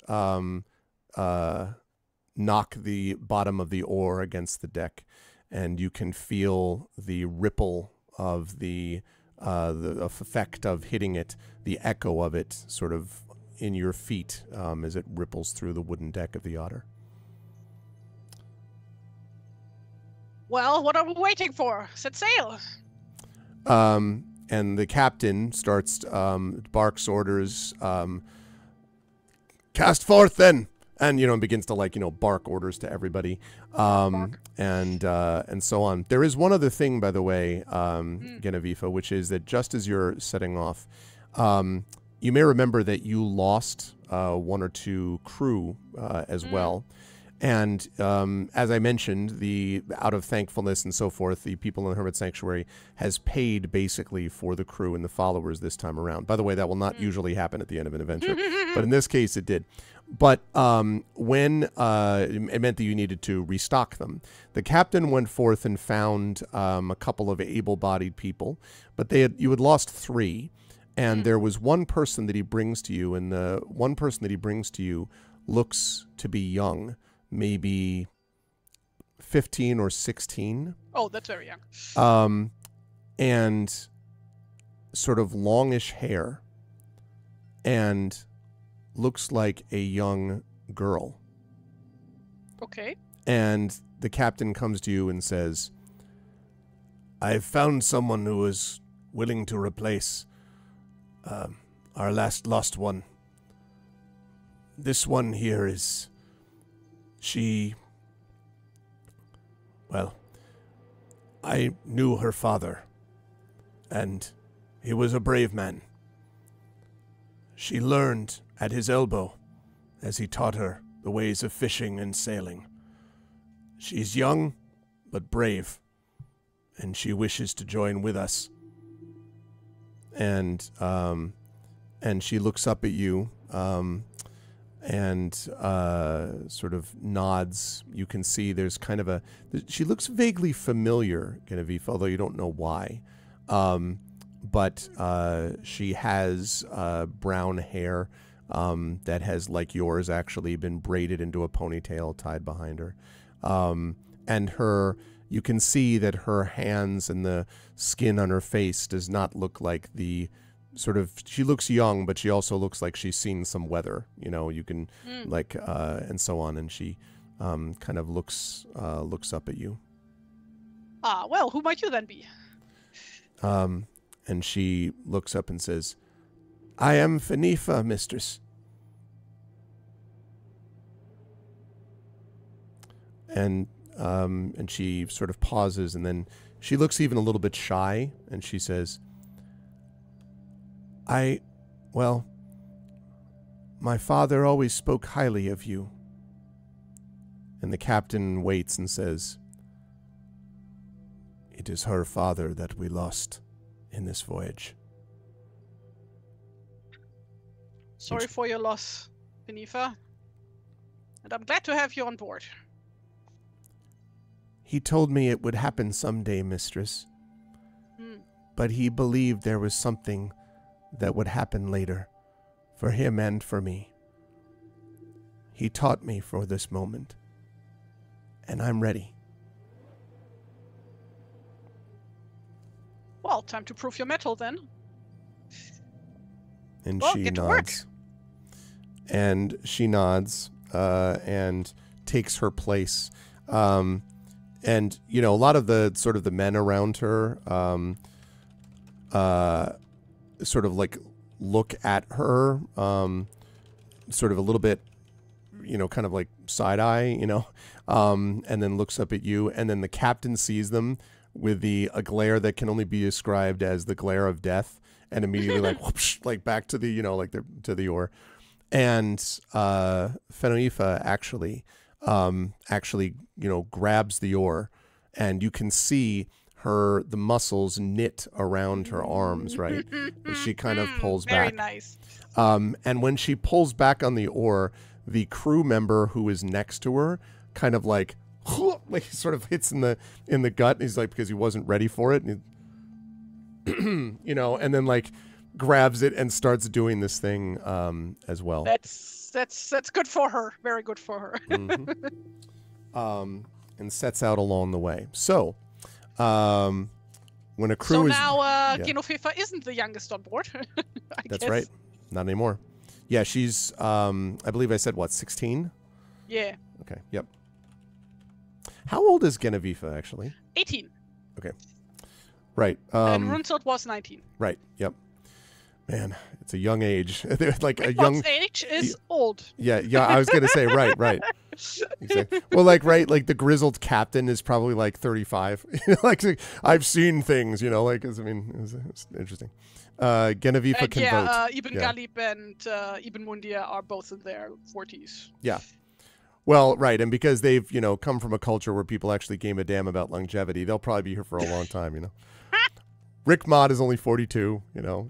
knock the bottom of the oar against the deck, and you can feel the ripple of the effect of hitting it, the echo of it sort of in your feet as it ripples through the wooden deck of the otter. Well, what are we waiting for? Set sail. And the captain starts, barks orders, cast forth then. And, begins to bark orders to everybody. And so on. There is one other thing, by the way, Genevieve, which is that just as you're setting off, you may remember that you lost one or two crew as well. And as I mentioned, out of thankfulness and so forth, the people in the Hermit Sanctuary has paid basically for the crew and the followers this time around. By the way, that will not usually happen at the end of an adventure, but in this case it did. But when it meant that you needed to restock them, the captain went forth and found a couple of able-bodied people, but you had lost 3, and there was one person that he brings to you, and the one person that he brings to you looks to be young. Maybe 15 or 16. Oh, that's very young. And sort of longish hair. And looks like a young girl. Okay. And the captain comes to you and says, "I've found someone who is willing to replace our last lost one. This one here is... She... Well, I knew her father, and he was a brave man. She learned at his elbow as he taught her the ways of fishing and sailing. She's young, but brave, and she wishes to join with us. And she looks up at you, and sort of nods. You can see there's kind of she looks vaguely familiar, Genevieve, although you don't know why. But she has brown hair that has, like yours, actually been braided into a ponytail tied behind her. And you can see that her hands and the skin on her face does not look like the sort of, she looks young, but she also looks like she's seen some weather, you can and so on. And she kind of looks up at you. Well, who might you then be? And she looks up and says, I am Fenifa, mistress. And she sort of pauses, and then she looks even a little bit shy, and she says, my father always spoke highly of you. And the captain waits and says, it is her father that we lost in this voyage. Sorry for your loss, Fenifa. And I'm glad to have you on board. He told me it would happen someday, mistress. But he believed there was something that would happen later, for him and for me. He taught me for this moment, and I'm ready. Well, time to prove your mettle then. And she nods. And she nods and takes her place. And, a lot of the sort of the men around her sort of like look at her sort of a little bit, kind of like side eye, and then looks up at you. And then the captain sees them with a glare that can only be described as the glare of death, and immediately like whoosh, like back to the to the oar. And Fenoifa actually grabs the oar, and you can see the muscles knit around her arms, right? And she kind of pulls back. Very nice. And when she pulls back on the oar, the crew member who is next to her kind of like sort of hits in the gut. And he's like, because he wasn't ready for it, and and then like grabs it and starts doing this thing as well. That's good for her. Very good for her. And sets out along the way. So, when a crew is... So now Genevieve isn't the youngest on board, That's guess. Right. Not anymore. Yeah, she's, I believe I said, 16? Yeah. Okay, yep. How old is Genevieve, actually? 18. Okay. Right. And Runselt was 19. Right, yep. Man, it's a young age. They're like a young age is old. Yeah, I was gonna say right. Exactly. Well, like the grizzled captain is probably like 35. Like I've seen things, it's interesting. Genevieve can vote. Ibn Ghalib and Ibn Mundir are both in their 40s. Yeah. Well, right, and because they've come from a culture where people actually gave a damn about longevity, they'll probably be here for a long time. Rick Mott is only 42,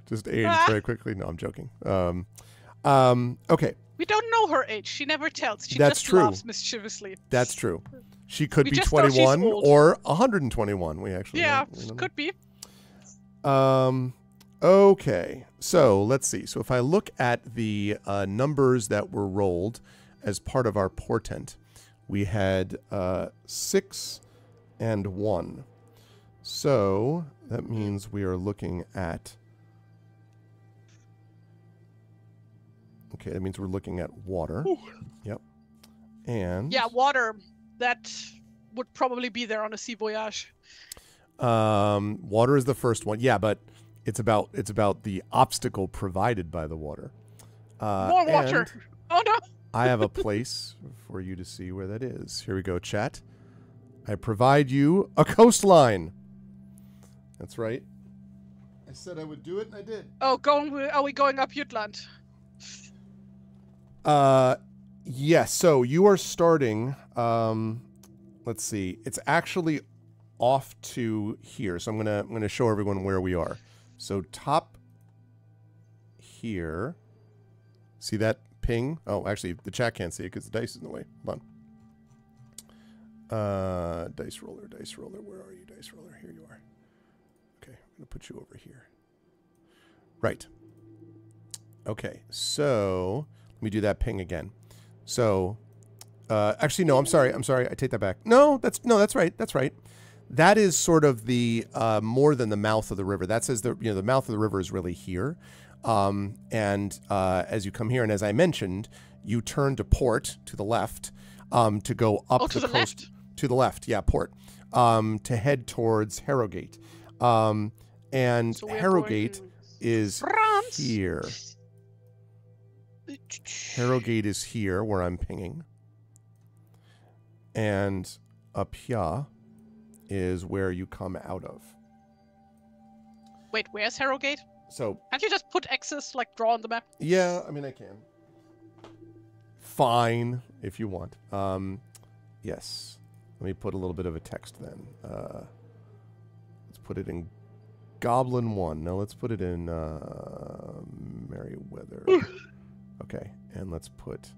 just aged very quickly. No, I'm joking. Okay. We don't know her age. She never tells. She That's just true. laughs mischievously. That's true. She could be 21 or 121. We actually could be. Okay. So let's see. So if I look at the numbers that were rolled as part of our portent, we had 6 and 1. So that means we are looking at... Okay, that means we're looking at water. Ooh. Yep. And... Yeah, water. That would probably be there on a sea voyage. Water is the first one. Yeah, but it's about the obstacle provided by the water. More water. Oh, no. I have a place for you to see where that is. Here we go, chat. I provide you a coastline. That's right. I said I would do it, and I did. Oh, are we going up Jutland? Yes. So you are starting. Let's see. It's actually off to here. So I'm gonna show everyone where we are. So top here. See that ping? Oh, actually, the chat can't see it because the dice is in the way. Hold on. Dice roller. Where are you, dice roller? Here you are. Okay, I'm gonna put you over here. Right. Okay. So let me do that ping again. So, actually, no. I'm sorry. I take that back. No, that's right. That's right. That is sort of the more than the mouth of the river. That says the mouth of the river is really here. And as you come here, and as I mentioned, you turn to port to the left to go up to the coast left? To the left. Yeah, port to head towards Herrogate. And So Herrogate is France. here. Herrogate is here where I'm pinging. And up here is where you come out of. Wait, where's Herrogate? So Can't you just put X's, like, draw on the map? yeah, I mean, I can. Fine, if you want. Yes. Let me put a little bit of a text then. Let's put it in Goblin 1. No, let's put it in Merryweather. Okay, and let's put...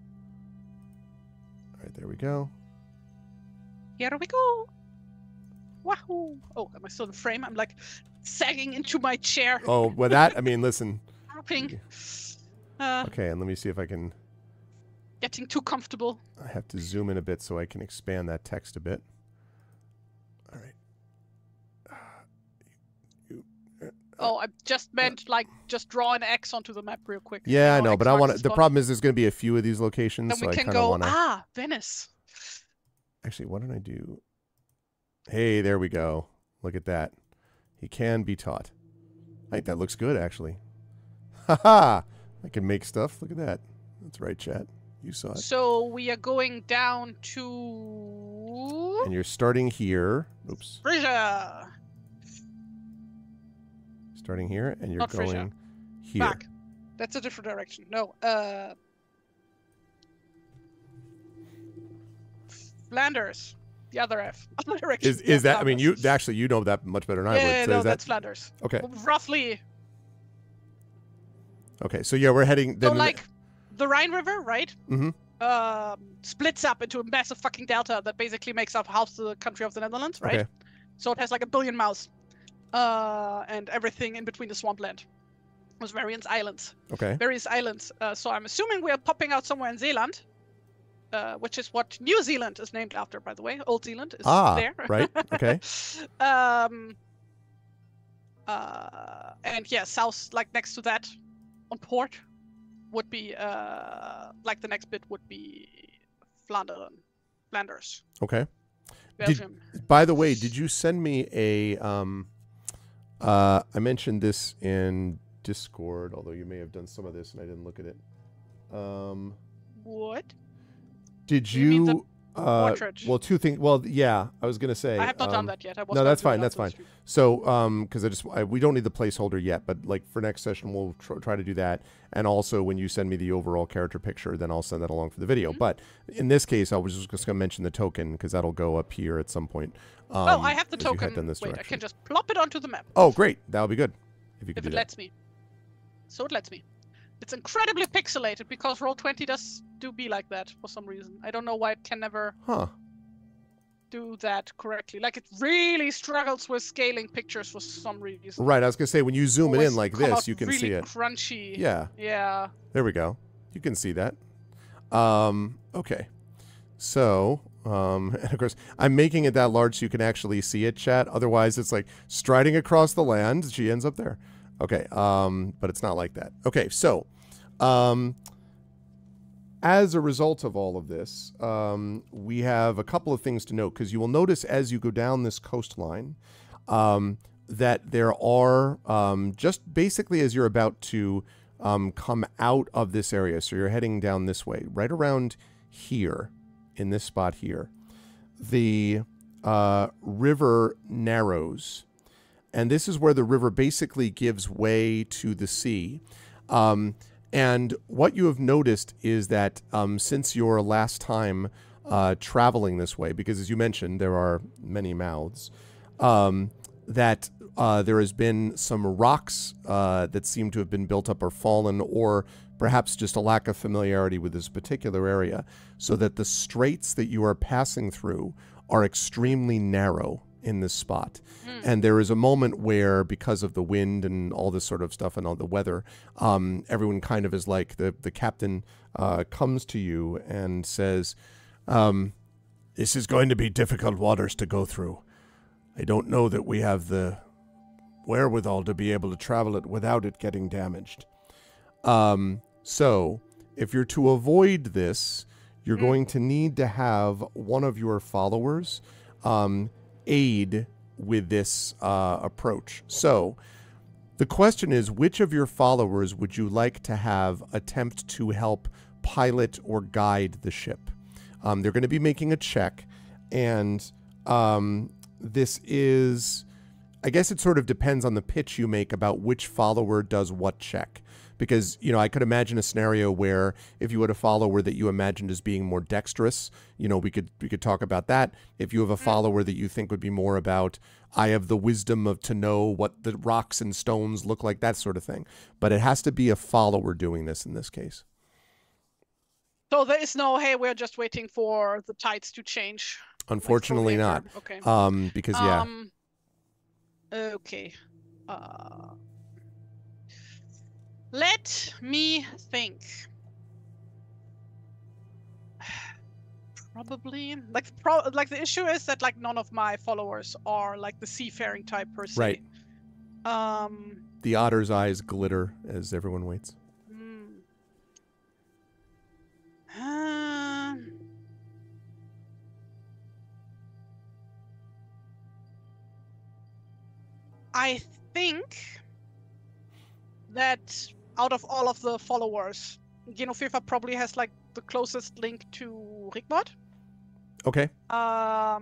All right, there we go. Here we go. Wahoo! Oh, am I still in frame? I'm like sagging into my chair. Oh, well, that, I mean, listen. Dropping. Okay, and let me see if I can... Getting too comfortable. I have to zoom in a bit so I can expand that text a bit. All right. Oh, I just meant like just draw an X onto the map real quick. Yeah, I know, X but I marks want the to. The spot. problem is there's going to be a few of these locations, Then so we I can kind of go. want to. Venice. Actually, what did I do? Hey, there we go. Look at that. He can be taught. I think that looks good, actually. Haha! I can make stuff. Look at that. That's right, chat. You saw it. So we are going down to. And you're starting here. Oops. Frisia. Starting here, and you're Not going Frisia. here. Back. That's a different direction. No. Flanders. The other F. Other direction. Is that? I mean, you know that much better than I would. Yeah, So no, is that, that's Flanders. okay? Roughly. Okay, so yeah, we're heading. Then So like, the Rhine River, right? Mm-hmm. Splits up into a massive fucking delta that basically makes up half the country of the Netherlands, right? Okay. So it has like 1 billion mouths, and everything in between the swampland. With various islands. Okay. Various islands. So I'm assuming we are popping out somewhere in Zeeland, which is what New Zealand is named after, by the way. Old Zealand is there. Right. Okay. And yeah, south, like next to that, on port, would be like the next bit would be Flanders. Okay. Belgium. By the way, did you send me a? I mentioned this in Discord, although you may have done some of this and I didn't look at it. What? Did You mean the you? portrait? Well, two things. Well, yeah, I was gonna say. I have not done that yet. No, that's fine. That's fine. So, because we don't need the placeholder yet, but like for next session, we'll try to do that. And also, when you send me the overall character picture, then I'll send that along for the video. But in this case, I was just gonna mention the token because that'll go up here at some point. Oh, I have the as you head token. in this Wait, I direction. can just plop it onto the map. Oh, great! That would be good if you could If do it that. lets me. So it lets me. It's incredibly pixelated because Roll20 do be like that for some reason. I don't know why it can never do that correctly. Like it really struggles with scaling pictures for some reason. Right, I was gonna say when you zoom it Always in like come this, out you can really see it. Crunchy. Yeah. Yeah. There we go. You can see that. Okay. So, and of course, I'm making it that large so you can actually see it, chat. Otherwise, it's like striding across the land. She ends up there. Okay. But it's not like that. Okay. So, as a result of all of this, we have a couple of things to note because you will notice as you go down this coastline that there are just basically as you're about to come out of this area. So you're heading down this way, right around here, in this spot here. The river narrows. And this is where the river basically gives way to the sea. And what you have noticed is that since your last time traveling this way, because as you mentioned, there are many mouths, that there has been some rocks that seem to have been built up or fallen, or perhaps just a lack of familiarity with this particular area, so that the straits that you are passing through are extremely narrow in this spot. And there is a moment where, because of the wind and all this sort of stuff and all the weather, everyone kind of is like, the captain comes to you and says, this is going to be difficult waters to go through. I don't know that we have the wherewithal to be able to travel it without it getting damaged. So if you're to avoid this, you're going to need to have one of your followers aid with this approach. So the question is, which of your followers would you like to have attempt to help pilot or guide the ship? They're going to be making a check, and this is, I guess it sort of depends on the pitch you make about which follower does what check. Because, you know, I could imagine a scenario where if you had a follower that you imagined as being more dexterous, you know, we could talk about that. If you have a follower that you think would be more about, I have the wisdom of to know what the rocks and stones look like, that sort of thing. But it has to be a follower doing this in this case. So there is no, hey, we're just waiting for the tides to change. Unfortunately not. Okay. Because, yeah. Okay. Let me think. Probably, like the issue is that like none of my followers are like the seafaring type per se. Right. The otter's eyes glitter as everyone waits. I think that out of all of the followers, Genofifa probably has like the closest link to Rigmod. Okay.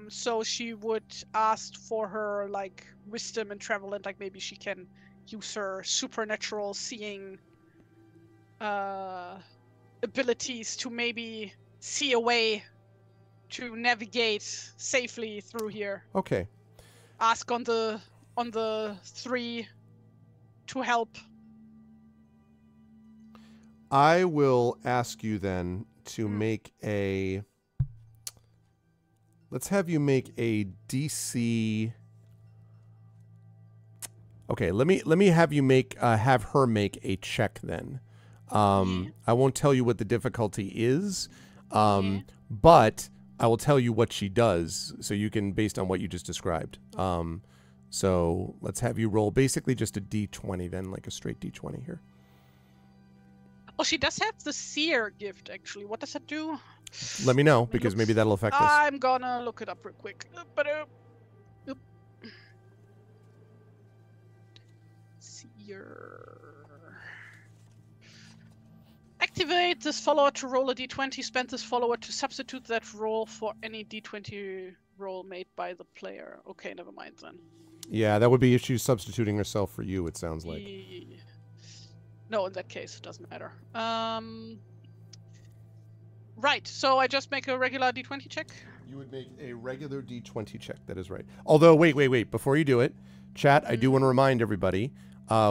So she would ask for her like wisdom and travel, and like maybe she can use her supernatural seeing abilities to maybe see a way to navigate safely through here. Okay. Ask on the three to help. I will ask you then to make a... Let's have you make a DC... Okay, let me have you make have her make a check then. I won't tell you what the difficulty is, but I will tell you what she does, so you can, based on what you just described. So let's have you roll basically just a D20 then, like a straight D20 here. Oh, she does have the seer gift, actually. What does that do? Let me know, because maybe that'll affect this. I'm gonna look it up real quick. Seer. Activate this follower to roll a D20. Spend this follower to substitute that roll for any D20 roll made by the player. Okay, never mind then. Yeah, that would be issues substituting herself for you, it sounds like. No, in that case, it doesn't matter. Right, so I just make a regular D20 check? You would make a regular D20 check, that is right. Although, wait, before you do it, chat, I do want to remind everybody,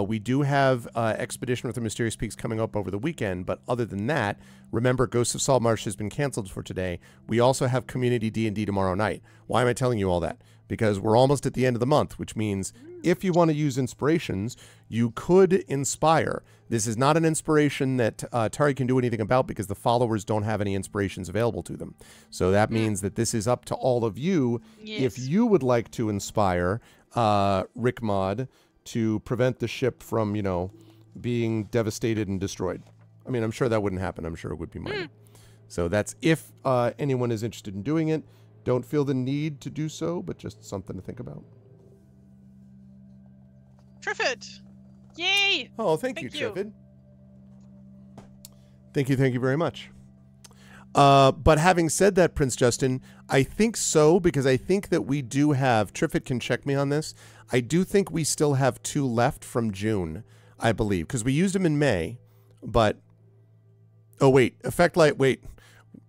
we do have Expedition with the Mysterious Peaks coming up over the weekend, but other than that, remember, Ghosts of Saltmarsh has been canceled for today. We also have Community D&D tomorrow night. Why am I telling you all that? Because we're almost at the end of the month, which means if you want to use inspirations, you could inspire. This is not an inspiration that Tari can do anything about because the followers don't have any inspirations available to them. So that means that this is up to all of you. Yes. If you would like to inspire Rigmod to prevent the ship from, you know, being devastated and destroyed. I mean, I'm sure that wouldn't happen. I'm sure it would be minor. So that's if anyone is interested in doing it. Don't feel the need to do so, but just something to think about. Triffid! Yay! Oh, thank you, Triffid. Thank you very much. But having said that, Prince Justin, I think so, because I think that we do have, Triffett can check me on this, I do think we still have 2 left from June, I believe, because we used them in May, but, oh wait, Effect Life, wait,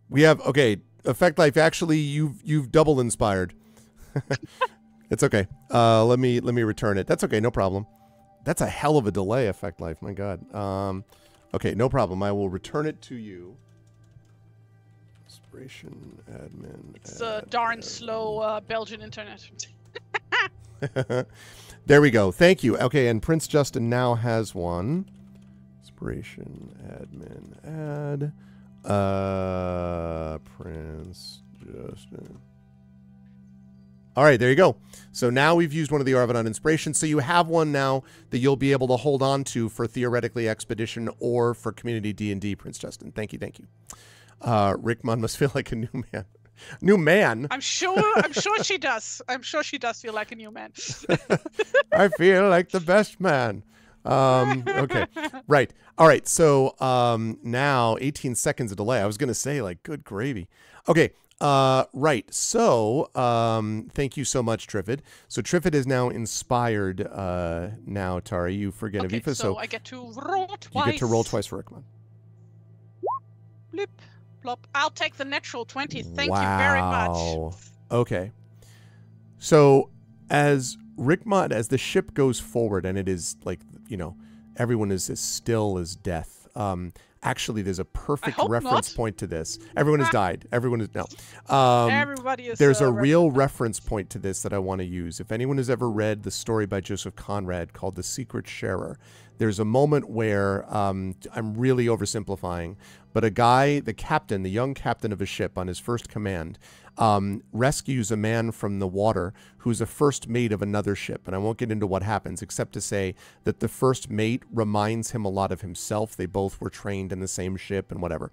we have, okay, Effect Life, actually, you've double inspired. It's okay. Let me return it. That's okay, no problem. That's a hell of a delay, Effect Life, my God. Okay, no problem, I will return it to you. Inspiration admin. It's a darn slow Belgian internet. There we go. Thank you. Okay, and Prince Justin now has one. Inspiration admin add. Prince Justin. All right, there you go. So now we've used one of the Arvanon inspirations. So you have one now that you'll be able to hold on to for theoretically Expedition or for Community D&D, Prince Justin. Thank you, thank you. Rickman must feel like a new man. New man? I'm sure she does. I'm sure she does feel like a new man. I feel like the best man. Okay. Right. All right. So now 18 seconds of delay. I was going to say, like, good gravy. Okay. Right. So thank you so much, Triffid. So Triffid is now inspired now, Tari. You forget okay, Avifa. So I get to roll twice. You get to roll twice for Rickman. Blip. Plop. I'll take the natural 20. Thank you very much. Okay. So as Rickmod, as the ship goes forward, and it is like, you know, everyone is as still as death. Actually, there's a perfect reference point to this. Everyone has died. Everyone is no. Everybody is. There's a real reference point to this that I want to use. If anyone has ever read the story by Joseph Conrad called The Secret Sharer, there's a moment where I'm really oversimplifying, but a guy, the captain, the young captain of a ship on his first command, rescues a man from the water who's a first mate of another ship. And I won't get into what happens, except to say that the first mate reminds him a lot of himself. They both were trained in the same ship and whatever.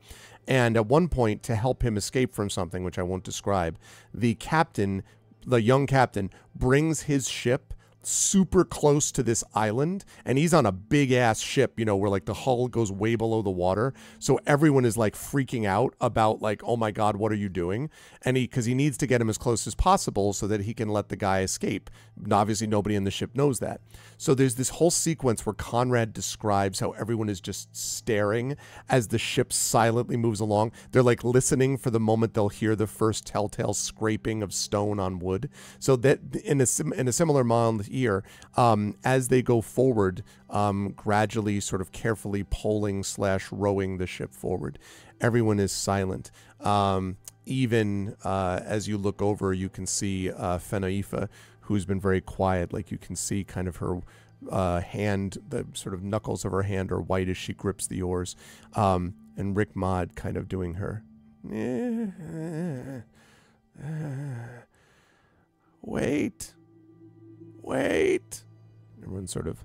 And at one point, to help him escape from something, which I won't describe, the captain, the young captain, brings his ship super close to this island, and he's on a big ass ship, you know, where like the hull goes way below the water, so everyone is like freaking out about like, oh my god, what are you doing? And because he needs to get him as close as possible so that he can let the guy escape. Obviously nobody in the ship knows that. So there's this whole sequence where Conrad describes how everyone is just staring as the ship silently moves along. They're like listening for the moment they'll hear the first telltale scraping of stone on wood. So that in a similar mind here, as they go forward, gradually sort of carefully poling / rowing the ship forward, everyone is silent. Even as you look over, you can see Fenaifa, who's been very quiet. Like you can see kind of her hand, the sort of knuckles of her hand are white as she grips the oars. And Rick Mod kind of doing her. Wait. Everyone sort of,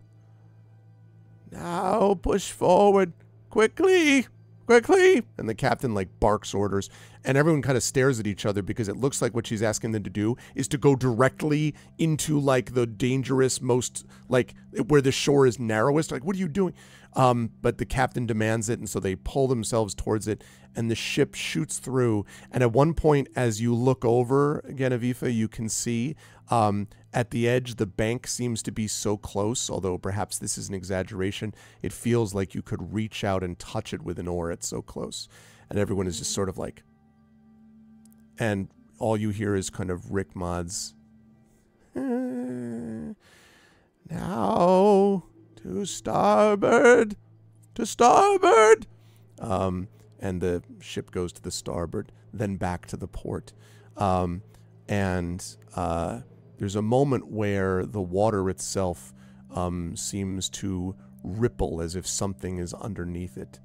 now push forward, quickly. And the captain like barks orders, and everyone kind of stares at each other because it looks like what she's asking them to do is to go directly into like the dangerous, most like where the shore is narrowest. Like, what are you doing? But the captain demands it, and so they pull themselves towards it, and the ship shoots through. And at one point, as you look over again, Avifa, you can see at the edge, the bank seems to be so close, although perhaps this is an exaggeration. It feels like you could reach out and touch it with an oar. It's so close. And everyone is just sort of like, and all you hear is kind of Rick Mod's, now to starboard, and the ship goes to the starboard, then back to the port. There's a moment where the water itself seems to ripple as if something is underneath it.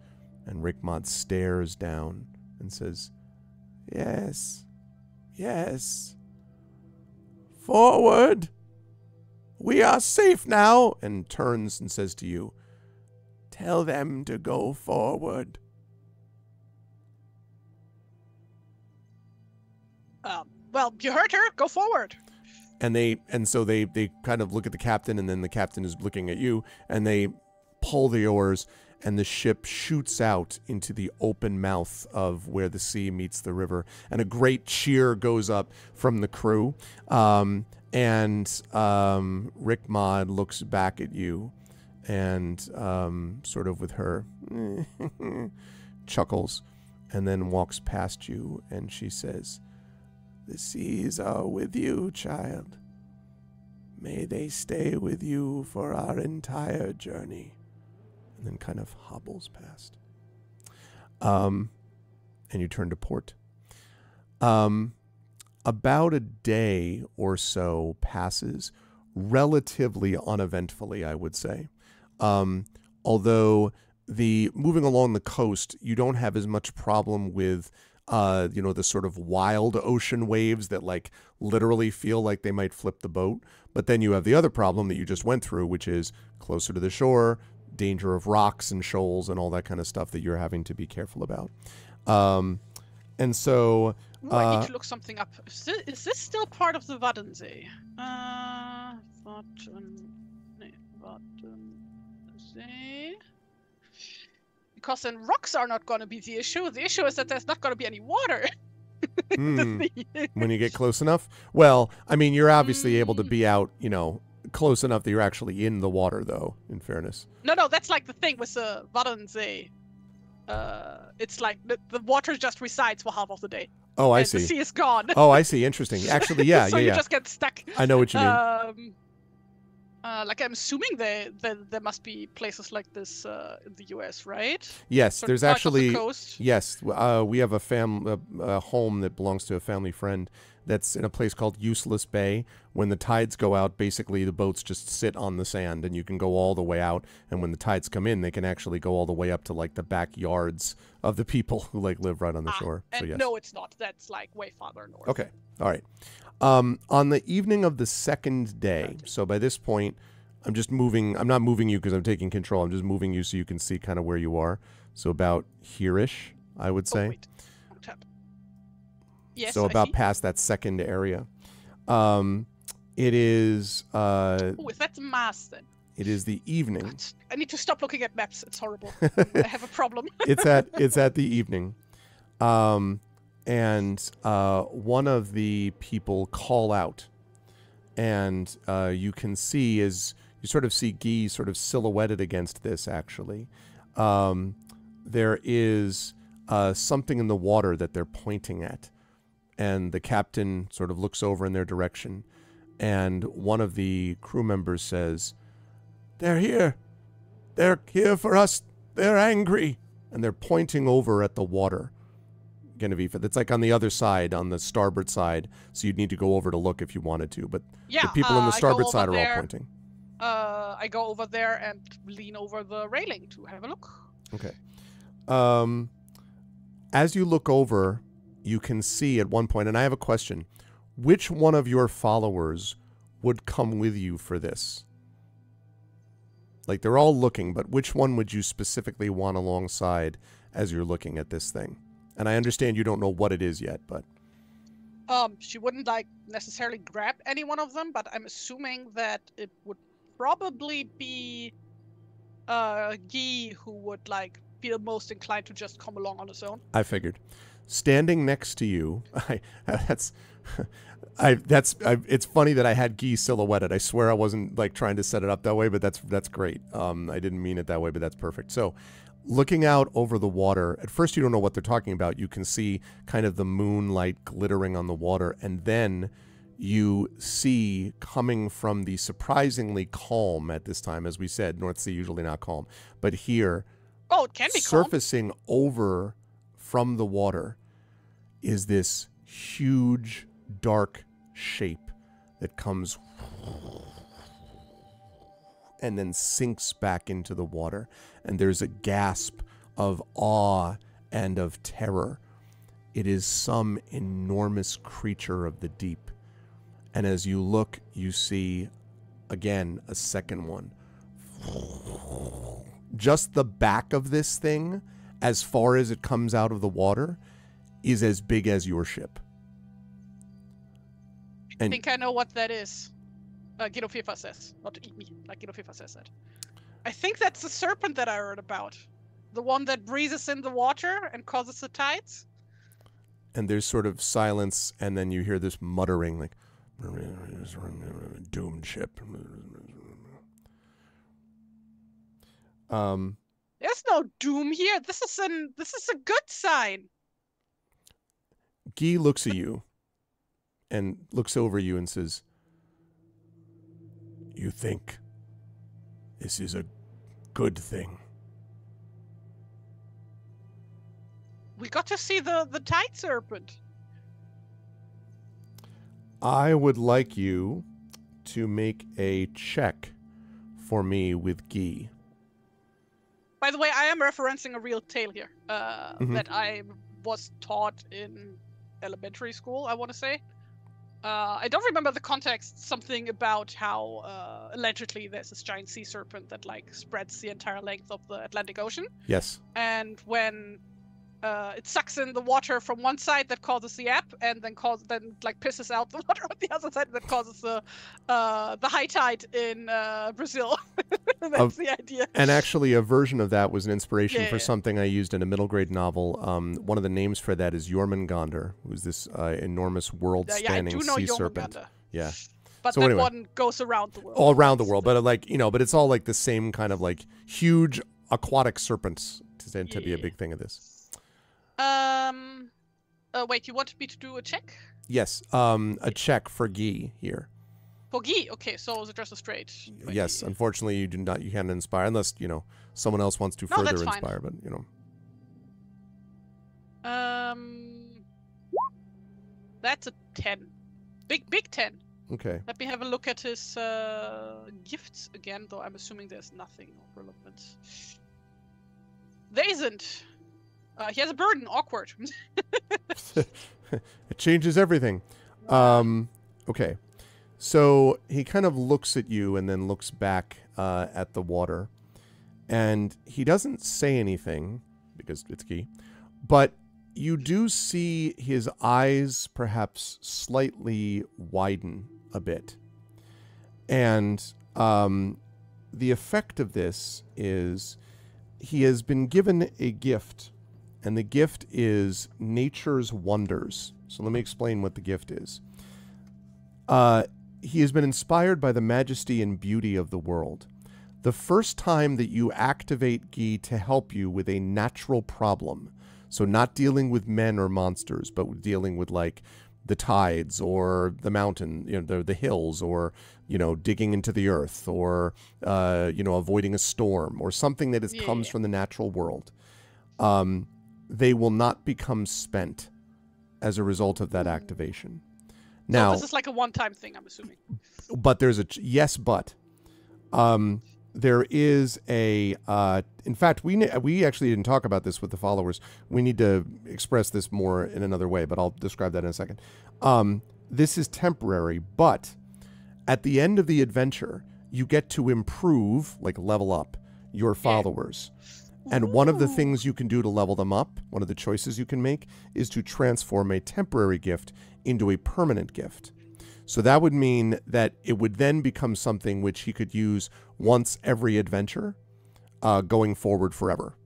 And Rickmod stares down and says, yes, forward. We are safe now. And turns and says to you, tell them to go forward. Well, you heard her. Go forward. And so they kind of look at the captain, and then the captain is looking at you, and they pull the oars, and the ship shoots out into the open mouth of where the sea meets the river, and a great cheer goes up from the crew. Rick Maud looks back at you and sort of with her chuckles, and then walks past you, and she says, "The seas are with you, child. May they stay with you for our entire journey." And then kind of hobbles past. And you turn to port. About a day or so passes, relatively uneventfully, I would say. Although moving along the coast, you don't have as much problem with the sort of wild ocean waves that like literally feel like they might flip the boat. But then you have the other problem that you just went through, which is closer to the shore, danger of rocks and shoals and all that kind of stuff that you're having to be careful about. And so... I need to look something up. Is this still part of the Waddensee? Waddensee. Because then rocks are not going to be the issue. The issue is that there's not going to be any water. When you get close enough? Well, I mean, you're obviously able to be out, close enough that you're actually in the water, though, in fairness. No, that's like the thing with the Waddensee. It's like the water just resides for half of the day. Oh, I see. The sea is gone. Oh, I see. Interesting. Actually, yeah, so you just get stuck. I know what you mean. Like I'm assuming there must be places like this in the U.S., right? Yes, So there's north of actually. the coast? Yes, we have a home that belongs to a family friend that's in a place called Useless Bay. When the tides go out, basically the boats just sit on the sand, and you can go all the way out. And when the tides come in, they can actually go all the way up to like the backyards of the people who like live right on the shore. And so yes. no, it's not. That's like way farther north. Okay. All right. On the evening of the second day, so by this point, I'm just moving. I'm not moving you because I'm taking control. I'm just moving you so you can see kind of where you are. So about here-ish, I would say. Oh, wait. On top. Yes, So about past that second area. It is... oh, is that the mast then? It is the evening. God, I need to stop looking at maps. It's horrible. I have a problem. It's at the evening. And one of the people call out. And you can see as... You sort of see Guy sort of silhouetted against this, actually. There is something in the water that they're pointing at. And the captain sort of looks over in their direction. And one of the crew members says, "They're here. They're here for us. They're angry." And they're pointing over at the water. Genevieve, that's like on the other side, on the starboard side. So you'd need to go over to look if you wanted to. But the people on the starboard side are all pointing. I go over there and lean over the railing to have a look. Okay. As you look over, you can see at one point, and I have a question. Which one of your followers would come with you for this? Like, they're all looking, but which one would you specifically want alongside as you're looking at this thing? And I understand you don't know what it is yet, but... She wouldn't, like, necessarily grab any one of them, but I'm assuming that it would probably be Guy who would, like, feel most inclined to just come along on his own. I figured. Standing next to you, it's funny that I had Guy silhouetted. I swear I wasn't like trying to set it up that way, but that's great. I didn't mean it that way, but that's perfect. So, looking out over the water, at first you don't know what they're talking about. You can see kind of the moonlight glittering on the water, and then you see coming from the surprisingly calm at this time, as we said, North Sea usually not calm, but here, it can be surfacing calm. Over from the water is this huge dark shape that comes and then sinks back into the water, and there's a gasp of awe and of terror. It is some enormous creature of the deep, and as you look, you see again a second one. Just the back of this thing, as far as it comes out of the water, is as big as your ship. I think I know what that is. Guido FIFA says. Not to eat me, like Guido FIFA says that. I think that's the serpent that I heard about. The one that breathes in the water and causes the tides? And there's sort of silence, and then you hear this muttering, like, doomed ship. There's no doom here. This is a good sign. Guy looks at you and looks over you and says, "You think this is a good thing?" We got to see the tide serpent. I would like you to make a check for me with Guy. By the way, I am referencing a real tale here that I was taught in elementary school, I want to say. I don't remember the context. Something about how allegedly there's this giant sea serpent that like spreads the entire length of the Atlantic Ocean. Yes. And when it sucks in the water from one side, that causes the ebb, and then pisses out the water on the other side, that causes the high tide in Brazil. That's the idea. And actually, a version of that was an inspiration for something I used in a middle grade novel. One of the names for that is Jormungandr, who's this enormous world-spanning sea serpent. Yeah. But so that anyway, one goes around the world. All around the world, but like but it's all like the same kind of like huge aquatic serpents tend to be a big thing of this. Wait, you wanted me to do a check? Yes, a check for Guy here. For Guy, okay, so is it just a straight? Yes, unfortunately you can't inspire unless, someone else wants to further inspire, but That's a 10. Big 10. Okay. Let me have a look at his gifts again, though I'm assuming there's nothing relevant. There isn't. He has a burden. Awkward. It changes everything. Okay. So he kind of looks at you and then looks back at the water. And he doesn't say anything, because it's Guy. But you do see his eyes perhaps slightly widen a bit. And the effect of this is he has been given a gift. And the gift is nature's wonders. So let me explain what the gift is. He has been inspired by the majesty and beauty of the world. The first time that you activate Guy to help you with a natural problem, so not dealing with men or monsters, but dealing with like the tides or the mountain, the hills, or digging into the earth, or avoiding a storm, or something that comes from the natural world. They will not become spent as a result of that activation. Now, so this is like a one-time thing, I'm assuming. But there's but there is a. In fact, we actually didn't talk about this with the followers. We need to express this more in another way, but I'll describe that in a second. This is temporary, but at the end of the adventure, you get to improve, like level up, your followers. And one of the things you can do to level them up, one of the choices you can make, is to transform a temporary gift into a permanent gift. So that would mean that it would then become something which he could use once every adventure, going forward forever,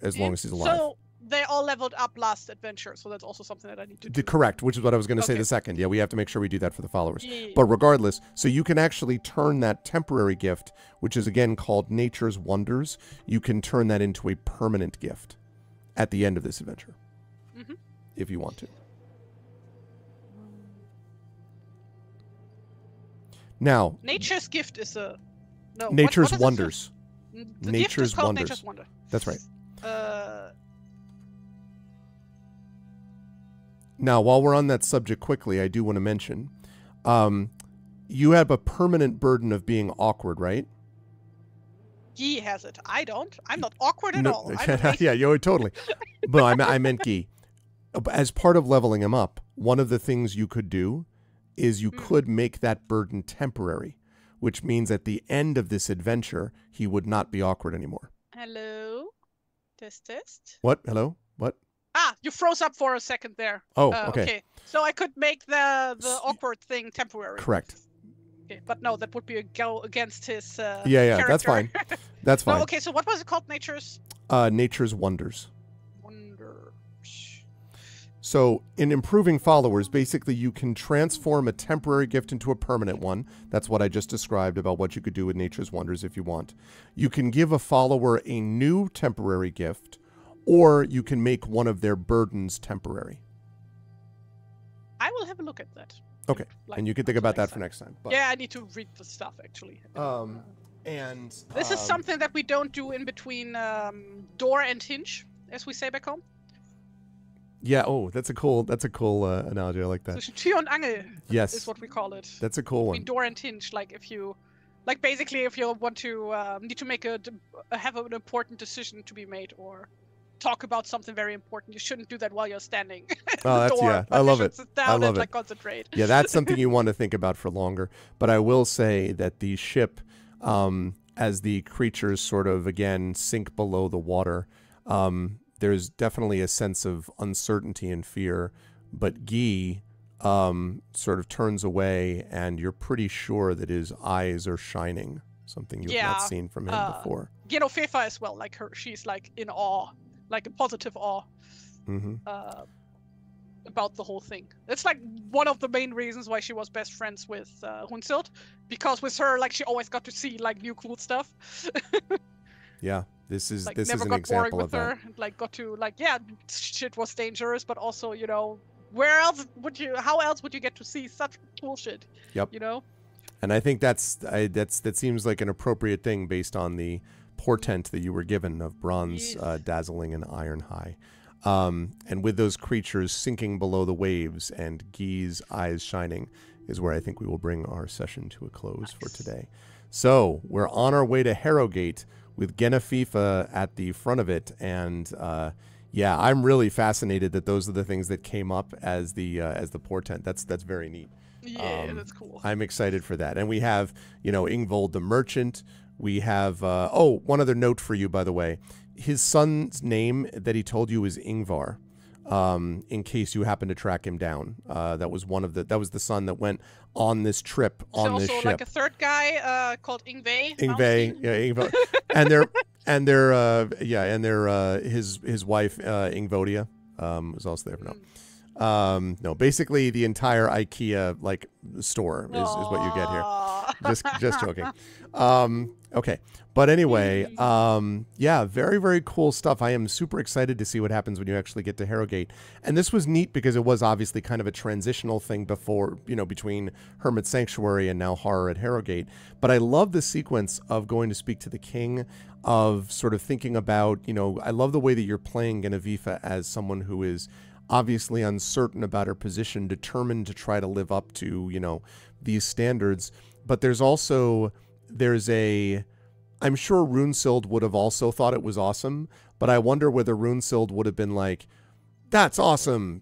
as long as he's alive. So they all leveled up last adventure, so that's also something that I need to do. Correct, which is what I was going to say the second. Yeah, we have to make sure we do that for the followers. But regardless, so you can actually turn that temporary gift, which is again called Nature's Wonders, you can turn that into a permanent gift at the end of this adventure, if you want to. Now, Nature's Gift is a... No, Nature's what Wonders. The gift is called Nature's Wonder. That's right. Now, while we're on that subject quickly, I do want to mention, you have a permanent burden of being awkward, right? Guy has it. I don't. I'm not awkward at all. Yeah, you're totally. But I meant Guy. As part of leveling him up, one of the things you could do is you could make that burden temporary, which means at the end of this adventure, he would not be awkward anymore. Hello? Test. What? Hello? What? Ah, you froze up for a second there. Oh, okay. So I could make the awkward thing temporary. Correct. Okay, but no, that would be a go against his yeah, that's fine. That's fine. No, okay, so what was it called? Nature's Nature's Wonders. Wonders. So in improving followers, basically you can transform a temporary gift into a permanent one. That's what I just described about what you could do with Nature's Wonders if you want. You can give a follower a new temporary gift, or you can make one of their burdens temporary. I will have a look at that. Okay, and you can think about that for next time. But... Yeah, I need to read the stuff actually. And this is something that we don't do in between door and hinge, as we say back home. Yeah. Oh, that's a cool analogy. I like that. So Tür und Angel. Yes. Is what we call it. That's a cool one. Door and hinge, like if you, like basically if you want to need to make have an important decision to be made or talk about something very important, you shouldn't do that while you're standing. Oh, that's door, yeah. I love it. Sit down and like concentrate. Yeah, that's something you want to think about for longer. But I will say that the ship, as the creatures sort of again sink below the water, there's definitely a sense of uncertainty and fear, but Guy sort of turns away, and you're pretty sure that his eyes are shining, something you've not seen from him before. Genoveva as well, like she's like in awe, like a positive awe about the whole thing. It's like one of the main reasons why she was best friends with Hunsilt, because with her, like she always got to see like new cool stuff. Yeah. This is like, this never is an got example boring of with her. that. Like got to like shit was dangerous, but also where else would you? How else would you get to see such cool shit? Yep. And I think that seems like an appropriate thing based on the portent that you were given of bronze dazzling and iron high, and with those creatures sinking below the waves and Guy's eyes shining, is where I think we will bring our session to a close for today. So we're on our way to Herrogate, with Genoveva at the front of it, and yeah, I'm really fascinated that those are the things that came up as the portent. That's very neat. Yeah, that's cool. I'm excited for that. And we have Ingvold the merchant. We have one other note for you, by the way. His son's name that he told you is Ingvar. In case you happen to track him down, that was the son that went on this trip on this ship. Also, like a third guy called Ingve. Ingve, yeah, Ingve, and his wife Ingvodia was also there for now. No, basically the entire IKEA like store is what you get here. Just joking. Okay. But anyway, yeah, very, very cool stuff. I am super excited to see what happens when you actually get to Herrogate. And this was neat because it was obviously kind of a transitional thing before, between Hermit Sanctuary and now Horror at Herrogate. But I love the sequence of going to speak to the king, of sort of thinking about, I love the way that you're playing Genoveva as someone who is obviously uncertain about her position, determined to try to live up to, these standards. But there's I'm sure Runesild would have also thought it was awesome, but I wonder whether Runesild would have been like, that's awesome,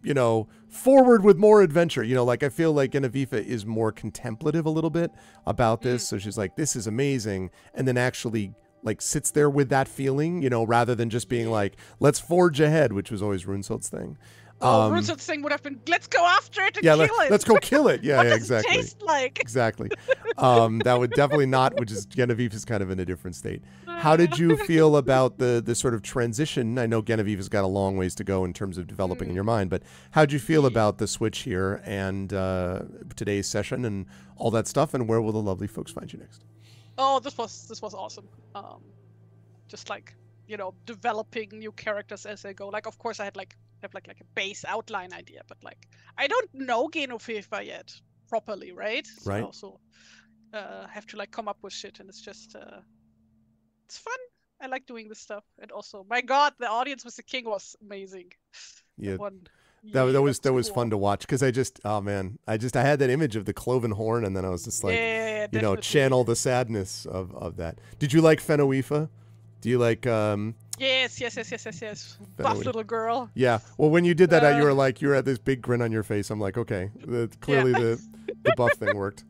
forward with more adventure. I feel like Genoveva is more contemplative a little bit about this. So she's like, this is amazing. And then actually like sits there with that feeling, rather than just being like, let's forge ahead, which was always Runesild's thing. Runesild's thing would have been, let's go after it and kill it. Let's go kill it. Yeah, what does exactly. it taste like? Exactly. That would definitely not, which is Genoveva's kind of in a different state. How did you feel about the sort of transition? I know Genoveva's got a long ways to go in terms of developing in your mind, but how'd you feel about the switch here and today's session and all that stuff, and where will the lovely folks find you next? Oh, this was awesome. Just like, developing new characters as they go. Like, of course, I had have a base outline idea, but like I don't know Genoveva yet properly, right? So right. I also have to like come up with shit, and it's just it's fun. I like doing this stuff, and also, my God, the audience with the king was amazing. Yeah. That was cool. Fun to watch, because I had that image of the cloven horn, and then I was just like, channel the sadness of that. Did you like Fenoifa? Do you like Yes. Buff little girl. Yeah. Well, when you did that, you had this big grin on your face. I'm like, okay, clearly the buff thing worked.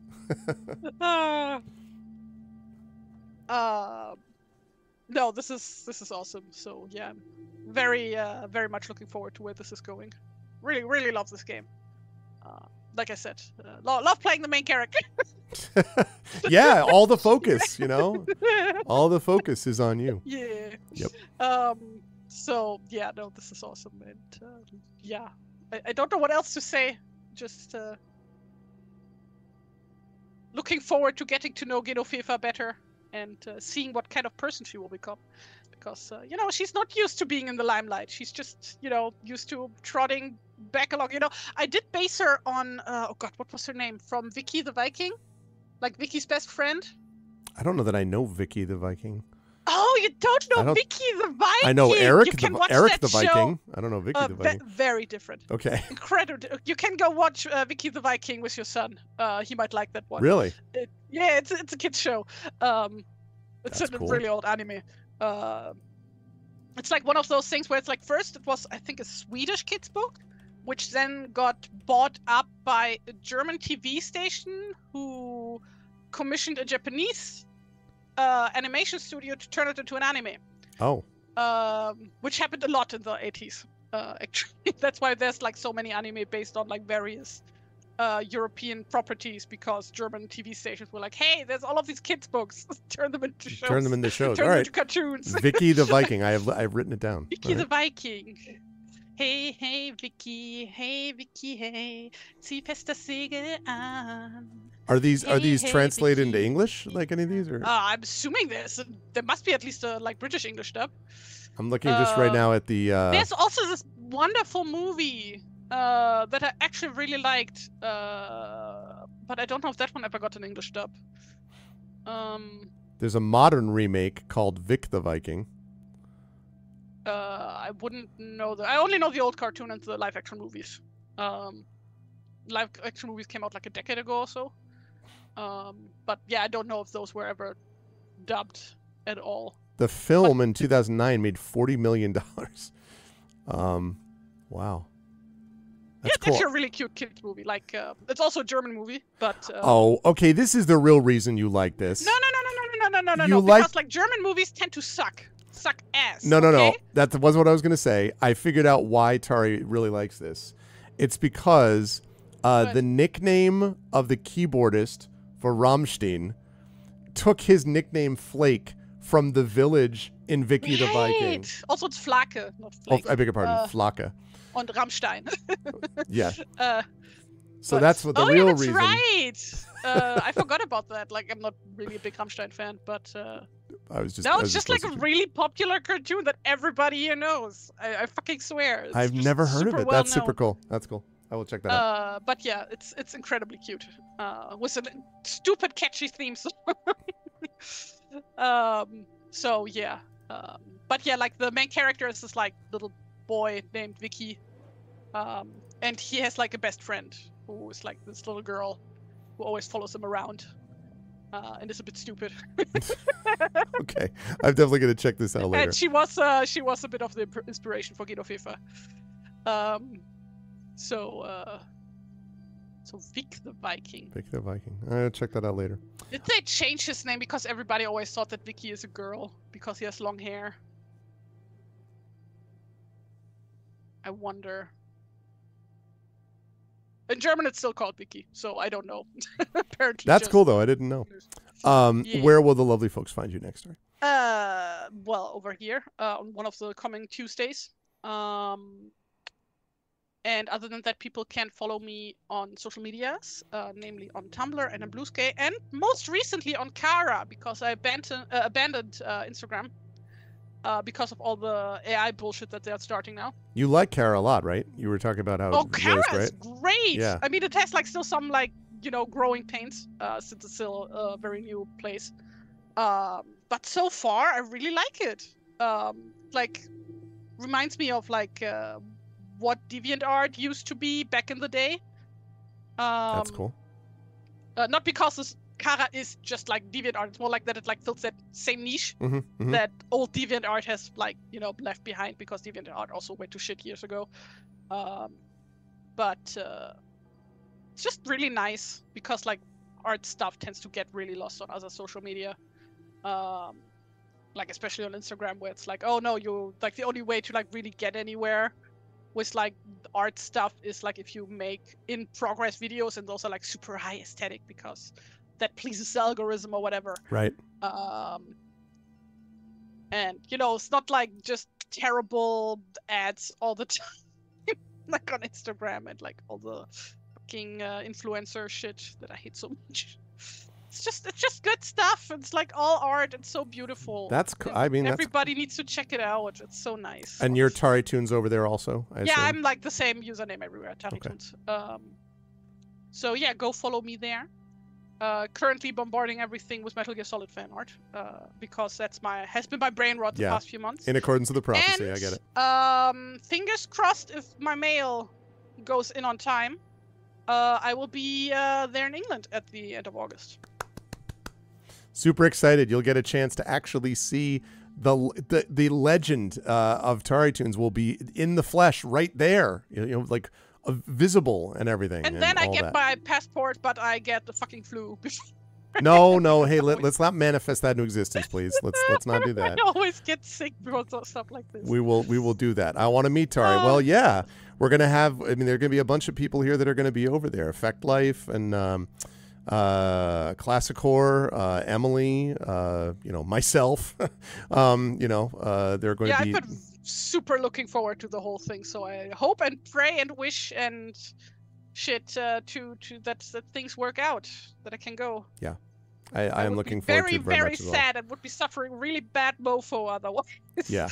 No, this is awesome. So yeah, I'm very much looking forward to where this is going. Really, really love this game. Like I said, love playing the main character. Yeah, all the focus, all the focus is on you. Yeah. Yep. So yeah, no, this is awesome, and yeah, I don't know what else to say. Just looking forward to getting to know Genoveva better and seeing what kind of person she will become. Because, you know, she's not used to being in the limelight. She's just, you know, used to trotting back along. You know, I did base her on, oh God, what was her name? From Vicky the Viking? Like Vicky's best friend? I don't know that I know Vicky the Viking. Oh, you don't know Vicky the Viking? I know Eric, you can watch Eric that the show. Viking. I don't know Vicky the Viking. Very different. Okay. Incredible. You can go watch Vicky the Viking with your son. He might like that one. Really? Yeah, it's a kid's show. It's a cool. really old anime. It's like one of those things where it's like first it was, I think, a Swedish kids book, which then got bought up by a German TV station who commissioned a Japanese animation studio to turn it into an anime. Oh. Which happened a lot in the 80s. Actually, that's why there's like so many anime based on like various European properties, because German TV stations were like, hey, there's all of these kids books, turn them into shows. Turn them into shows. Turn All them right. into cartoons. Vicky the Viking. I've written it down. Vicky the Viking. Hey, hey, Vicky, hey, zieh fest das Segel an. Are these Hey, translated Vicky. into English, like any of these? Or I'm assuming there must be at least a like British English dub. I'm looking just right now at the. There's also this wonderful movie that I actually really liked, but I don't know if that one ever got an English dub. There's a modern remake called Vic the Viking. I wouldn't know I only know the old cartoon and the live action movies. Live action movies came out like a decade ago or so. But yeah, I don't know if those were ever dubbed at all. The film in 2009 made $40 million. Wow. That's cool. It's a really cute kids movie. Like, it's also a German movie, but. Oh, okay. This is the real reason you like this. No. You Because like German movies tend to suck ass. No. Okay? That wasn't what I was going to say. I figured out why Tari really likes this. It's because the nickname of the keyboardist for Rammstein took his nickname Flake from the village in Vicky the Viking. Also, it's Flake, not Flake. Oh, I beg your pardon, Flake. Und Rammstein. Yeah. So that's what the real reason. Right. I forgot about that. Like, I'm not really a big Rammstein fan, but I was just. no, it's just like a really popular cartoon that everybody here knows. I fucking swear. It's I've just never heard of it. well That's super known. cool. That's cool. I will check that out. But yeah, it's incredibly cute. With a stupid catchy theme song. So yeah. But yeah, like the main character is this like little boy named Vicky. And he has like a best friend who is like this little girl who always follows him around. And is a bit stupid. Okay, I'm definitely gonna check this out later. And she was a bit of the inspiration for Genoveva. So Vic the Viking. Vic the Viking. I'll check that out later. Did they change his name because everybody always thought that Vicky is a girl because he has long hair? I wonder. In German, it's still called Vicky, so I don't know. Apparently, That's cool though. I didn't know. Yeah. Where will the lovely folks find you next, Tari? Well, over here on one of the coming Tuesdays. And other than that, people can follow me on social medias, namely on Tumblr and on Bluesky, and most recently on Kara, because I abandoned Instagram because of all the AI bullshit that they're starting now. You like Kara a lot, right? You were talking about how Kara's great. Yeah. I mean, it has like still some like, you know, growing pains since it's still a very new place. But so far, I really like it. Like, reminds me of like what DeviantArt used to be back in the day. That's cool. Not because this Kara is just like DeviantArt. It's more like that it like fills that same niche that old DeviantArt has like, you know, left behind because DeviantArt also went to shit years ago. But it's just really nice because like art stuff tends to get really lost on other social media. Like especially on Instagram where it's like, oh no, you like the only way to like really get anywhere with like art stuff is like if you make in progress videos, and those are like super high aesthetic because that pleases the algorithm or whatever. Right. And, you know, it's not like just terrible ads all the time, like on Instagram and like all the fucking influencer shit that I hate so much. It's just good stuff. It's like all art. It's so beautiful. I mean, everybody needs to check it out. It's so nice. And you're TariToons over there also, I assume? I'm like the same username everywhere, TariToons. Okay. So yeah, go follow me there. Currently bombarding everything with Metal Gear Solid fan art, because has been my brain rot the past few months. In accordance with the prophecy, and, I get it. Fingers crossed if my mail goes in on time, I will be there in England at the end of August. Super excited. You'll get a chance to actually see the legend of TariToons will be in the flesh right there. You know, like visible and everything. And then I get my passport, but I get the fucking flu. No. Hey, let's not manifest that into existence, please. Let's not do that. I always get sick because of stuff like this. We will do that. I want to meet Tari. Well, yeah, we're gonna have. I mean, there are gonna be a bunch of people here that are gonna be over there. Effect Life and Classic Horror, Emily, you know, myself. You know, they're going to be. I've been super looking forward to the whole thing. So I hope and pray and wish and shit that things work out, that I can go. Yeah, I am looking forward to it very much as well. Very sad. I would be suffering really bad mofo otherwise. Yeah.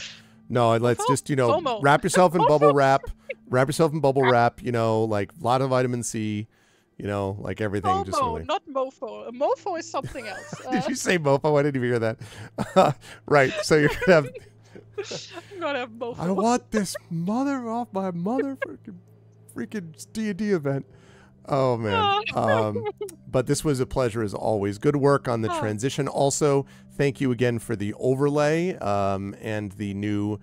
No, let's just, you know, wrap yourself in bubble wrap. Wrap yourself in bubble wrap, you know, like a lot of vitamin C, you know, like everything. FOMO, just really... not mofo. A mofo is something else. Did you say mofo? I didn't even hear that. Right. So you're going to have... I'm going to have mofo. I want this mother off my mother freaking D&D event. Oh, man. But this was a pleasure as always. Good work on the transition. Also, thank you again for the overlay and the new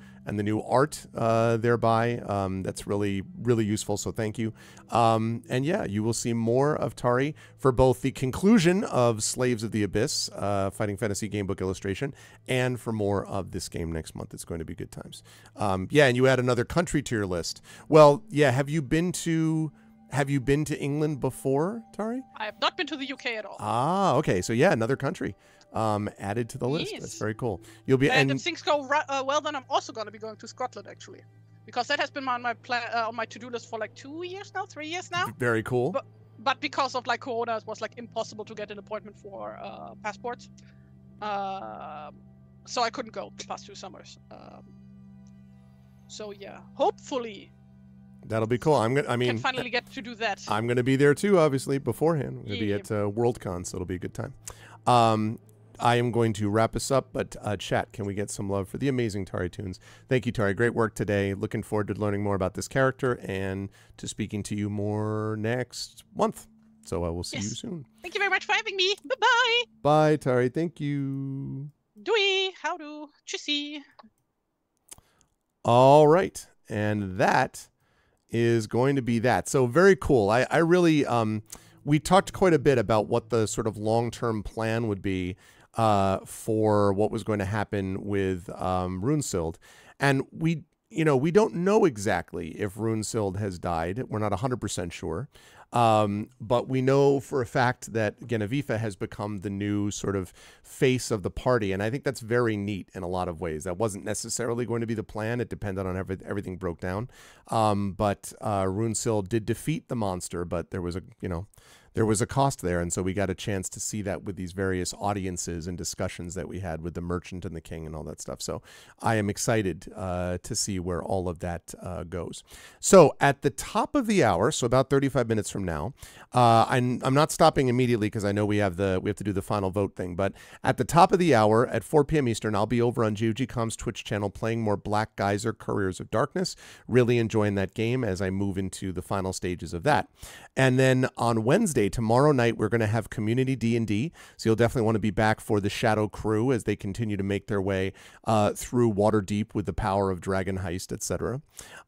art thereby. That's really, really useful. So thank you. And yeah, you will see more of Tari for both the conclusion of Slaves of the Abyss, Fighting Fantasy Gamebook illustration, and for more of this game next month. It's going to be good times. Yeah, and you add another country to your list. Well, yeah, have you been to England before, Tari? I have not been to the UK at all. Ah, okay. So yeah, another country added to the list. Yes. That's very cool. You'll be and if things go well, then I'm also going to be going to Scotland actually, because that has been on my on my to-do list for like 3 years now. Very cool. But because of like Corona, it was like impossible to get an appointment for passports. So I couldn't go the past 2 summers. So yeah, hopefully. That'll be cool. Can finally get to do that. I'm going to be there too, obviously, beforehand. I'm going to be at Worldcon, so it'll be a good time. I am going to wrap us up, but chat, can we get some love for the amazing TariToons? Thank you, Tari. Great work today. Looking forward to learning more about this character and to speaking to you more next month. So I will see you soon. Thank you very much for having me. Bye-bye. Bye, Tari. Thank you. Doei. Howdo. Tschüssi. All right. And that is going to be that. So very cool. I really, we talked quite a bit about what the sort of long-term plan would be for what was going to happen with Runesild. And we don't know exactly if Runesild has died. We're not 100% sure. But we know for a fact that Genevieve has become the new sort of face of the party. And I think that's very neat in a lot of ways. That wasn't necessarily going to be the plan. It depended on everything broke down. But Runesild did defeat the monster, but there was a cost there. And so we got a chance to see that with these various audiences and discussions that we had with the merchant and the king and all that stuff. So I am excited to see where all of that goes. So at the top of the hour, so about 35 minutes from now, I'm not stopping immediately because I know we have to do the final vote thing. But at the top of the hour at 4 p.m. Eastern, I'll be over on GOG.com's Twitch channel playing more Black Geyser Couriers of Darkness. Really enjoying that game as I move into the final stages of that. And then on Wednesday, tomorrow night, we're going to have Community D&D. So you'll definitely want to be back for the Shadow Crew as they continue to make their way through Waterdeep with the power of Dragon Heist, etc.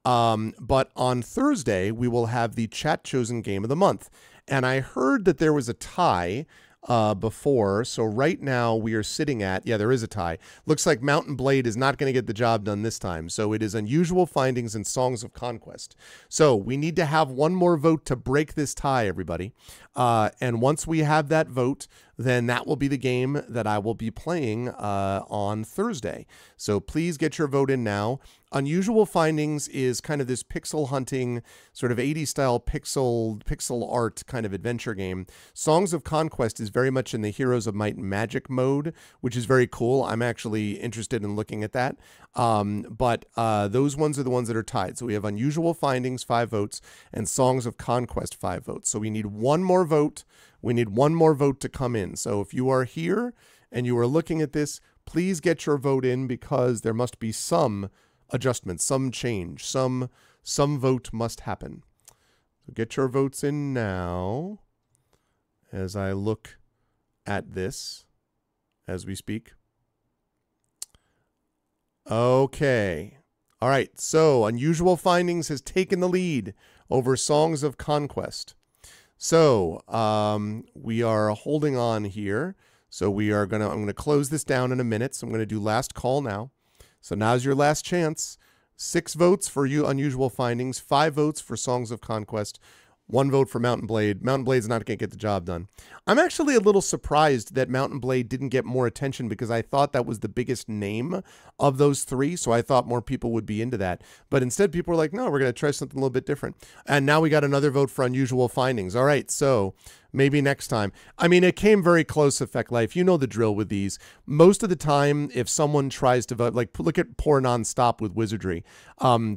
But on Thursday, we will have the Chat Chosen Game of the Month. And I heard that there was a tie before. So right now we are sitting at, yeah, there is a tie. Looks like Mountain Blade is not going to get the job done this time. So it is Unusual Findings and Songs of Conquest. So we need to have one more vote to break this tie, everybody. And once we have that vote, then that will be the game that I will be playing on Thursday. So please get your vote in now. Unusual Findings is kind of this pixel hunting, sort of 80s style pixel art kind of adventure game. Songs of Conquest is very much in the Heroes of Might and Magic mode, which is very cool. I'm actually interested in looking at that. But those ones are the ones that are tied. So we have Unusual Findings, 5 votes, and Songs of Conquest, 5 votes. So we need one more vote. We need one more vote to come in. So if you are here and you are looking at this, please get your vote in, because there must be some adjustment, some change, some vote must happen. So get your votes in now as I look at this as we speak. Okay. All right. So Unusual Findings has taken the lead over Songs of Conquest. So we are holding on here. So I'm going to close this down in a minute. So I'm going to do last call now. So now's your last chance. 6 votes for Unusual Findings, 5 votes for Songs of Conquest, 1 vote for Mountain Blade. Mountain Blade's not going to get the job done. I'm actually a little surprised that Mountain Blade didn't get more attention, because I thought that was the biggest name of those 3. So I thought more people would be into that. But instead, people were like, no, we're going to try something a little bit different. And now we got another vote for Unusual Findings. All right, so maybe next time. I mean, it came very close, Effect Life. You know the drill with these. Most of the time, if someone tries to vote, like look at poor Nonstop with Wizardry,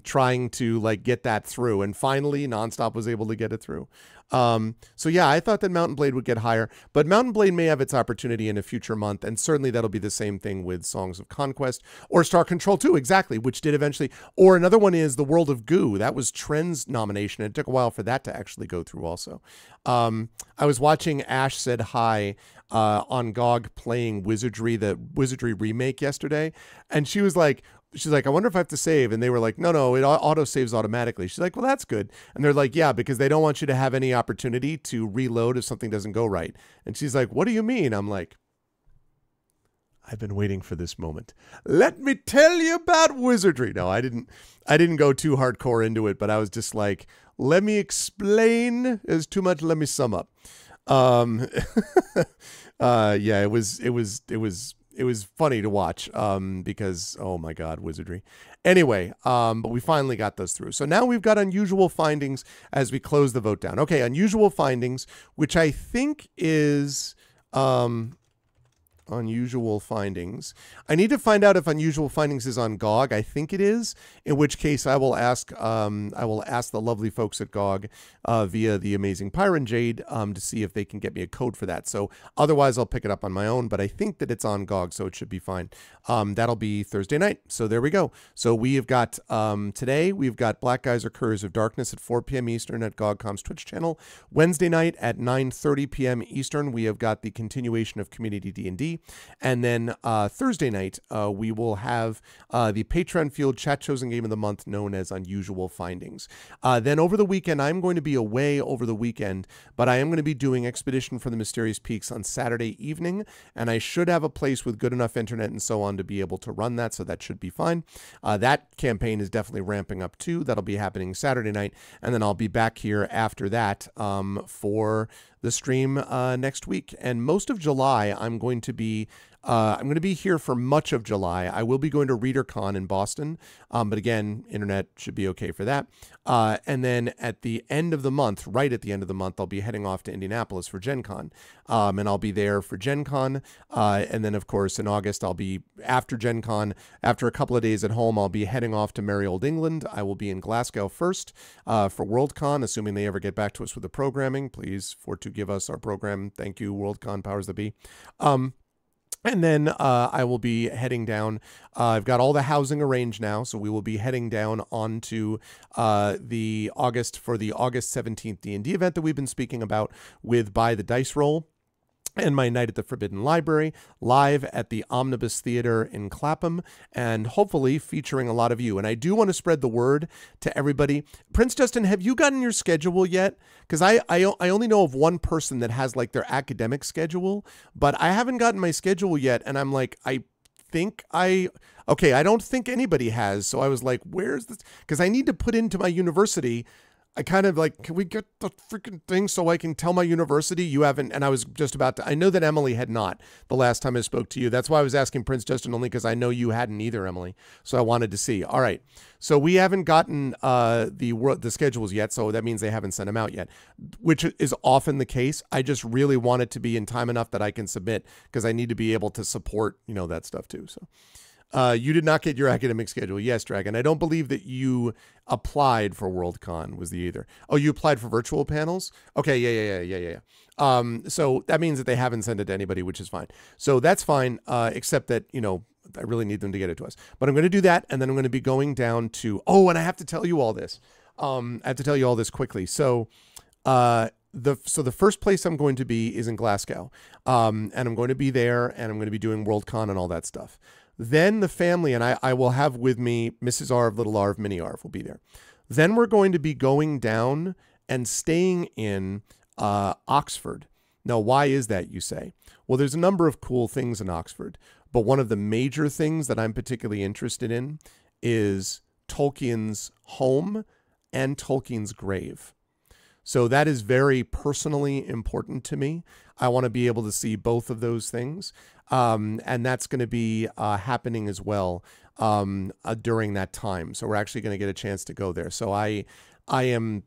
trying to like get that through. And finally, Nonstop was able to get it through. So yeah, I thought that Mountain Blade would get higher, but Mountain Blade may have its opportunity in a future month, and certainly that'll be the same thing with Songs of Conquest or Star Control 2, exactly, which did eventually. Or another one is The World of Goo. That was Trend's nomination. It took a while for that to actually go through also. I was watching Ash Said Hi on GOG playing Wizardry, the Wizardry remake yesterday, and she's like, I wonder if I have to save. And they were like, no, it auto saves automatically. She's like, well, that's good. And they're like, yeah, because they don't want you to have any opportunity to reload if something doesn't go right. And she's like, what do you mean? I'm like, I've been waiting for this moment. Let me tell you about Wizardry. No, I didn't go too hardcore into it, but I was just like, let me explain. Is too much. Let me sum up. Yeah, it was funny to watch because, oh my God, Wizardry. Anyway, but we finally got those through. So now we've got Unusual Findings as we close the vote down. Okay, Unusual Findings, which I think is Unusual Findings. I need to find out if Unusual Findings is on GOG. I think it is, in which case I will ask the lovely folks at GOG via the amazing Pyron Jade to see if they can get me a code for that. So otherwise I'll pick it up on my own, but I think that it's on GOG, so it should be fine. That'll be Thursday night. So there we go. So we have got today we've got Black Geyser Couriers of Darkness at 4 p.m. Eastern at GOG.com's Twitch channel. Wednesday night at 9:30 p.m. Eastern we have got the continuation of Community D&D. And then Thursday night, we will have the Patreon Field Chat Chosen Game of the Month known as Unusual Findings. Then over the weekend, I'm going to be away over the weekend, but I am going to be doing Expedition for the Mysterious Peaks on Saturday evening, and I should have a place with good enough internet and so on to be able to run that, so that should be fine. That campaign is definitely ramping up too. That'll be happening Saturday night, and then I'll be back here after that for the stream next week. And most of July, I'm going to be here for much of July. I will be going to ReaderCon in Boston, but again, internet should be okay for that. And then at the end of the month, right at the end of the month, I'll be heading off to Indianapolis for Gen Con. And I'll be there for Gen Con. And then, of course, in August, I'll be after Gen Con. After a couple of days at home, I'll be heading off to merry old England. I will be in Glasgow first for Worldcon, assuming they ever get back to us with the programming. Please, for to give us our program. Thank you, Worldcon, powers that be. And then I will be heading down. I've got all the housing arranged now, so we will be heading down onto the August 17th D&D event that we've been speaking about with By the Dice Roll. and my Night at the Forbidden Library, live at the Omnibus Theater in Clapham, and hopefully featuring a lot of you. And I do want to spread the word to everybody. Prince Justin, have you gotten your schedule yet? Because I only know of one person that has like their academic schedule, but I haven't gotten my schedule yet. And I'm like, I don't think anybody has. So I was like, where's this? Because I need to put into my university. I kind of like, can we get the freaking thing so I can tell my university you haven't? And I was just about to, I know that Emily had not the last time I spoke to you. That's why I was asking Prince Justin, only because I know you hadn't either, Emily. So I wanted to see. All right. So we haven't gotten the schedules yet. So that means they haven't sent them out yet, which is often the case. I just really want it to be in time enough that I can submit, because I need to be able to support, that stuff too. So. You did not get your academic schedule. Yes, Dragon. I don't believe that you applied for WorldCon, was the either. Oh, you applied for virtual panels? Okay, yeah. So that means that they haven't sent it to anybody, which is fine. So that's fine, except that, I really need them to get it to us. But I'm going to do that, and then I'm going to be going down to, and I have to tell you all this. I have to tell you all this quickly. So, the first place I'm going to be is in Glasgow. And I'm going to be there, and I'm going to be doing WorldCon and all that stuff. Then the family, and I will have with me Mrs. Arv, Little Arv, Mini Arv will be there. Then we're going to be going down and staying in Oxford. Now, why is that, you say? Well, there's a number of cool things in Oxford, but one of the major things that I'm particularly interested in is Tolkien's home and Tolkien's grave. So that is very personally important to me. I want to be able to see both of those things. And that's going to be happening as well during that time. So we're actually going to get a chance to go there. So I am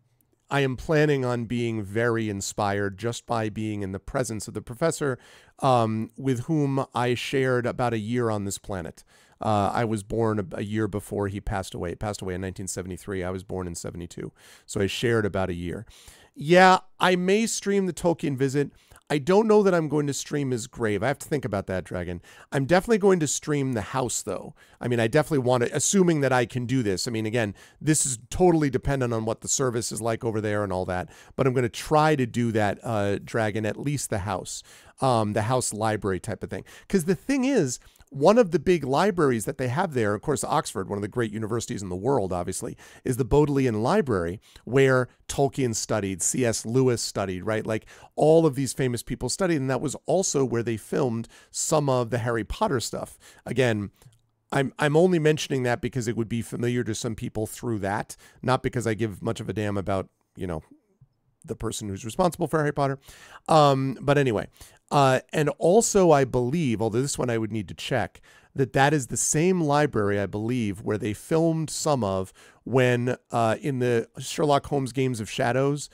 planning on being very inspired just by being in the presence of the professor with whom I shared about a year on this planet. I was born a year before he passed away. He passed away in 1973. I was born in 72. So I shared about a year. Yeah, I may stream the Tolkien visit. I don't know that I'm going to stream his grave. I have to think about that, Dragon. I'm definitely going to stream the house, though. I mean, I definitely want to, assuming that I can do this. I mean, again, this is totally dependent on what the service is like over there and all that. But I'm going to try to do that, Dragon, at least the house library type of thing. Because the thing is, one of the big libraries that they have there, of course, Oxford, one of the great universities in the world, obviously, is the Bodleian Library, where Tolkien studied, C.S. Lewis studied, right? Like all of these famous people studied. And that was also where they filmed some of the Harry Potter stuff. Again, I'm only mentioning that because it would be familiar to some people through that, not because I give much of a damn about, the person who's responsible for Harry Potter. But anyway, and also I believe, although this one I would need to check, that is the same library, I believe, where they filmed some of when in the Sherlock Holmes Game of Shadows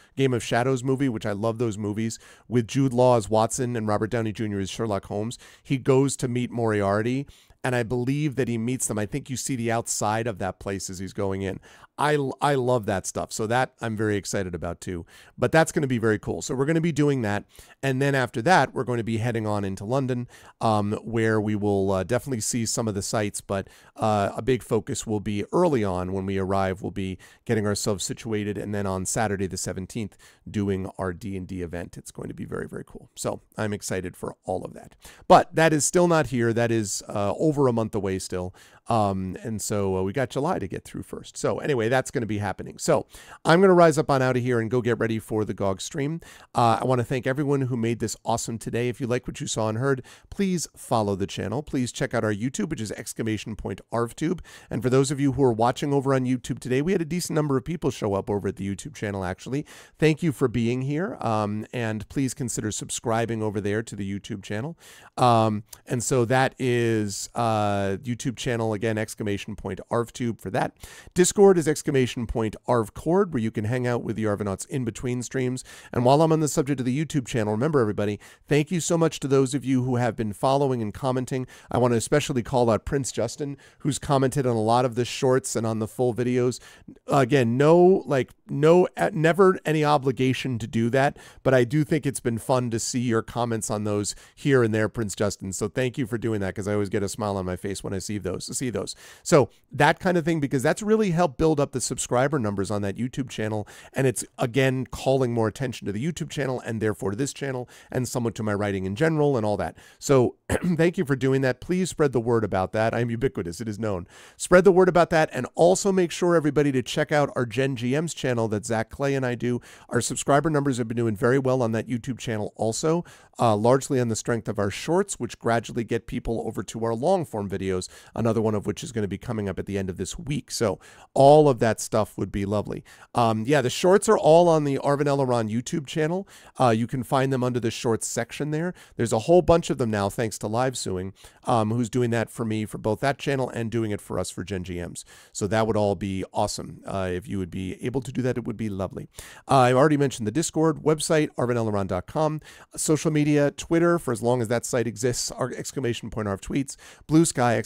movie, which I love those movies, with Jude Law as Watson and Robert Downey Jr. as Sherlock Holmes. He goes to meet Moriarty, and I believe that he meets them. I think you see the outside of that place as he's going in. I love that stuff. So that I'm very excited about too. But that's going to be very cool. So we're going to be doing that. And then after that, we're going to be heading on into London, where we will definitely see some of the sites. But a big focus will be early on when we arrive. We'll be getting ourselves situated. And then on Saturday the 17th, doing our D&D event. It's going to be very, very cool. So I'm excited for all of that. But that is still not here. That is over a month away still. And so we got July to get through first. So anyway, that's going to be happening. So I'm going to rise up on out of here and go get ready for the GOG stream. I want to thank everyone who made this awesome today. If you like what you saw and heard, please follow the channel. Please check out our YouTube, which is !ArvTube. And for those of you who are watching over on YouTube today, we had a decent number of people show up over at the YouTube channel, actually. Thank you for being here. And please consider subscribing over there to the YouTube channel. And so that is YouTube channel, again, !ArvTube for that. Discord is !ArvCord, where you can hang out with the Arvanauts in between streams. And while I'm on the subject of the YouTube channel, remember everybody, thank you so much to those of you who have been following and commenting. I want to especially call out Prince Justin, who's commented on a lot of the shorts and on the full videos. Again, never any obligation to do that, but I do think it's been fun to see your comments on those here and there, Prince Justin. So thank you for doing that, because I always get a smile on my face when I see those. see those. So that kind of thing, because that's really helped build up the subscriber numbers on that YouTube channel. And it's, again, calling more attention to the YouTube channel and therefore to this channel and somewhat to my writing in general and all that. So thank you for doing that. Please spread the word about that. I'm ubiquitous. It is known. Spread the word about that. And also make sure, everybody, to check out our Gen GM's channel that Zach Clay and I do. Our subscriber numbers have been doing very well on that YouTube channel also, largely on the strength of our shorts, which gradually get people over to our long form videos, another one of which is going to be coming up at the end of this week. So all of that stuff would be lovely. Yeah, the shorts are all on the Arvin Eleron YouTube channel. You can find them under the shorts section there. There's a whole bunch of them now, thanks to Live Suing, who's doing that for me for both that channel and doing it for us for Gen GMs. So that would all be awesome. If you would be able to do that, it would be lovely. I already mentioned the Discord website, arvineleron.com, social media, Twitter, for as long as that site exists, !Arv tweets, Blue Sky,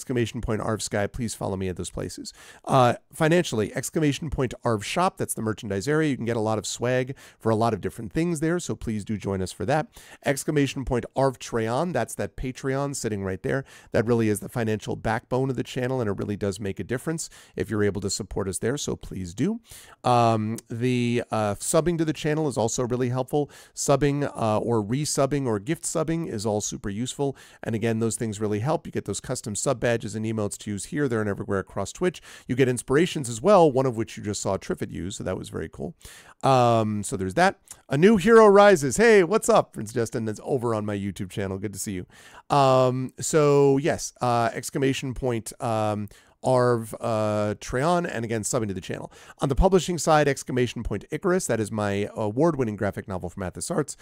!Arv Sky. Please follow me at those places. Financially, !Arv shop. That's the merchandise area. You can get a lot of swag for a lot of different things there. So please do join us for that. !Arv Treon. That's that Patreon sitting right there. That really is the financial backbone of the channel, and it really does make a difference if you're able to support us there. So please do. The subbing to the channel is also really helpful. Subbing or resubbing or gift subbing is all super useful. And again, those things really help. You get those custom sub badges and emotes to use here, there, and everywhere across Twitch. You get inspirations as well, one of which you just saw Triffid use, so that was very cool. So there's that. A new hero rises. Hey, what's up? Prince Justin, that's over on my YouTube channel. Good to see you. So yes, ! Arv Treon, and again, subbing to the channel. On the publishing side, ! Icarus, that is my award-winning graphic novel from Athos Arts. !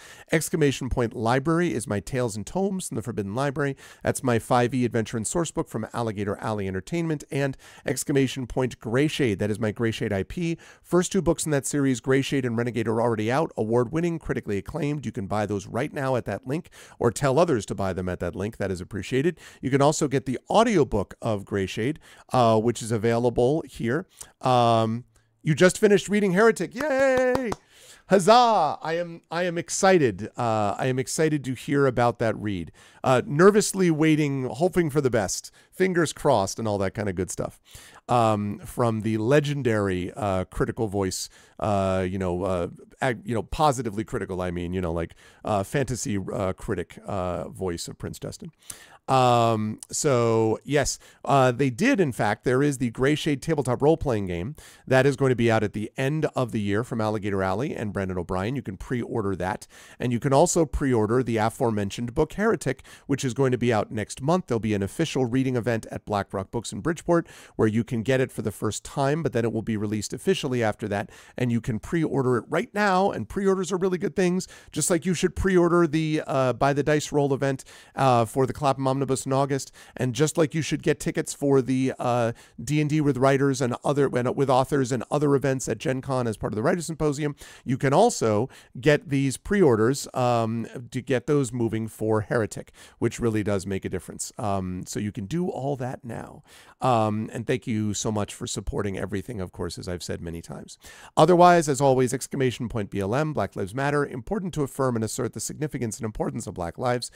Library is my Tales and Tomes from the Forbidden Library. That's my 5e adventure and sourcebook from Alligator Alley Entertainment. And ! Greyshade, that is my Greyshade IP. First two books in that series, Greyshade and Renegade, are already out, award-winning, critically acclaimed. You can buy those right now at that link, or tell others to buy them at that link. That is appreciated. You can also get the audiobook of Greyshade, which is available here. You just finished reading Heretic. Yay! Huzzah! I am excited. I am excited to hear about that read. Nervously waiting, hoping for the best. Fingers crossed and all that kind of good stuff. From the legendary critical voice, positively critical, I mean, like fantasy critic voice of Prince Justin. So yes, they did. In fact, there is the Greyshade tabletop role-playing game that is going to be out at the end of the year from Alligator Alley and Brandon O'Brien. You can pre-order that, and you can also pre-order the aforementioned book Heretic, which is going to be out next month. There'll be an official reading event at Black Rock Books in Bridgeport where you can get it for the first time, but then it will be released officially after that, and you can pre-order it right now. And pre-orders are really good things, just like you should pre-order the Buy the Dice Roll event for the Clapham Omnibus in August, and just like you should get tickets for the D&D with writers and with authors and other events at Gen Con as part of the Writers Symposium, you can also get these pre-orders to get those moving for Heretic, which really does make a difference. So you can do all that now. And thank you so much for supporting everything, of course, as I've said many times. Otherwise, as always, ! BLM, Black Lives Matter, important to affirm and assert the significance and importance of Black lives. !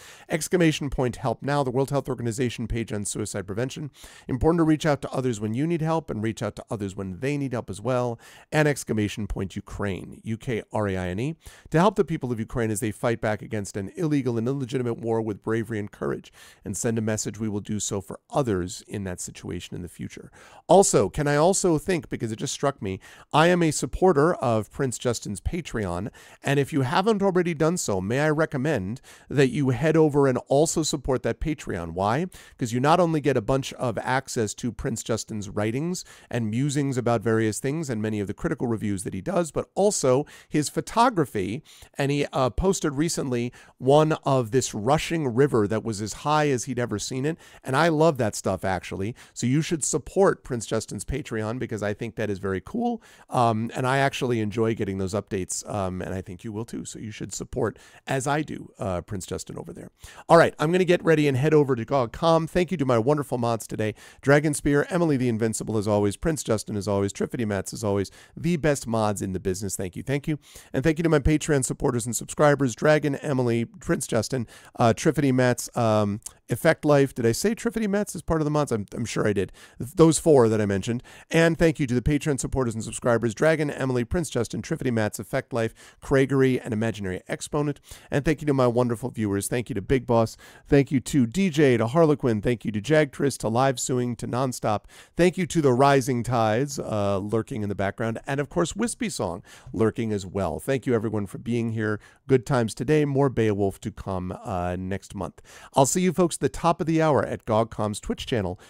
Help Now, the World Health Organization page on suicide prevention. Important to reach out to others when you need help and reach out to others when they need help as well. And ! Ukraine, UKRAINE, to help the people of Ukraine as they fight back against an illegal and illegitimate war with bravery and courage, and send a message we will do so for others in that situation in the future. Also, can I also think, because it just struck me, I am a supporter of Prince Justin's Patreon, and if you haven't already done so, may I recommend that you head over and also support that Patreon. Why? Because you not only get a bunch of access to Prince Justin's writings and musings about various things and many of the critical reviews that he does, but also his photography. And he posted recently one of this rushing river that was as high as he'd ever seen it. And I love that stuff, actually. So you should support Prince Justin's Patreon, because I think that is very cool. And I actually enjoy getting those updates. And I think you will too. So you should support, as I do, Prince Justin over there. All right, I'm going to get ready and head head over to GOG.com. Thank you to my wonderful mods today. Dragon Spear, Emily the Invincible as always, Prince Justin as always, Triffity Mats as always, the best mods in the business. Thank you, thank you. And thank you to my Patreon supporters and subscribers, Dragon, Emily, Prince Justin, Triffity Mats, Effect Life. Did I say Triffity Mats as part of the mods? I'm sure I did. Those 4 that I mentioned. And thank you to the Patreon supporters and subscribers, Dragon, Emily, Prince Justin, Triffity Mats, Effect Life, Craigery, and Imaginary Exponent. And thank you to my wonderful viewers. Thank you to Big Boss. Thank you to DJ, to Harlequin. Thank you to Jagtris, to Live Suing, to Nonstop. Thank you to the Rising Tides lurking in the background. And of course, Wispy Song lurking as well. Thank you everyone for being here. Good times today. More Beowulf to come next month. I'll see you folks at the top of the hour at GOG.com's Twitch channel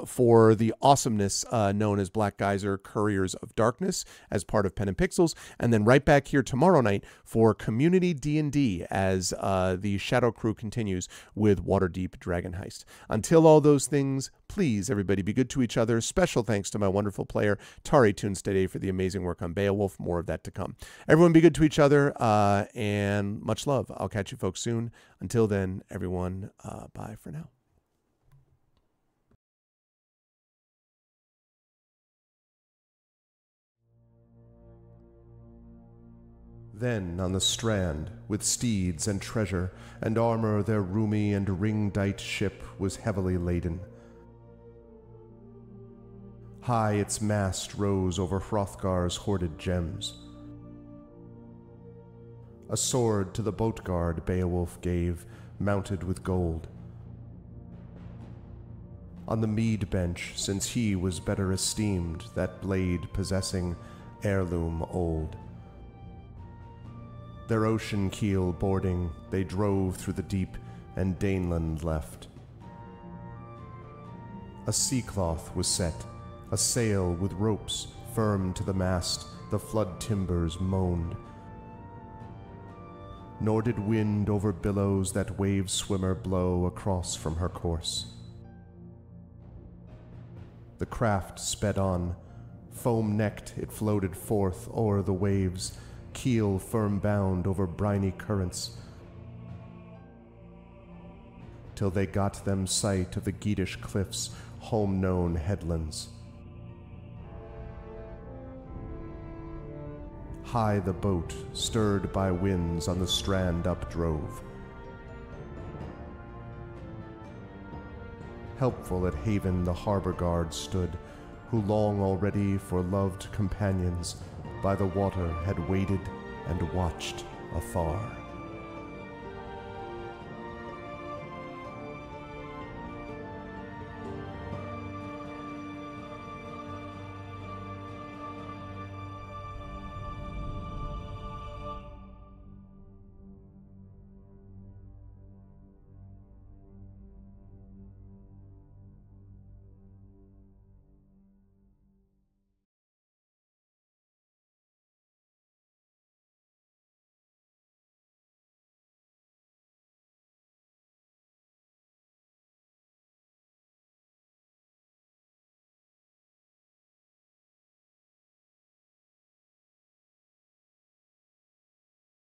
for the awesomeness known as Black Geyser Couriers of Darkness as part of Pen and Pixels, and then right back here tomorrow night for Community D&D as the Shadow Crew continues with Waterdeep Dragon Heist. Until all those things, please, everybody, be good to each other. Special thanks to my wonderful player, TariToons today, for the amazing work on Beowulf. More of that to come. Everyone be good to each other, and much love. I'll catch you folks soon. Until then, everyone, bye for now. Then on the strand, with steeds and treasure, and armor their roomy and ring-dight ship was heavily laden. High its mast rose over Hrothgar's hoarded gems. A sword to the boat guard Beowulf gave, mounted with gold. On the mead bench, since he was better esteemed, that blade possessing heirloom old. Their ocean keel boarding, they drove through the deep, and Daneland left. A sea cloth was set, a sail with ropes firm to the mast, the flood timbers moaned. Nor did wind over billows that wave swimmer blow across from her course. The craft sped on, foam-necked it floated forth o'er the waves, keel firm bound over briny currents, till they got them sight of the Geatish cliffs, home-known headlands. High the boat, stirred by winds, on the strand updrove. Helpful at haven the harbour guard stood, who long already for loved companions by the water had waited and watched afar.